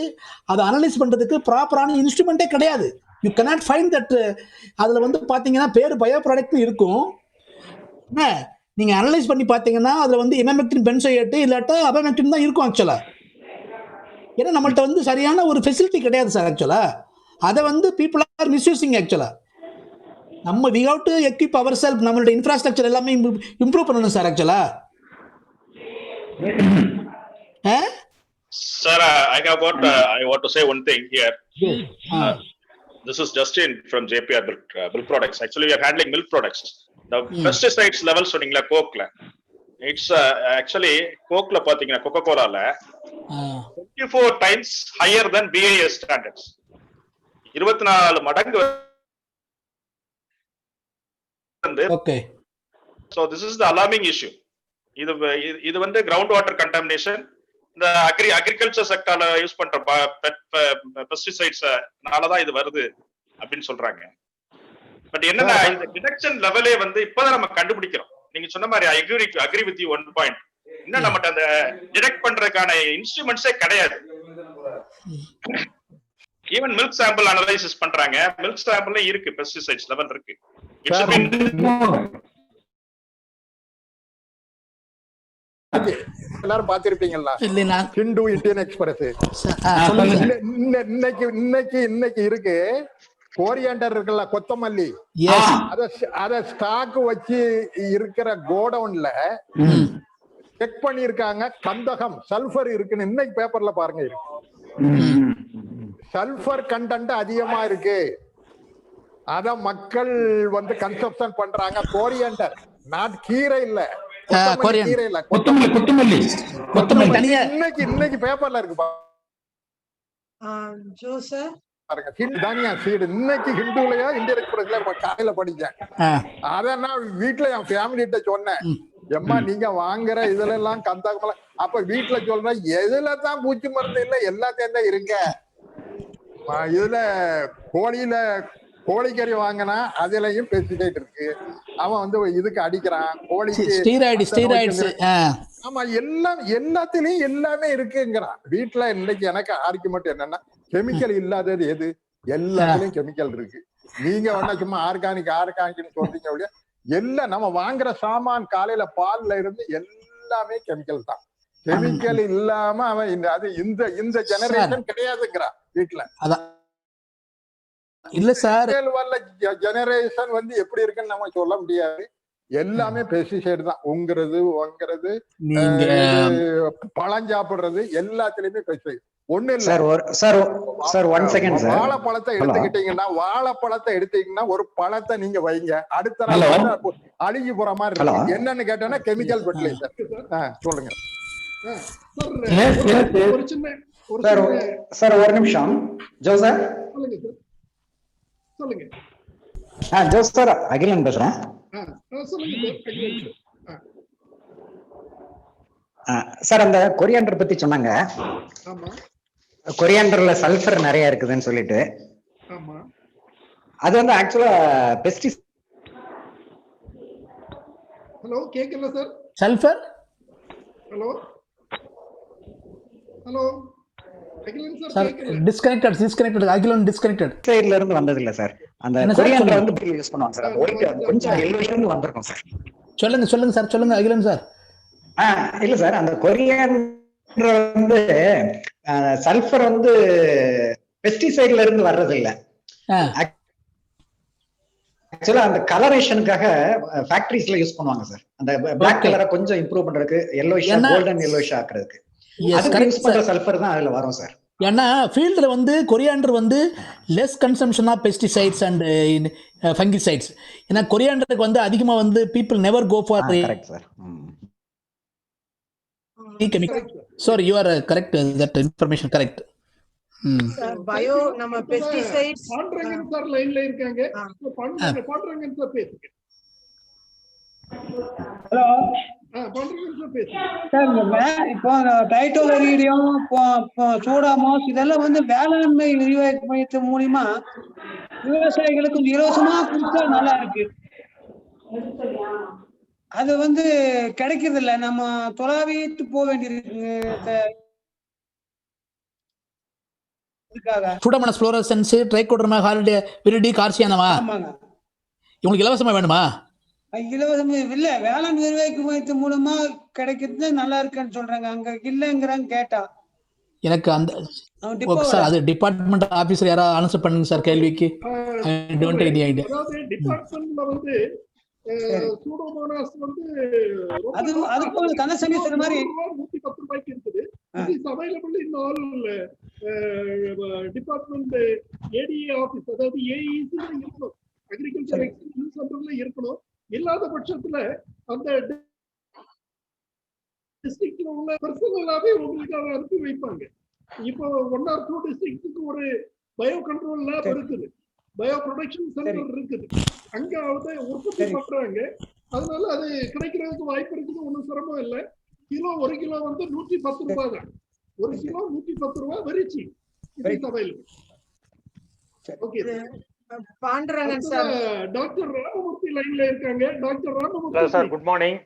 அதை அனலைஸ் பண்றதுக்கு ப்ராப்பரான இன்ஸ்ட்ருமெண்டே கிடையாது. You cannot find that. அதுல வந்து பாத்தீங்கன்னா பேரு பயோ ப்ராடக்ட் இருக்கும், நீங்க அனலைஸ் பண்ணி பாத்தீங்கன்னா அதுல வந்து இமேமெக்டின் பென்சோயேட் இல்லாட்டா அபமெக்டின் தான் இருக்கும் ஆக்சுவலா. ஏன்னா நம்மள்ட்ட வந்து சரியான ஒரு ஃபெசிலிட்டி கிடையாது சார் ஆக்சுவலா. அதை வந்து பீப்புள் ஆர் மிஸ்யூசிங் ஆக்சுவலா. நம்ம we have to equip our self. நம்மளோட இன்ஃப்ராஸ்ட்ரக்சர் எல்லாமே இம்ப்ரூவ் பண்ணணும் சார் ஆக்சுவலா. Sir, I want to say one thing here. This is Justin from JPR Milk Products. Actually, we are handling milk products. The pesticides levels சொன்னீங்களா கோக்ல, it's actually கோக்ல பாத்தீங்கன்னா Coca-Cola 24 times higher than BIS standards. 24 மடங்கு. Okay. So this is the alarming issue. இது வந்து ground water contamination. இந்த agriculture செக்டர்ல use பண்ற pesticides நாலதான் இது வருது அப்படின்னு சொல்றாங்க. பட் என்னன்னா இந்த டிடெக்ஷன் லெவலே வந்து இப்பதான் நம்ம கண்டுபிடிக்கிறோம். நீங்க சொன்ன மாதிரி agree with you one point. இன்னும் நம்மகிட்ட அந்த டிடெக்ட் பண்றதுக்கான இன்ஸ்ட்ருமெண்ட்ஸே கிடையாது. ஈவன் மில்க் சாம்பிள் அனலைசிஸ் பண்றாங்க. மில்க் சாம்பிள்ல இருக்கு பெஸ்டிசைட்ஸ் லெவல் இருக்கு. எல்லாரும் பாத்திருப்பீங்களா ஹிந்து இந்தியன் எக்ஸ்பிரஸ்? இன்னைக்கு இருக்கு கோரியாண்டர் இருக்குல்ல, கொத்தமல்லி, அத ஸ்டாக் வச்சு இருக்கிற கோடவுன்ல செக் பண்ணிருக்காங்க. கந்தகம் சல்பர் இருக்குன்னு இன்னைக்கு பேப்பர்ல பாருங்க இருக்கு. சல்பர் கண்டென்ட் அதிகமா இருக்கு. அத மக்கள் வந்து கன்சப்ஷன் பண்றாங்க. கோரியாண்டர் நாட் கீரை இல்ல, கீரை இல்ல, கொத்தமல்லி. இன்னைக்கு பேப்பர்ல இருக்கு தனியா சீடு. இன்னைக்கு ஹிந்துலயா இந்தியன் எக்ஸ்பிரஸ்ல காலையில படிச்சேன். அத நான் வீட்டுல என் ஃபேமிலிட்ட சொன்னேன், எம்மா நீங்க வாங்குற இதுல எல்லாம் கந்தகம். அப்ப வீட்டுல சொல்றேன், எதுல தான் பூச்சி மருந்து இல்ல, எல்லாத்தையும் தான் இருக்க. இதுல கோழிக்கறி வாங்கினா அதுலயும் பெஸ்டிசைட் இருக்கு. அவன் வந்து இதுக்கு அடிக்கிறான், கோழிக்கு. ஆமா, எல்லாத்திலயும் எல்லாமே இருக்குங்கிறான். வீட்டுல இன்னைக்கு எனக்கு ஆர்குமெண்ட் என்னன்னா, கெமிக்கல் இல்லாதது எது? எல்லாத்துலயும் கெமிக்கல் இருக்கு. நீங்க வேணா சும்மா ஆர்கானிக்னு சொல்றீங்க அப்படியே. எல்லாம் நம்ம வாங்குற சாமான் காலையில பால்ல இருந்து எல்லாமே கெமிக்கல் தான். கெமிக்கல் இல்லாம அவன் இந்த ஜெனரேஷன் கிடையாதுங்கிறான் வீட்டுல. இல்ல சார், ஜெனரேஷன் வந்து எப்படி இருக்குன்னு நம்ம சொல்ல முடியாது. எல்லாமே பெஸ்டிசைடு தான். உங்கிறது பழம் சாப்பிடுறது எல்லாத்துலயுமே பெஸ்டிசைடு. ஒண்ணு இல்ல சார் 1 செகண்ட் சார். வாழைப்பழத்தை எடுத்தீங்கன்னா ஒரு பழத்தை நீங்க வைங்க, அடுத்த நாள் அழுகி போற மாதிரி இருக்கு. என்னன்னு கேட்டோம்னா கெமிக்கல் ஃபெர்டிலைசர். சொல்லுங்க சார். ஒரு நிமிஷம் ஜோசர். சொல்லுங்க. ஜோஸ் சார், அகிலன் பேசுறேன். சார் அந்த கொரியாண்டர் பத்தி சொன்னாங்க. ஆமா கொரியாண்டர்ல சல்ஃபர் நிறைய இருக்குதுன்னு சொல்லிட்டு, ஆமா அது வந்து ஆக்சுவலா பெஸ்டிசைட். ஹலோ கேட்கல sir. Sulphur hello hello Akilan sir sir கேட்கல. Disconnected Akilan disconnected. சைடுல இருந்து வந்தது இல்ல சார். அந்த என்ன சார் கொரியாண்டர் சொல்லுங்க? வந்து யூஸ் பண்ணுவாங்க சார். ஒயிட் கொஞ்சம் yellowish இருந்து வந்திருக்கும் சார். சொல்லுங்க சார், சொல்லுங்க அகிலன் சார். இல்ல சார், அந்த கொரியாண்டர் வந்து சல்ஃபர் வந்து பெஸ்டிசைட்ல இருந்து வர்றது இல்ல. ஆக்சுவலா அந்த கலரேஷனுக்காக ஃபேக்டரிஸ்ல யூஸ் பண்ணுவாங்க சார். அந்த Black கலரை கொஞ்சம் இம்ப்ரூவ் பண்றதுக்கு, yellowish கோல்டன் yellowish ஆக்குறதுக்கு அதுக்கு யூஸ் பண்ற சல்ஃபர் தான் அதுல வரும் சார். ஏன்னா ஃபீல்டில் வந்து கொரியாண்டர் வந்து less consumption of pesticides and fungicides. ஏன்னா கொரியாண்டருக்கு வந்து அதிகமாக வந்து people never go for correct sir. Chemical. Sorry, you are correct, that information correct. Bio நம்ம பெஸ்டிசைட்ஸ் பாண்டரங்கன் சார் லைன்ல இருக்காங்க. பாண்டரங்கன் சார் பேசுங்க. ஹலோ பாண்டரங்கன் சார் பேசுங்க சார். இப்போ டைட்டோலரீடியம், சூடாமோஸ் இதெல்லாம் வந்து வேளாண்மை விரிவாக்க மையத்தின் மூலியமா விவசாயிகளுக்கு இலவசமா கொடுத்தா நல்லா இருக்கு. அது வந்து கிடைக்கிறது இல்ல, நம்ம தொலைவிட்டு போக வேண்டியிருக்கு. சூடோமோனாஸ் ஃப்ளோரசன்ஸ், ட்ரைகோடர்மா ஹாலிடே விரிடி கார்சியானவா உங்களுக்கு இலவசமா வேணுமா? இலவசம் இல்ல, வேளாண் விரிவாக்க மையத்தின் மூலமா கிடைக்கிறது நல்லா இருக்குன்னு சொல்றாங்க. அங்க இல்லங்கிறாங்க கேட்டா. எனக்கு அந்த சார் அது டிபார்ட்மெண்ட் ஆபீசர் யாராவது ஆன்சர் பண்ணுங்க சார் கேள்விக்கு. I don't idea. அதாவது டிபார்ட்மெண்ட்ல வந்து சூடோமோனாஸ் வந்து அது போல கனசமி சொன்ன மாதிரி 110 ரூபாய்க்கு இருக்குது. It is available in all department ADA office. அதாவது AEC ல இருக்கணும், அக்ரிகல்ச்சர் எக்ஸ்டென்ஷன் சென்டர்ல இருக்கணும். இல்லாத பட்சத்துல அந்த டிஸ்ட்ரிக்ட்ல உள்ள பர்சனலாவே உங்களுக்கு அதை அனுப்பி வைப்பாங்க. இப்போ 1 or 2 டிஸ்ட்ரிக்ட்டுக்கு ஒரு பயோ கண்ட்ரோல் லேப் இருக்குது, பயோ ப்ரொடக்ஷன் சென்டர் இருக்குது. அங்க வந்து உற்பத்தி பண்றாங்க. அதனால அது கிடைக்கிறதுக்கு வாய்ப்பு இருக்குது. ஒன்றும் சிரமம் இல்லை. ஒரு கிலோ வந்து 110 ரூபாய் தான். 1 கிலோ 110 ரூபாய், very cheap. It is available. Okay Pandarangan sir. Doctor Ramamurthy லைன்ல இருக்காங்க. Doctor Ramamurthy sir, good morning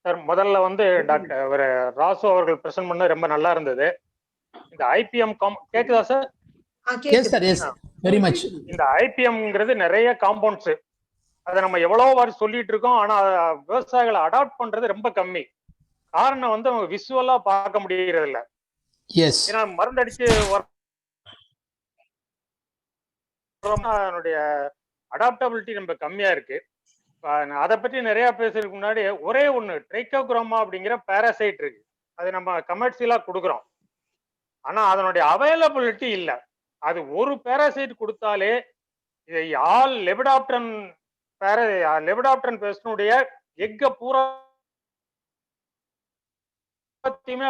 sir. முதல்ல வந்து டாக்டர் ராசு அவர்கள் பிரசன்ட் பண்ண ரொம்ப நல்லா இருந்தது. இந்த ஐபிஎம் கேக்குதா sir? Yes sir, yes very much. இந்த ஐபிஎம்ங்கிறது நிறைய காம்பவுண்ட்ஸ், அதை நம்ம எவ்வளவு வாரி சொல்லிட்டு இருக்கோம். ஆனா விவசாயிகளை அடாப்ட் பண்றது ரொம்ப கம்மி. காரணம் வந்து அவங்க விசுவலா பார்க்க முடியறது இல்ல. எஸ், ஏன்னா மருந்தடிச்சு அதனுடைய அடாப்டபிலிட்டி ரொம்ப கம்மியா இருக்கு. அதை பற்றி நிறைய பேசுறதுக்கு முன்னாடி ஒரே ஒண்ணு, ட்ரைகோக்ரோமா அப்படிங்கிற பாராசைட் இருக்கு. அது நம்ம கமர்ஷியலா கொடுக்குறோம். ஆனா அதனுடைய அவைலபிலிட்டி இல்ல. அது ஒரு பாராசைட் கொடுத்தாலே இதை ஆல் லெபிடாப்டன் பெஸ்டினுடைய எக்க பூரா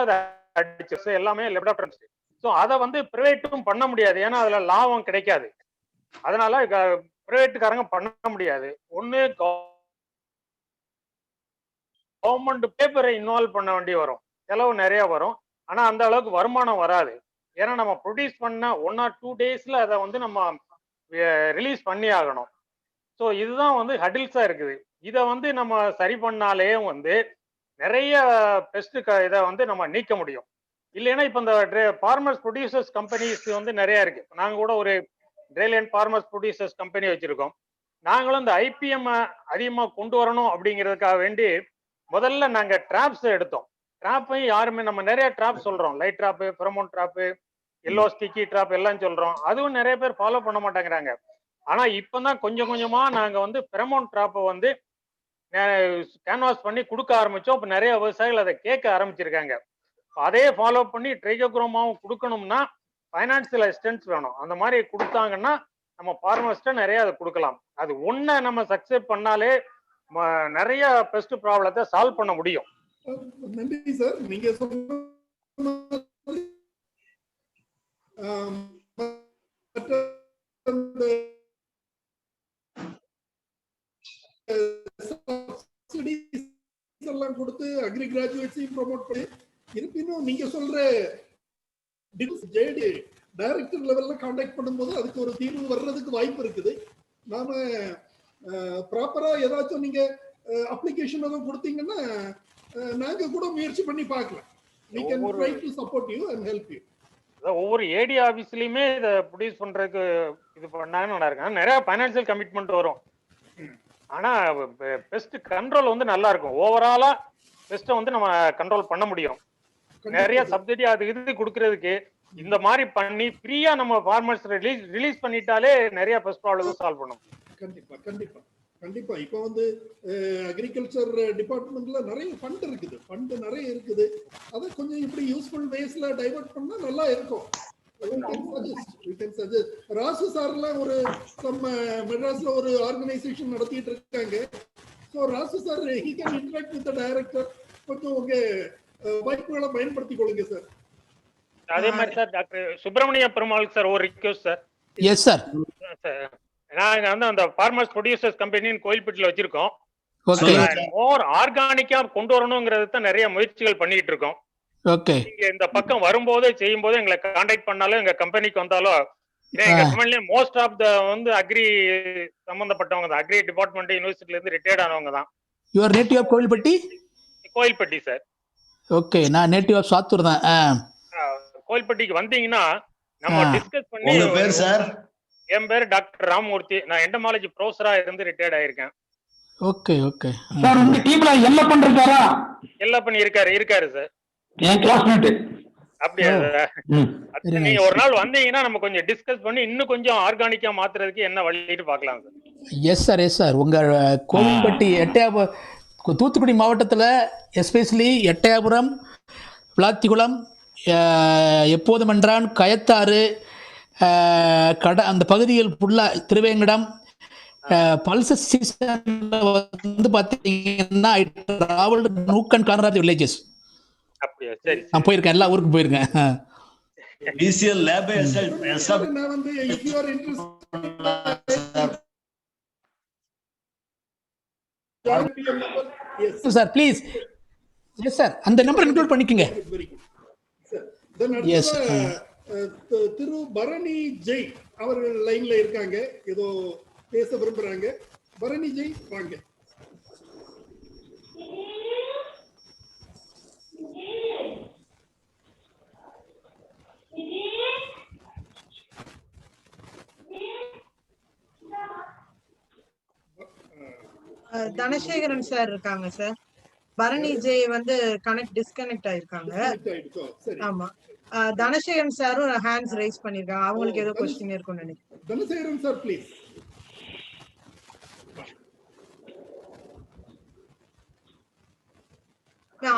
அதை அடிச்சு எல்லாமே லெபிடாப்டன். ஸோ அதை வந்து பிரைவேட்டும் பண்ண முடியாது, ஏன்னா அதுல லாபம் கிடைக்காது. அதனால பிரைவேட்டுக்காரங்க பண்ண முடியாது. ஒண்ணு கவர்மெண்ட் பேப்பரை இன்வால்வ் பண்ண வேண்டி வரும், செலவு நிறைய வரும். ஆனா அந்த அளவுக்கு வருமானம் வராது. ஏன்னா நம்ம ப்ரொடியூஸ் பண்ண 1 or 2 டேஸ்ல அதை வந்து நம்ம ரிலீஸ் பண்ணி ஆகணும். ஸோ இதுதான் வந்து ஹடில்ஸா இருக்குது. இதை வந்து நம்ம சரி பண்ணாலே வந்து நிறைய பெஸ்ட் இதை வந்து நம்ம நீக்க முடியும். இல்லைன்னா இப்போ இந்த ஃபார்மர்ஸ் ப்ரொடியூசர்ஸ் கம்பெனிஸ் வந்து நிறைய இருக்கு. நாங்கள் கூட ஒரு ட்ரைலேண்ட் ஃபார்மர்ஸ் ப்ரொடியூசர்ஸ் கம்பெனி வச்சிருக்கோம். நாங்களும் இந்த ஐபிஎம் அதிகமாக கொண்டு வரணும் அப்படிங்கிறதுக்காக வேண்டி முதல்ல நாங்கள் ட்ராப்ஸ் எடுத்தோம். ட்ராப்பையும் யாருமே நம்ம நிறைய ட்ராப் சொல்றோம், light drop, pheromone drop, yellow sticky drop எல்லாம் சொல்றோம். அதுவும் நிறைய பேர் ஃபாலோ பண்ண மாட்டேங்கிறாங்க. ஆனா இப்பதான் கொஞ்சம் கொஞ்சமா நாங்க வந்து ஃபெரோமோன் ட்ராப்பை வந்து கேன்வாஸ் பண்ணி கொடுக்க ஆரம்பிச்சோம். இப்போ நிறைய விவசாயிகள் அதை கேட்க ஆரம்பிச்சிருக்காங்க. அதே ஃபாலோ பண்ணி ட்ரைகோக்ரோமாவும் கொடுக்கணும்னா ஃபைனான்சியல் அசிஸ்டன்ஸ் வேணும். அந்த மாதிரி கொடுத்தாங்கன்னா நம்ம ஃபார்மர்ஸ்ட நிறைய அதை கொடுக்கலாம். அது ஒன்றை நம்ம சக்சஸ் பண்ணாலே நிறைய பெஸ்ட் ப்ராப்ளத்தை சால்வ் பண்ண முடியும். நன்றி சார். நீங்க எல்லாம் கொடுத்து அக்ரி கிராஜுவேட்ஸையும் ப்ரொமோட் பண்ணி இருப்பினும் நீங்க சொல்ற ஜேடி டைரக்டர் லெவல்ல கான்டாக்ட் பண்ணும்போது அதுக்கு ஒரு தீர்வு வர்றதுக்கு வாய்ப்பு இருக்குது. நாம ப்ராப்பரா ஏதாச்சும் நீங்க அப்ளிகேஷன் எதுவும் கொடுத்தீங்கன்னா நாங்க கூட முயற்சி பண்ணி பார்க்கலாம். we can try to support you and help you. ஒவ்வொரு ஏடி ஆபீஸ்லயுமே இதை ப்ரொடியூஸ் பண்றதுக்கு இது பண்ணாங்கன்னு நல்லா இருக்கு. நிறைய பைனான்சியல் கமிட்மெண்ட் வரும், ஆனா பெஸ்ட் கண்ட்ரோல் வந்து நல்லா இருக்கும். ஓவராலா பெஸ்ட்டை வந்து நம்ம கண்ட்ரோல் பண்ண முடியும். நிறைய சப்சிடி அது இது கொடுக்கறதுக்கு இந்த மாதிரி பண்ணி ஃப்ரீயா நம்ம ஃபார்மர்ஸ் ரிலீஸ் பண்ணிட்டாலே நிறைய பெஸ்ட் ப்ராப்ளம் சால்வ் பண்ணும். கண்டிப்பா கண்டிப்பா கண்டிப்பா. இப்போ வந்து அக்ரிகல்ச்சர் டிபார்ட்மெண்ட்ல நிறைய ஃபண்ட் இருக்குது, ஃபண்ட் நிறைய இருக்குது. அதை கொஞ்சம் இப்படி யூஸ்ஃபுல் வேஸ்ல டைவர்ட் பண்ணா நல்லா இருக்கும். ராசு சார்லாம் ஒரு நம்ம மெட்ராஸ்ல ஒரு ஆர்கனைசேஷன் நடத்திட்டு இருக்காங்க. So Rasu sir he can interact with the director. கொஞ்சம் உங்க வாய்ப்புகளை பயன்படுத்திக் கொள்ளுங்க சார். அதே மாதிரி sir doctor Subramania Perumal sir ஒரு ரிக்வெஸ்ட் சார். Yes sir. நாங்க வந்து அந்த ஃபார்மர்ஸ் ப்ரொடியூசர்ஸ் கம்பெனின்னு கோயில்பேட்டில் வச்சிருக்கோம். ஓகே. மோர் ஆர்கானிக்கா கொண்டு வரணுங்கிறது தான் நிறைய முயற்சிகள் பண்ணிட்டு இருக்கோம். ஓகே. நீங்க இந்த பக்கம் வரும்போது செய்யும் போது எங்களை கான்டாக்ட் பண்ணாலும் எங்க கம்பெனிக்கு வந்தாலும் எங்க கம்பெனில மோஸ்ட் ஆஃப் த வந்து அக்ரி சம்பந்தப்பட்டவங்க தான், அக்ரி டிபார்ட்மெண்ட் யூனிவர்சிட்டில இருந்து ரிட்டையர்ட் ஆனவங்க தான். Your native of Kovilpatti? Kovilpatti sir. Okay, நான் நேட்டிவ் ஆஃப் சாத்தூர் தான். கோயில்பட்டிக்கு வந்தீங்கன்னா நம்ம டிஸ்கஸ் பண்ணி. உங்க பேர் சார்? என் பேர் டாக்டர் ராமமூர்த்தி. நான் எண்டமாலஜி ப்ரொஃபஸரா இருந்து ரிட்டையர்ட் ஆயிருக்கேன். Okay okay. சார் உங்க டீம்ல எல்லப்பன் இருக்காரா? எல்லப்பன் இருக்காரு சார். என் கிளாஸ்மேட். அப்படியா சார்? நீங்க ஒரு நாள் வந்தீங்கன்னா நம்ம கொஞ்சம் டிஸ்கஸ் பண்ணி இன்னும் கொஞ்சம் ஆர்கானிக்கா மாத்துறதுக்கு என்ன வழின்னு பார்க்கலாம் sir. Yes sir, yes sir. உங்க கோவில்பட்டி தூத்துக்குடி மாவட்டத்தில் எஸ்பெஷலி எட்டயபுரம், விளாத்திக்குளம், எப்போதுமென்றான், கயத்தாறு, அந்த பகுதிகள் ஃபுல்லாக திருவேங்கடம், பல்சஸ் சீசன்ல வந்து பார்த்தீங்கன்னா travelled nook and corner of the villages. அப்படியா? சரி, நான் போயிருக்கேன், எல்லா ஊருக்கும் போயிருக்கேன். டிசிஎல் லேப் நான் வந்து if you are interested sir please. Yes sir, அந்த நம்பர் இன்க்ளூட் பண்ணிக்கங்க. எஸ். திரு பரணி ஜெய் அவர்கள் லைன்ல இருக்காங்க, ஏதோ பேச விரும்புறாங்க. பரணி ஜெய் வாங்க. தனசேகரன் சார் இருக்காங்க சார். பரணி ஜெய் வந்து டிஸ்கனெக்ட் ஆயிருக்காங்க. ஆமா, தனசேகரன் சாரும் ஹேண்ட்ஸ் ரைஸ் பண்ணிருக்காங்க. அவங்களுக்கு ஏதோ क्वेश्चन இருக்கும்னு நினைக்கிறேன். Dhanasekaran sir please.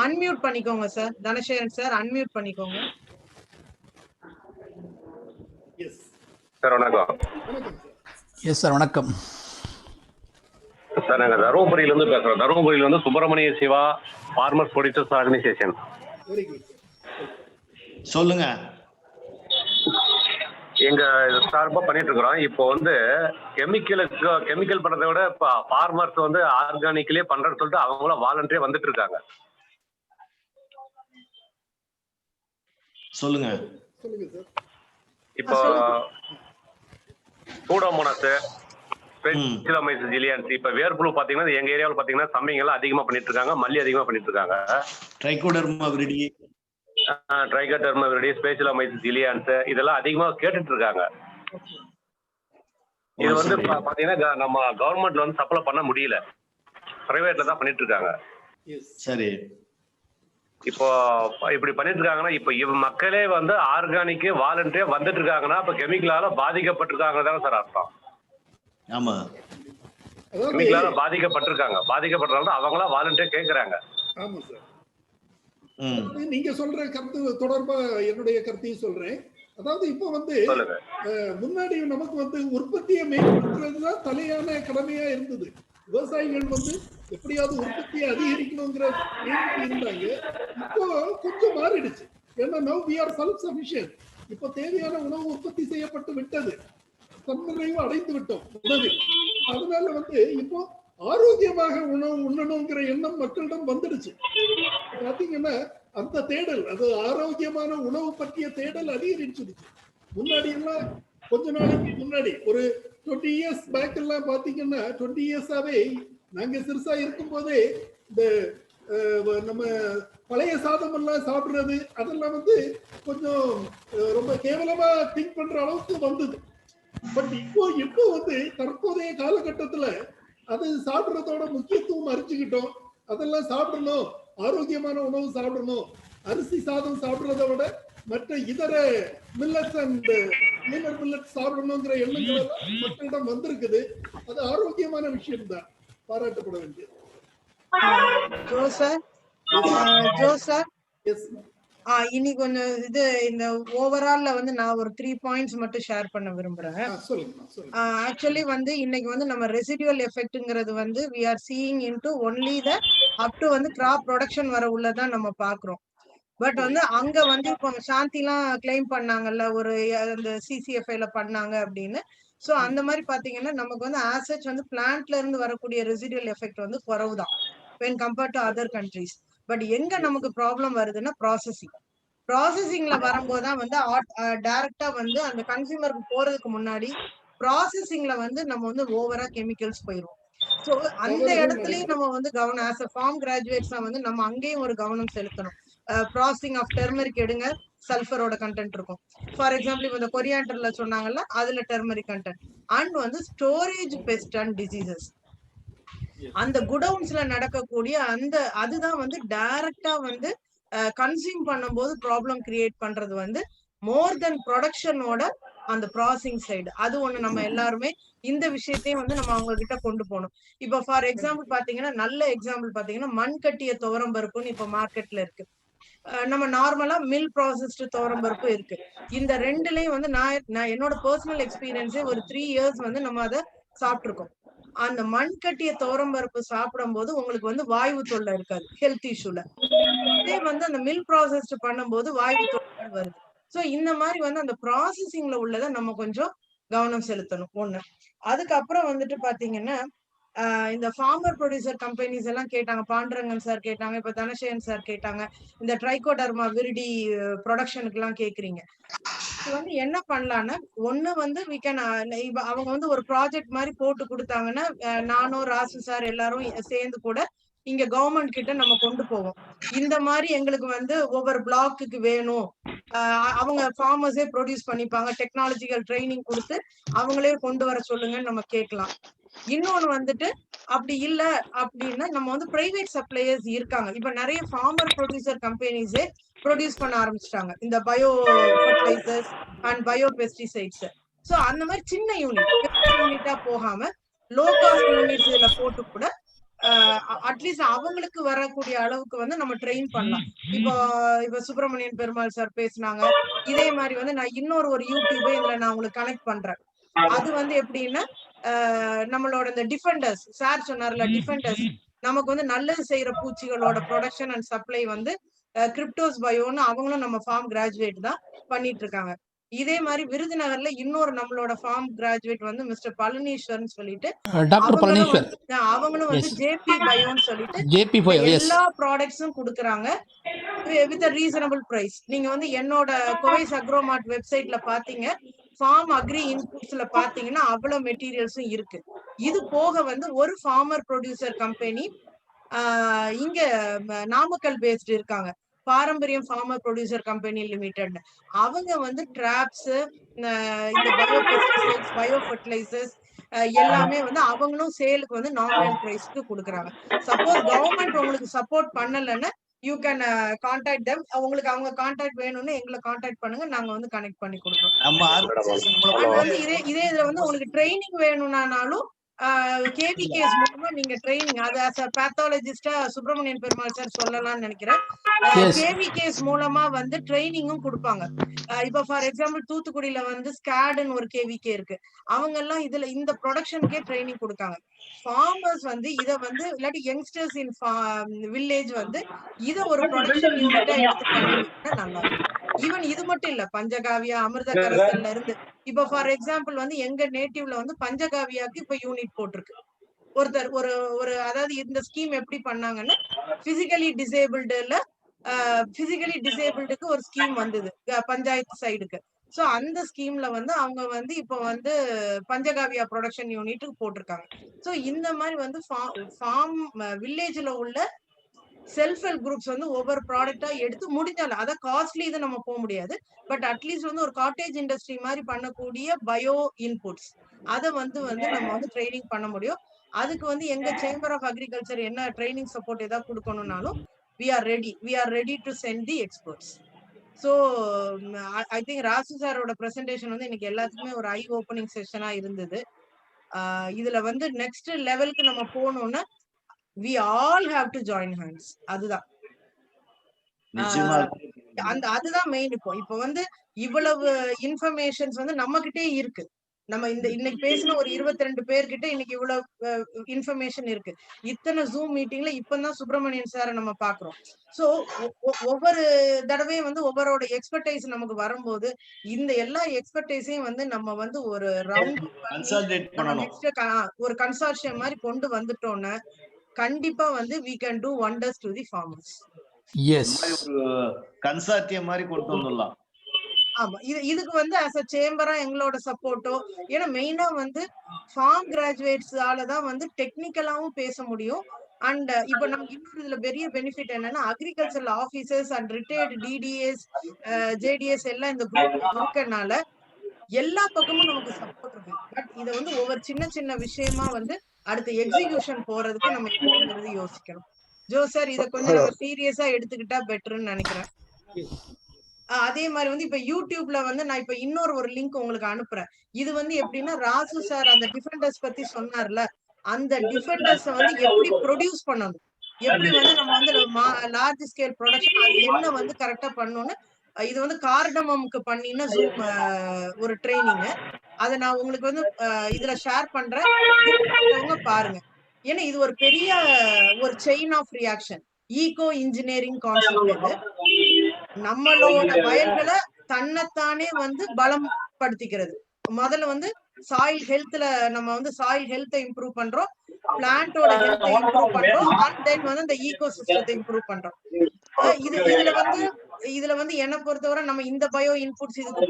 அன்மியூட் பண்ணிக்கோங்க சார். தனசேகரன் சார் அன்மியூட் பண்ணிக்கோங்க. எஸ் சார் வணக்கம். எஸ் சார் வணக்கம் சார். நாங்கள் தருமபுரியில இருந்து பேசுறோம். தருமபுரியில இருந்து Subramania Siva farmers producers organisation. Very good. சொல்லுங்க. எங்க சார்பா பண்ணிட்டு இருக்கிறோம். இப்போ வந்து கெமிக்கல் பண்றதை விட இப்போ ஃபார்மர்ஸ் வந்து ஆர்கானிக்லயே பண்றேன்னு சொல்லிட்டு அவங்களும் வாலண்டரியா வந்துட்டு இருக்காங்க. சொல்லுங்க. இப்போ சூடோமோனாஸ், ஸ்பெசிலோமைசிஸ் ஜிலியான்ஸ், இப்ப வேர்ப்புழு பாத்தீங்கன்னா எங்க ஏரியாவில் பாத்தீங்கன்னா சம்மிங் எல்லாம் அதிகமா பண்ணிட்டு இருக்காங்க, மல்லி அதிகமா பண்ணிட்டு இருக்காங்க. ட்ரைகோடர்மா விரிடி, ஸ்பெசிலோமைசிஸ் ஜிலியான்ஸ் இதெல்லாம் அதிகமா கேட்டுட்டு இருக்காங்க. இது வந்து பாத்தீங்கன்னா நம்ம கவர்மெண்ட்ல வந்து சப்ளை பண்ண முடியல, பிரைவேட்ல தான் பண்ணிட்டு இருக்காங்க. சரி. இப்போ இப்படி பண்ணிட்டு இருக்காங்கன்னா இப்ப மக்களே வந்து ஆர்கானிக் வாலண்டரியா வந்துட்டு இருக்காங்கன்னா இப்ப கெமிக்கலால பாதிக்கப்பட்டிருக்காங்க தானே சார் அர்த்தம்? ஆமா, கெமிக்கலால பாதிக்கப்பட்டிருக்காங்க அவங்களா வாலண்டரியா கேக்குறாங்க. ஆமா சார். நீங்க சொல்ற கருத்து தொடர்பா என்னுடைய கருத்தையும் சொல்றேன். அதாவது இப்போ வந்து முன்னாடி நமக்கு வந்து உற்பத்தியை மேம்படுத்துறதுதான் தலையான கடமையா இருந்தது. விவசாயிகள் வந்து எப்படியாவது உற்பத்தியை அதிகரிக்கணுங்கிற இருந்தாங்க. இப்போ கொஞ்சம் மாறிடுச்சு. ஏன்னா now we are self sufficient. இப்போ தேவையான உணவு உற்பத்தி செய்யப்பட்டு விட்டது, தன்னிறைவு அடைந்து விட்டோம் உணவில். அதனால வந்து இப்போ ஆரோக்கியமாக உணவு உண்ணணுங்கிற எண்ணம் மக்களிடம் வந்துடுச்சு. பாத்தீங்கன்னா அந்த தேடல், அது ஆரோக்கியமான உணவு பற்றிய தேடல் அதிகரிச்சிருச்சு. முன்னாடி எல்லாம் கொஞ்ச நாளைக்கு முன்னாடி ஒரு 20 years பேக் எல்லாம் பாத்தீங்கன்னா 20 years-ஆவே நாங்க சிறுசா இருக்கும் போதே இந்த நம்ம பழைய சாதம் எல்லாம் சாப்பிடுறது அதெல்லாம் வந்து கொஞ்சம் ரொம்ப கேவலமா திங்க் பண்ற அளவுக்கு வந்தது. பட் இப்போ வந்து தற்போதைய காலகட்டத்துல அது சாப்பிடுறதோட முக்கியத்துவம் அறிஞ்சுக்கிட்டோம். அதெல்லாம் சாப்பிடணும், ஆரோக்கியமான உணவு சாப்பிடணும், அரிசி சாதம் சாப்பிடுறத விட மற்ற இதர மில்லட்ஸ் அண்ட் லீனர் மில்லட்ஸ் சாப்பிடணுங்கிற எண்ணங்கள் எல்லாம் மக்களிடம் வந்திருக்குது. அது ஆரோக்கியமான விஷயம் தான், பாராட்டப்பட வேண்டியது. இனி கொஞ்சம் இது இந்த ஓவரால்ல வந்து நான் ஒரு 3 பாயிண்ட்ஸ் மட்டும் ஷேர் பண்ண விரும்புறேன். ஆக்சுவலி வந்து இன்னைக்கு வந்து நம்ம ரெசிடுவல் எஃபெக்ட்ங்கிறது வந்து we are seeing into only the up to வந்து கிராப் ப்ரொடக்ஷன் வர உள்ளதான் நம்ம பாக்குறோம். பட் வந்து அங்க வந்து இப்போ சாந்திலாம் கிளைம் பண்ணாங்கல்ல ஒரு அந்த சிசிஎஃப்ஐல பண்ணாங்க அப்படின்னு. சோ அந்த மாதிரி பாத்தீங்கன்னா நமக்கு வந்து ஆசெட் வந்து பிளான்ட்ல இருந்து வரக்கூடிய ரெசிடுவல் எஃபெக்ட் வந்து குறவுதான் when compared to other countries. But எங்க நமக்கு ப்ராப்ளம் வருதுன்னா ப்ராசஸிங்ல வரும்போதுதான் வந்து டைரக்டா வந்து அந்த கன்சியூமருக்கு போறதுக்கு முன்னாடி ப்ராசஸிங்ல வந்து நம்ம வந்து ஓவரா கெமிக்கல்ஸ் போயிடும். சோ அந்த இடத்துலயும் நம்ம வந்து கவனம் ஆஸ் அ ஃபார்ம் கிராஜுவேட்ஸா வந்து நம்ம அங்கேயும் ஒரு கவனம் செலுத்தணும். ப்ராசஸிங் ஆஃப் டெர்மரிக் எடுங்க, சல்ஃபரோட கண்டென்ட் இருக்கும். ஃபார் எக்ஸாம்பிள் இப்போ இந்த கொரியாண்டர்ல சொன்னாங்கல்ல அதுல டெர்மரிக் கண்டென்ட். அண்ட் வந்து ஸ்டோரேஜ் பெஸ்ட் அண்ட் டிசீசஸ் அந்த குடவுன்ஸ்ல நடக்கக்கூடிய அந்த அதுதான் வந்து டைரக்டா வந்து கன்சியூம் பண்ணும்போது ப்ராப்ளம் கிரியேட் பண்றது வந்து மோர் தென் ப்ரொடக்ஷனோட அந்த ப்ராசஸிங் சைடு. அது ஒண்ணு நம்ம எல்லாருமே இந்த விஷயத்தையும் வந்து நம்ம அவங்க கிட்ட கொண்டு போகணும். இப்போ ஃபார் எக்ஸாம்பிள் பாத்தீங்கன்னா நல்ல எக்ஸாம்பிள் பாத்தீங்கன்னா மண் கட்டிய துவரம் பருப்புன்னு இப்ப மார்க்கெட்ல இருக்கு. நம்ம நார்மலா மில் ப்ராசஸ்டு துவரம் பருப்பு இருக்கு. இந்த ரெண்டுலயும் வந்து நான் என்னோட பர்சனல் எக்ஸ்பீரியன்ஸே ஒரு 3 years வந்து நம்ம அதை சாப்பிட்டுருக்கோம். அந்த மண் கட்டிய துவரம் பருப்பு சாப்பிடும் போது உங்களுக்கு வந்து வாய்வு தொல்லை இருக்காது, ஹெல்த் இஷ்யூல. இதே வந்து அந்த மில் ப்ராசஸ்ட் பண்ணும்போது வாய்வு தொல்லை வருது. சோ இந்த மாதிரி வந்து அந்த ப்ராசஸிங்ல உள்ளதை நம்ம கொஞ்சம் கவனம் செலுத்தணும் ஒண்ணு. அதுக்கப்புறம் வந்துட்டு பாத்தீங்கன்னா இந்த ஃபார்மர் ப்ரொடியூசர் கம்பெனிஸ் எல்லாம் கேட்டாங்க, பாண்டரங்கன் சார் கேட்டாங்க, இப்ப தனசேகரன் சார் கேட்டாங்க, இந்த ட்ரைகோடர்மா விரிடி ப்ரொடக்ஷனுக்கு எல்லாம் கேக்குறீங்க. இது வந்து என்ன பண்ணலாம்னா ஒண்ணு வந்து அவங்க வந்து ஒரு ப்ராஜெக்ட் மாதிரி போட்டு கொடுத்தாங்கன்னா நானும் ராசு சார் எல்லாரும் சேர்ந்து கூட இங்க கவர்மெண்ட் கிட்ட நம்ம கொண்டு போவோம். இந்த மாதிரி எங்களுக்கு வந்து ஒவ்வொரு பிளாக்குக்கு வேணும், அவங்க ஃபார்மர்ஸே ப்ரொடியூஸ் பண்ணிப்பாங்க, டெக்னாலஜிக்கல் ட்ரைனிங் கொடுத்து அவங்களே கொண்டு வர சொல்லுங்கன்னு நம்ம கேட்கலாம். இன்னொன்னு வந்துட்டு அப்படி இல்ல அப்படின்னா நம்ம வந்து பிரைவேட் சப்ளையர்ஸ் இருக்காங்க. இப்ப நிறைய ஃபார்மர் ப்ரொடியூசர் கம்பெனிஸே ப்ரொடியூஸ் பண்ண ஆரம்பிச்சிட்டாங்க இந்த bio fertilisers and bio pesticides. So அந்த மாதிரி சின்ன யூனிட்டா போகாம லோ காஸ்ட் யூனிட்ஸ் இதுல போட்டு கூட அட்லீஸ்ட் அவங்களுக்கு வரக்கூடிய அளவுக்கு வந்து நம்ம ட்ரெயின் பண்ணலாம். இப்போ சுப்பிரமணியன் பெருமாள் சார் பேசினாங்க. இதே மாதிரி வந்து நான் இன்னொரு யூடியூபே இதுல நான் உங்களுக்கு கனெக்ட் பண்றேன். அது வந்து எப்படின்னா நம்மளோட இந்த டிஃபெண்டர்ஸ் சார் சொன்னார்ல, டிஃபெண்டர்ஸ் நமக்கு வந்து நல்லது செய்யற பூச்சிகளோட ப்ரொடக்ஷன் அண்ட் சப்ளை வந்து கிரிப்டோஸ் பயோன்னு அவங்களும் நம்ம ஃபார்ம் கிராஜுவேட் தான் பண்ணிட்டு இருக்காங்க. இதே மாதிரி விருதுநகர்ல இன்னொரு நம்மளோட ஃபார்ம் கிராஜுவேட் வந்து மிஸ்டர் பழனீஸ்வர்னு சொல்லிட்டு அவங்களும் வந்து ஜேபி பயோன்னு சொல்லிட்டு எல்லா ப்ராடக்ட்ஸும் கொடுக்குறாங்க வித் ரீசனபிள் பிரைஸ். நீங்க வந்து என்னோட கோவைஸ் அக்ரோமார்ட் வெப்சைட்ல பாத்தீங்க, ஃபார்ம் அக்ரி இன்புட்ஸ்ல பாத்தீங்கன்னா அவ்வளவு மெட்டீரியல்ஸும் இருக்கு. இது போக வந்து ஒரு ஃபார்மர் ப்ரொடியூசர் கம்பெனி இங்க நாமக்கல் பேஸ்ட் இருக்காங்க, பாரம்பரியம் ஃபார்மர் ப்ரொடியூசர் கம்பெனி லிமிடெட். அவங்க வந்து டிராப்ஸ், இந்த பயோ பெஸ்டிசைட்ஸ், பயோ ஃபர்டிலைசர்ஸ் எல்லாமே வந்து அவங்களும் சேலுக்கு வந்து நாமினல் பிரைஸ்க்கு கொடுக்குறாங்க. சப்போஸ் கவர்மெண்ட் உங்களுக்கு சப்போர்ட் பண்ணலன்னா யூ கேன் கான்டாக்ட் தெம். உங்களுக்கு அவங்க கான்டாக்ட் வேணும்னு எங்களை கான்டாக்ட் பண்ணுங்க, நாங்க வந்து கனெக்ட் பண்ணி கொடுக்குறோம். இதே இதுல வந்து உங்களுக்கு ட்ரைனிங் வேணும்னாலும் கேவிகேஸ் மூலமா நீங்க ட்ரைனிங், அது as a pathologist Subramanian Perumal sir சொல்லலாம்னு நினைக்கிறேன். கேவிகேஸ் மூலமா வந்து ட்ரைனிங்கும் கொடுப்பாங்க. இப்ப ஃபார் எக்ஸாம்பிள் தூத்துக்குடியில வந்து ஸ்காடுன்னு ஒரு கேவிகே இருக்கு, அவங்க எல்லாம் இதுல இந்த ப்ரொடக்ஷனுக்கே ட்ரைனிங் கொடுக்காங்க. ஃபார்மர்ஸ் வந்து இத வந்து இல்லாட்டி யங்ஸ்டர்ஸ் இன் வில்லேஜ் வந்து இத ஒரு ப்ரொடக்ஷன் யூனிட்டா எடுத்து பண்ணீங்கன்னா நல்லா இருக்கும். ஈவன் இது மட்டும் இல்ல, பஞ்சகாவியா, அமிர்த கரசல்ல இருந்து இப்ப ஃபார் எக்ஸாம்பிள் வந்து எங்க நேட்டிவ்ல வந்து பஞ்சகாவியாக்கு இப்ப யூனிட் போட்டிருக்கு. ஒருத்தர் ஒரு ஒரு அதாவது இந்த ஸ்கீம் எப்படி பண்ணாங்கன்னா பிசிக்கலி டிசேபிள்டுக்கு ஒரு ஸ்கீம் வந்தது பஞ்சாயத்து சைடுக்கு. சோ அந்த ஸ்கீம்ல வந்து அவங்க வந்து இப்போ வந்து பஞ்சகாவியா ப்ரொடக்ஷன் யூனிட்டுக்கு போட்டிருக்காங்க. சோ இந்த மாதிரி வந்து ஃபார்ம் வில்லேஜ்ல உள்ள செல்ஃப் ஹெல்ப் குரூப்ஸ் வந்து ஒவ்வொரு ப்ராடக்டா எடுத்து முடிஞ்சாலும் அதான் காஸ்ட்லி இது நம்ம போக முடியாது. பட் அட்லீஸ்ட் வந்து ஒரு காட்டேஜ் இண்டஸ்ட்ரி மாதிரி பண்ணக்கூடிய பயோ இன்புட்ஸ் அதை வந்து நம்ம வந்து ட்ரைனிங் பண்ண முடியும். அதுக்கு வந்து எங்க சேம்பர் ஆஃப் அக்ரிகல்ச்சர் என்ன ட்ரைனிங் சப்போர்ட் ஏதாவது கொடுக்கணும்னாலும் we are ready to send the experts. So I think Rasu சாரோட பிரசன்டேஷன் வந்து இன்னைக்கு எல்லாத்துக்குமே ஒரு ஐ ஓப்பனிங் செஷனா இருந்தது. இதுல வந்து நெக்ஸ்ட் லெவலுக்கு நம்ம போகணும்னா we all have to join hands. அதுதான் அதுதான் மெயின். இப்போ வந்து இவ்வளவு இன்ஃபர்மேஷன்ஸ் வந்து நம்ம கிட்டே இருக்கு. நம்ம இன்னைக்கு பேசின ஒரு 22 பேர்கிட்ட இன்னைக்கு இவ்வளவு இன்ஃபர்மேஷன் இருக்கு. இத்தனை ஜூம் மீட்டிங்ல இப்பதான் சுப்பிரமணியன் சாரை நம்ம பாக்குறோம். சோ ஒவ்வொரு தடவையும் வந்து ஒவ்வொருட எக்ஸ்பர்டைஸ் நமக்கு வரும்போது இந்த எல்லா எக்ஸ்பர்டைஸையும் வந்து நம்ம வந்து ஒரு ரவுண்ட் ஒரு கன்சார்ஷியம் மாதிரி கொண்டு வந்துட்டோம்னா கண்டிப்பா வந்து we can do wonders to the farmers. Yes. ஒரு கன்சார்டியம் மாதிரி கொண்டு வந்துடலாம். ஆமா, இதுக்கு வந்து as a சேம்பரா எங்களோட சப்போர்ட்டோ, ஏன்னா மெயினா வந்து ஃபார்ம் கிராஜுவேட்ஸால தான் வந்து டெக்னிக்கலாவும் பேச முடியும். அண்ட் இப்ப நமக்கு இன்னொரு இதுல பெரிய பெனிஃபிட் என்னன்னா agricultural officers and retired DDs JDs எல்லாம் இந்த குரூப் இருக்கனால எல்லா பக்கமும் நமக்கு சப்போர்ட் இருக்கு. பட் இதை வந்து ஒவ்வொரு சின்ன சின்ன விஷயமா வந்து அடுத்த எக்ஸிகியூஷன் போறதுக்கு நம்ம எப்படிங்கிறது யோசிக்கணும். ஜோ சார் இதை கொஞ்சம் நம்ம சீரியஸா எடுத்துக்கிட்டா பெட்டர்ன்னு நினைக்கிறேன். அதே மாதிரி வந்து இப்ப யூடியூப்ல வந்து நான் இப்ப இன்னொரு ஒரு லிங்க் உங்களுக்கு அனுப்புறேன். இது வந்து எப்படின்னா ராசு சார் அந்த டிஃபெண்டர்ஸ் பத்தி சொன்னார்ல, அந்த டிஃபெண்டர்ஸ் வந்து எப்படி ப்ரொடியூஸ் பண்ணணும், எப்படி வந்து நம்ம வந்து லார்ஜ் ஸ்கேல் ப்ரொடக்ஷன் அது என்ன வந்து கரெக்டா பண்ணணும்னு இது வந்து கார்டமம்க்கு பண்ணின ஜூம் ஒரு ட்ரைனிங். அதை நான் உங்களுக்கு வந்து இதுல ஷேர் பண்றேன், பாருங்க. ஏன்னா இது ஒரு பெரிய ஒரு chain of reaction, eco engineering concept. இது நம்மளோட வயல்களை தன்னைத்தானே வந்து பலம் படுத்திக்கிறது. முதல்ல வந்து சாயில் ஹெல்த்ல நம்ம வந்து சாயில் ஹெல்த்தை இம்ப்ரூவ் பண்றோம், பிளான்டோட ஹெல்த்தை இம்ப்ரூவ் பண்றோம், அண்ட் தென் வந்து இந்த ஈகோ சிஸ்டத்தை இம்ப்ரூவ் பண்றோம். இதுல வந்து என்ன பொறுத்தவரை நம்ம இந்த பயோ இன்புட்ஸ் இதுக்கு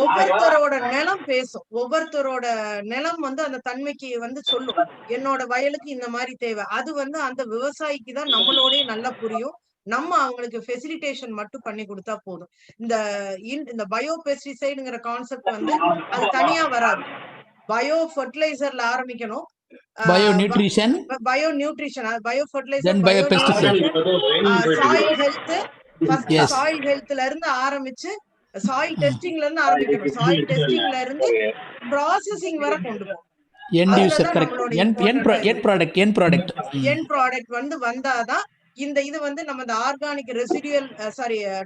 ஒவ்வொருத்தரோட நிலம் பேசும், ஒவ்வொருத்தரோட நிலம் வந்து அந்த தன்மைக்கு வந்து சொல்லும், என்னோட வயலுக்கு இந்த மாதிரி தேவை. அது வந்து அந்த விவசாயிக்கு தான் நம்மளோடய நல்லா புரியும். நம்ம அவங்களுக்கு ஃபெசிலிட்டேஷன் மட்டும் பண்ணி கொடுத்தா போதும். இந்த பயோ பெஸ்டிசைடுங்கிற கான்செப்ட் வந்து அது தனியா வராது. பயோ ஃபர்டிலைசர்ல ஆரம்பிக்கணும், bio nutrition, bio fertiliser, soil health, first soil ஹெல்த்ல இருந்து ஆரம்பிச்சு சாயில் டெஸ்டிங்ல இருந்து ஆரம்பிக்கணும். சாயில் டெஸ்டிங்ல இருந்து ப்ராசஸிங் வரை கொண்டு போகும். எண்ட் ப்ராடக்ட் வந்து வந்தாதான் இது வந்து நம்ம ஆர்கானிக் ரெசிடியூவல்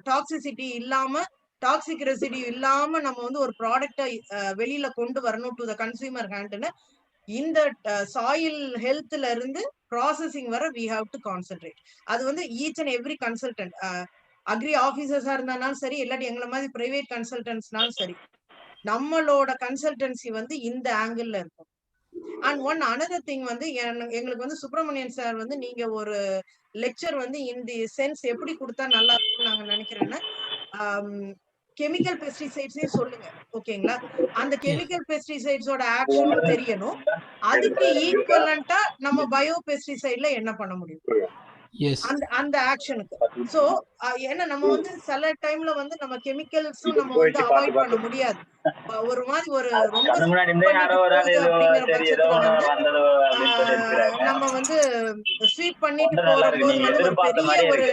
டாக்ஸிசிட்டி இல்லாம, டாக்ஸிக் ரெசிடியூ இல்லாம நம்ம வந்து ஒரு ப்ராடக்டை வெளியில கொண்டு வரணும் டு த கன்சியூமர் ஹேண்ட்னு. இந்த சாயில் ஹெல்த்ல இருந்து ப்ராசஸிங் வர we have to concentrate. அது வந்து each and every consultant, agri ஆபீசர்ஸா இருந்தாலும் சரி, இல்லாட்டி எங்களை மாதிரி பிரைவேட் கன்சல்டன்ட்ஸ்னாலும் சரி, நம்மளோட கன்சல்டன்சி வந்து இந்த ஆங்கிள் இருக்கும். அண்ட் ஒன் அனதர் திங் வந்து எங்களுக்கு வந்து சுப்பிரமணியன் சார் வந்து நீங்க ஒரு லெக்சர் வந்து இந்த சென்ஸ் எப்படி கொடுத்தா நல்லா இருக்கும்னு நாங்க நினைக்கிறேன்னா, கெமிக்கல் பெஸ்டிசைட்ஸையும் சொல்லுங்க, ஓகேங்களா? அந்த கெமிக்கல் பெஸ்டிசைட்ஸோட ஆக்ஷனும் தெரியணும், அதுக்கு ஈக்குவலண்டா நம்ம பயோ பெஸ்டிசைட்ல என்ன பண்ண முடியும் அந்த ஆக்ஷனுக்கு. சோ ஏன்னா நம்ம வந்து சில டைம்ல வந்து நம்ம கெமிக்கல்ஸும் நம்ம வந்து அவாய்ட் பண்ண முடியாது. ஒரு மாதிரி ஒரு ரொம்ப நம்ம வந்து ஸ்வீப் பண்ணிட்டு போகும்போது வந்து ஒரு பெரிய ஒரு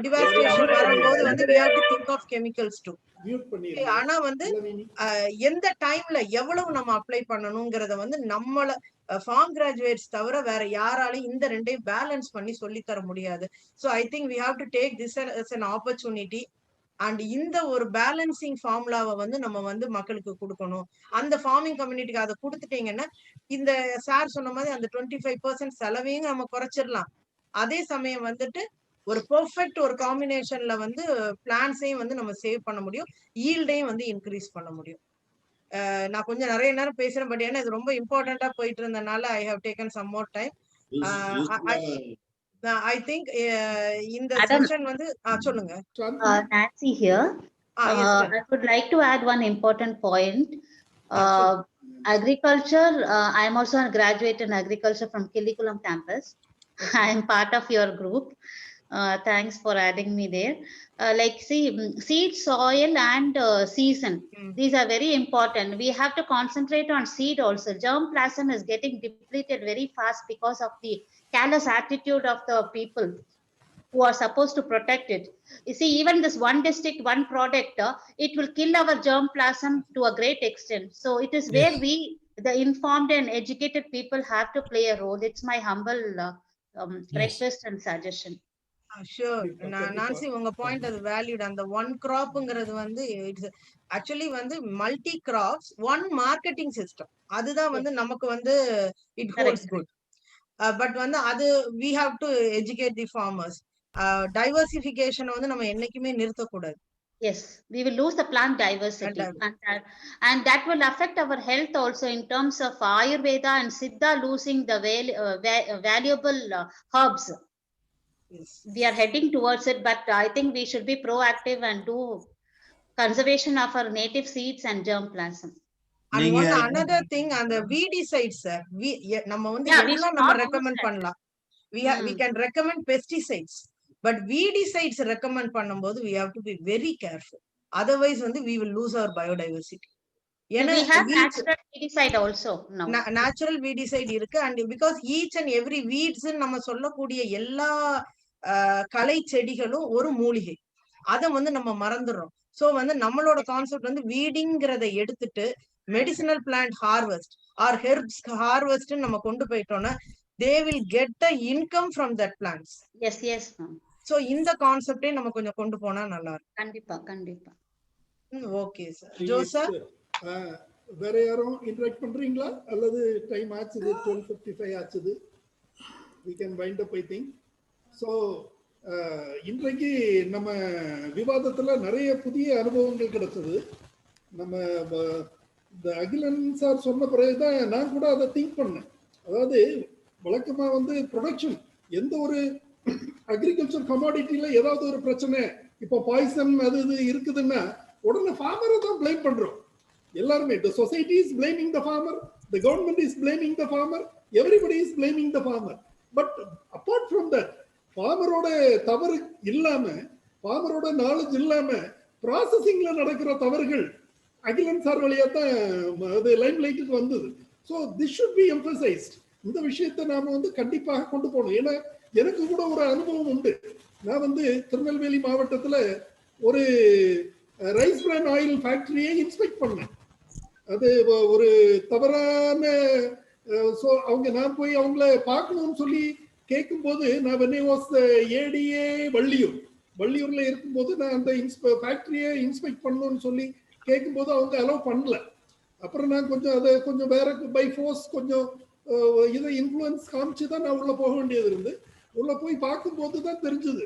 டிவாஸ்டேஷன் வரும்போது வந்து we have to think of chemicals too. ஆனா வந்து எந்த டைம்ல எவ்வளவு நம்ம அப்ளை பண்ணணும்ங்கறத வந்து நம்மள ஃபார்ம் கிராஜுவேட்ஸ் தவிர வேற யாராலையும் இந்த ரெண்டையும் பேலன்ஸ் பண்ணி சொல்லி தர முடியாது. So I think we have to take this as an opportunity. And இந்த ஒரு பேலன்சிங் ஃபார்முலாவை வந்து நம்ம வந்து மக்களுக்கு கொடுக்கணும். அந்த ஃபார்மிங் கம்யூனிட்டிக்கு அதை கொடுத்துட்டீங்கன்னா இந்த சார் சொன்ன மாதிரி அந்த 25% செலவையும் நம்ம குறைச்சிடலாம். அதே சமயம் வந்துட்டு ஒரு பெர்ஃபெக்ட் ஒரு காம்பினேஷன்ல வந்து பிளான்ஸையும் வந்து நம்ம சேவ் பண்ண முடியும், ஈல்டையும் வந்து இன்க்ரீஸ் பண்ண முடியும். நான் கொஞ்சம் நிறைய நேரம் பேசுறேன், பட் ஏன்னா இது ரொம்ப இம்பார்ட்டண்டா போயிட்டு இருந்தனால I have taken some more time. I think இந்த செஷன் வந்து சொல்லுங்க. Nancy here. I would like to add one important point. Agriculture, I am also a graduate in agriculture from Kilikulam campus. I am part of your group. Thanks for adding me there. Like seed, soil and season. These are very important. We have to concentrate on seed also. Germplasm is getting depleted very fast because of the careless attitude of the people who are supposed to protect it. You see, even this one district, one product, it will kill our germplasm to a great extent. So it is where we, the informed and educated people, have to play a role. It's my humble request and suggestion. Sure. Nancy, உங்க point அது valued. அந்த one கிராப்ங்கிறது வந்து it's actually வந்து multi crops, one marketing system. அதுதான் வந்து நமக்கு வந்து இட் ஹோல்ட்ஸ் குட். பட் வந்து அது we have to educate the farmers. Diversification வந்து நம்ம என்னைக்குமே நிறுத்தக்கூடாது. Yes, we will lose the plant diversity, and that will affect our health also in terms of Ayurveda and Siddha losing the valuable herbs. Yes. We are heading towards it, but I think we should be proactive and do conservation of our native seeds and germplasm. And one another thing, and the weedicides, sir, நம்ம வந்து எல்லாம் நம்ம recommend பண்ணலாம். We can recommend pesticides, but weedicides recommend பண்ணும்போது we have to be very careful. Otherwise வந்து we will lose our biodiversity. We have natural weedicide also now. Natural weedicide இருக்கு, and because each and every weeds நம்ம சொல்லக்கூடிய எல்லா கலை செடிகளும் ஒரு மூலிகை. அத வந்து நம்ம மறந்துடுறோம். சோ வந்து நம்மளோட கான்செப்ட் வந்து வீடிங்கிறத எடுத்துட்டு medicinal plant harvest or herbs harvest நம்ம கொண்டு போயிட்டோம்னா they will get the income from that plants. Yes ma'am. So இந்த கான்செப்டே நம்ம கொஞ்சம் கொண்டு போனா நல்லா இருக்கும். கண்டிப்பா. Okay sir. ஜோசப், வேற யாரும் இன்டராக்ட் பண்றீங்களா? அல்லது time ஆச்சுது, 12:55 ஆச்சுது. we can wind up I think. So இன்றைக்கு நம்ம விவாதத்துல நிறைய புதிய அனுபவங்கள் கிடைச்சது. நம்ம இந்த அகிலன் சார் சொன்ன பிறகுதான் நான் கூட அதை திங்க் பண்ணேன். அதாவது வழக்கமா வந்து ப்ரொடக்ஷன், எந்த ஒரு அக்ரிகல்ச்சர் கமாடிட்டில ஏதாவது ஒரு பிரச்சனை, இப்போ பாய்சன் அது இது இருக்குதுன்னா உடனே ஃபார்மரை தான் பிளேம் பண்றோம் எல்லாருமே. the society is blaming the farmer, the government is blaming the farmer, everybody is blaming the farmer. But apart from that, ஃபார்மரோட தவறு இல்லாம, ஃபார்மரோட நாலேஜ் இல்லாம ப்ராசஸிங்ல நடக்கிற தவறுகள் அகிலன் சார் வழியா தான் அது லைம் லைட்டுக்கு வந்தது. So this should be emphasised. இந்த விஷயத்தை நாம வந்து கண்டிப்பாக கொண்டு போகணும். ஏன்னா எனக்கு கூட ஒரு அனுபவம் உண்டு. நான் வந்து திருநெல்வேலி மாவட்டத்துல ஒரு ரைஸ் பிரான் ஆயில் ஃபேக்டரியை இன்ஸ்பெக்ட் பண்ணேன். அது ஒரு தவறான அவங்க நான் போய் அவங்கள பார்க்கணும்னு சொல்லி கேட்கும்போது, நான் when I was ADA வள்ளியூர்ல இருக்கும்போது நான் அந்த ஃபேக்டரியை இன்ஸ்பெக்ட் பண்ணணும்னு சொல்லி கேட்கும்போது அவங்க அலோவ் பண்ணல. அப்புறம் நான் கொஞ்சம் அதை கொஞ்சம் வேற பை ஃபோர்ஸ் கொஞ்சம் இதை இன்ஃப்ளூயன்ஸ் காமிச்சு தான் நான் உள்ள போக வேண்டியது இருந்து. உள்ள போய் பார்க்கும்போது தான் தெரிஞ்சது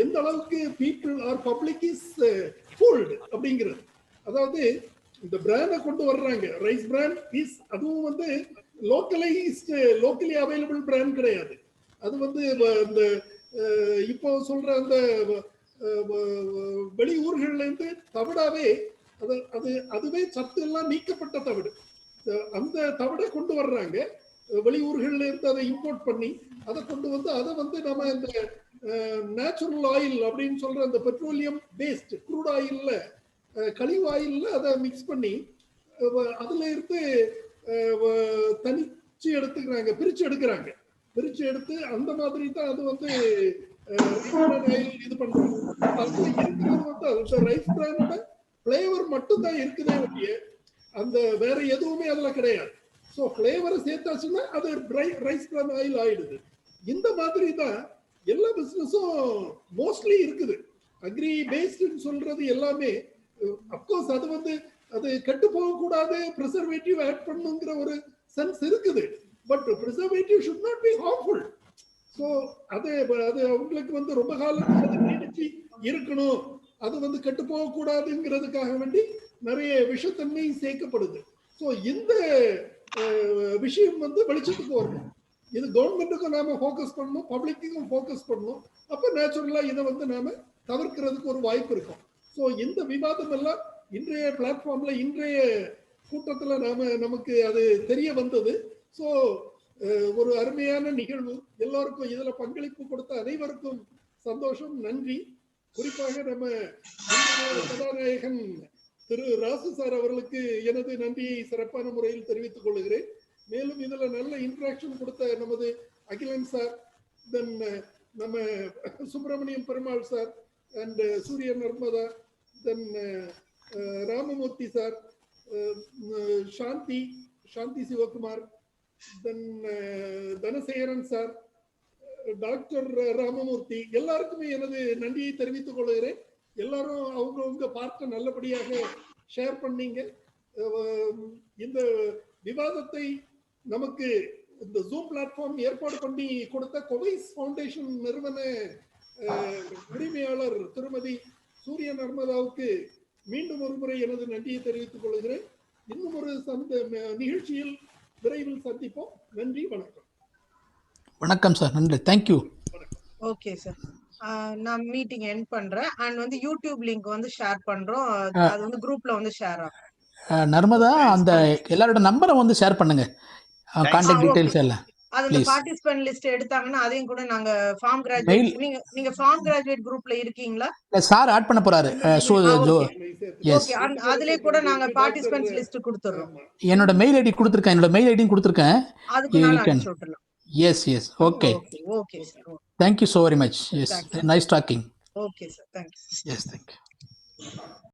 எந்த அளவுக்கு people are public is fooled அப்படிங்கிறது. அதாவது இந்த பிராண்டை கொண்டு வர்றாங்க, ரைஸ் பிராண்ட் இஸ், அதுவும் வந்து லோக்கலி அவைலபிள் பிராண்ட் கிடையாது. அது வந்து இந்த இப்போ சொல்ற அந்த வெளியூர்கள்ல இருந்து தவிடாவே அதுவே சத்து எல்லாம் நீக்கப்பட்ட தவிடு, அந்த தவிடை கொண்டு வர்றாங்க. வெளியூர்கள்ல இருந்து அதை இம்போர்ட் பண்ணி அதை கொண்டு வந்து அதை வந்து நம்ம இந்த நேச்சுரல் ஆயில் அப்படின்னு சொல்ற அந்த பெட்ரோலியம் பேஸ்ட் க்ரூட் ஆயில்ல, கழிவு ஆயில்ல அதை மிக்ஸ் பண்ணி அதுல இருந்து தனிச்சு எடுத்துக்கிறாங்க, பிரிச்சு எடுத்து அந்த மாதிரி தான் அது வந்து இது பண்றாங்க. அதுல இருக்கிறது வந்து ரைஸ் பிரானோட ஃபிளேவர் மட்டும் தான் இருக்குதே ஒழிய அந்த வேற எதுவுமே அதுல கிடையாது. ஸோ ஃபிளேவரை சேர்த்தாச்சுன்னா அது ரைஸ் பிரான் ஆயில் ஆயிடுது. இந்த மாதிரி தான் எல்லா பிசினஸும் மோஸ்ட்லி இருக்குது. அக்ரி பேஸ்டுன்னு சொல்றது எல்லாமே அப்கோர்ஸ் அது வந்து அது கெட்டு போகக்கூடாது, ப்ரிசர்வேட்டிவ் ஆட் பண்ணுங்கிற ஒரு சென்ஸ் இருக்குது. But preservative should not be harmful. So அது அவங்களுக்கு வந்து ரொம்ப காலத்துக்கு அது நீடிச்சு இருக்கணும் அது வந்து கெட்டு போகக்கூடாதுங்கிறதுக்காக வேண்டி நிறைய விஷத்தன்மை சேர்க்கப்படுது. ஸோ இந்த விஷயம் வந்து வெளிச்சத்துக்கு வரணும். இது கவர்மெண்ட்டுக்கும் நாம ஃபோக்கஸ் பண்ணணும், பப்ளிக்கும் ஃபோக்கஸ் பண்ணணும். அப்ப நேச்சுரலா இதை வந்து நாம தவிர்க்கிறதுக்கு ஒரு வாய்ப்பு இருக்கும். ஸோ இந்த விவாதம் எல்லாம் இன்றைய பிளாட்ஃபார்ம்ல இன்றைய கூட்டத்துல நமக்கு அது தெரிய வந்தது. ஸோ ஒரு அருமையான நிகழ்வு. எல்லாருக்கும் இதுல பங்களிப்பு கொடுத்த அனைவருக்கும் சந்தோஷம், நன்றி. குறிப்பாக நம்ம கதாநாயகன் திரு ராசு சார் அவர்களுக்கு எனது நன்றியை சிறப்பான முறையில் தெரிவித்துக் கொள்கிறேன். மேலும் இதுல நல்ல இன்ட்ராக்ஷன் கொடுத்த நமது அகிலன் சார், தென் நம்ம சுப்பிரமணியம் பெருமாள் சார் அண்ட் சூரிய நர்மதா, தென் ராமமூர்த்தி சார், சாந்தி சிவகுமார், தென் தனசேகரன் சார், டாக்டர் ராமமூர்த்தி, எல்லாருக்குமே எனது நன்றியை தெரிவித்துக் கொள்கிறேன். எல்லாரும் அவங்க பார்க்க நல்லபடியாக ஷேர் பண்ணீங்க. இந்த விவாதத்தை நமக்கு இந்த ஜூம் பிளாட்ஃபார்ம் ஏற்பாடு பண்ணி கொடுத்த கொவைஸ் ஃபவுண்டேஷன் நிறுவன உரிமையாளர் திருமதி சூரிய நர்மதாவுக்கு மீண்டும் ஒரு முறை எனது நன்றியை தெரிவித்துக் கொள்கிறேன். இன்னும் ஒரு நிகழ்ச்சியில் விரைவில் சந்திப்போம். நன்றி, வணக்கம். வணக்கம் சார், நன்றி, தேங்க்யூ. ஓகே சார், நான் மீட்டிங் எண்ட் பண்றேன். அண்ட் வந்து யூடியூப் லிங்க் வந்து ஷேர் பண்றோம். அது வந்து குரூப்ல வந்து ஷேர் ஆகும். நர்மதா, அந்த எல்லாரோட நம்பரை வந்து ஷேர் பண்ணுங்க, கான்டாக்ட் டீடைல்ஸ் எல்லாம். அது அந்த பார்ட்டிசிபென்ட் லிஸ்ட் எடுத்தாங்கன்னா அதையும் கூட நாங்க ஃபார்ம் கிராஜுவேட், நீங்க ஃபார்ம் கிராஜுவேட் குரூப்ல இருக்கீங்களா? சார் ஆட் பண்ண போறாரு. ஓகே, அதுலயே கூட நாங்க பார்ட்டிசிபென்ட்ஸ் லிஸ்ட் கொடுத்துறோம். என்னோட மெயில் ஐடி கொடுத்திருக்கேன், என்னோட மெயில் ஐடியும் கொடுத்திருக்கேன். அதுக்கு நான் அனுப்பிச்சு விட்டுறேன். Yes, okay. Okay sir. Thank you so very much. Yes, nice talking. Okay sir, thanks. Yes, thank you.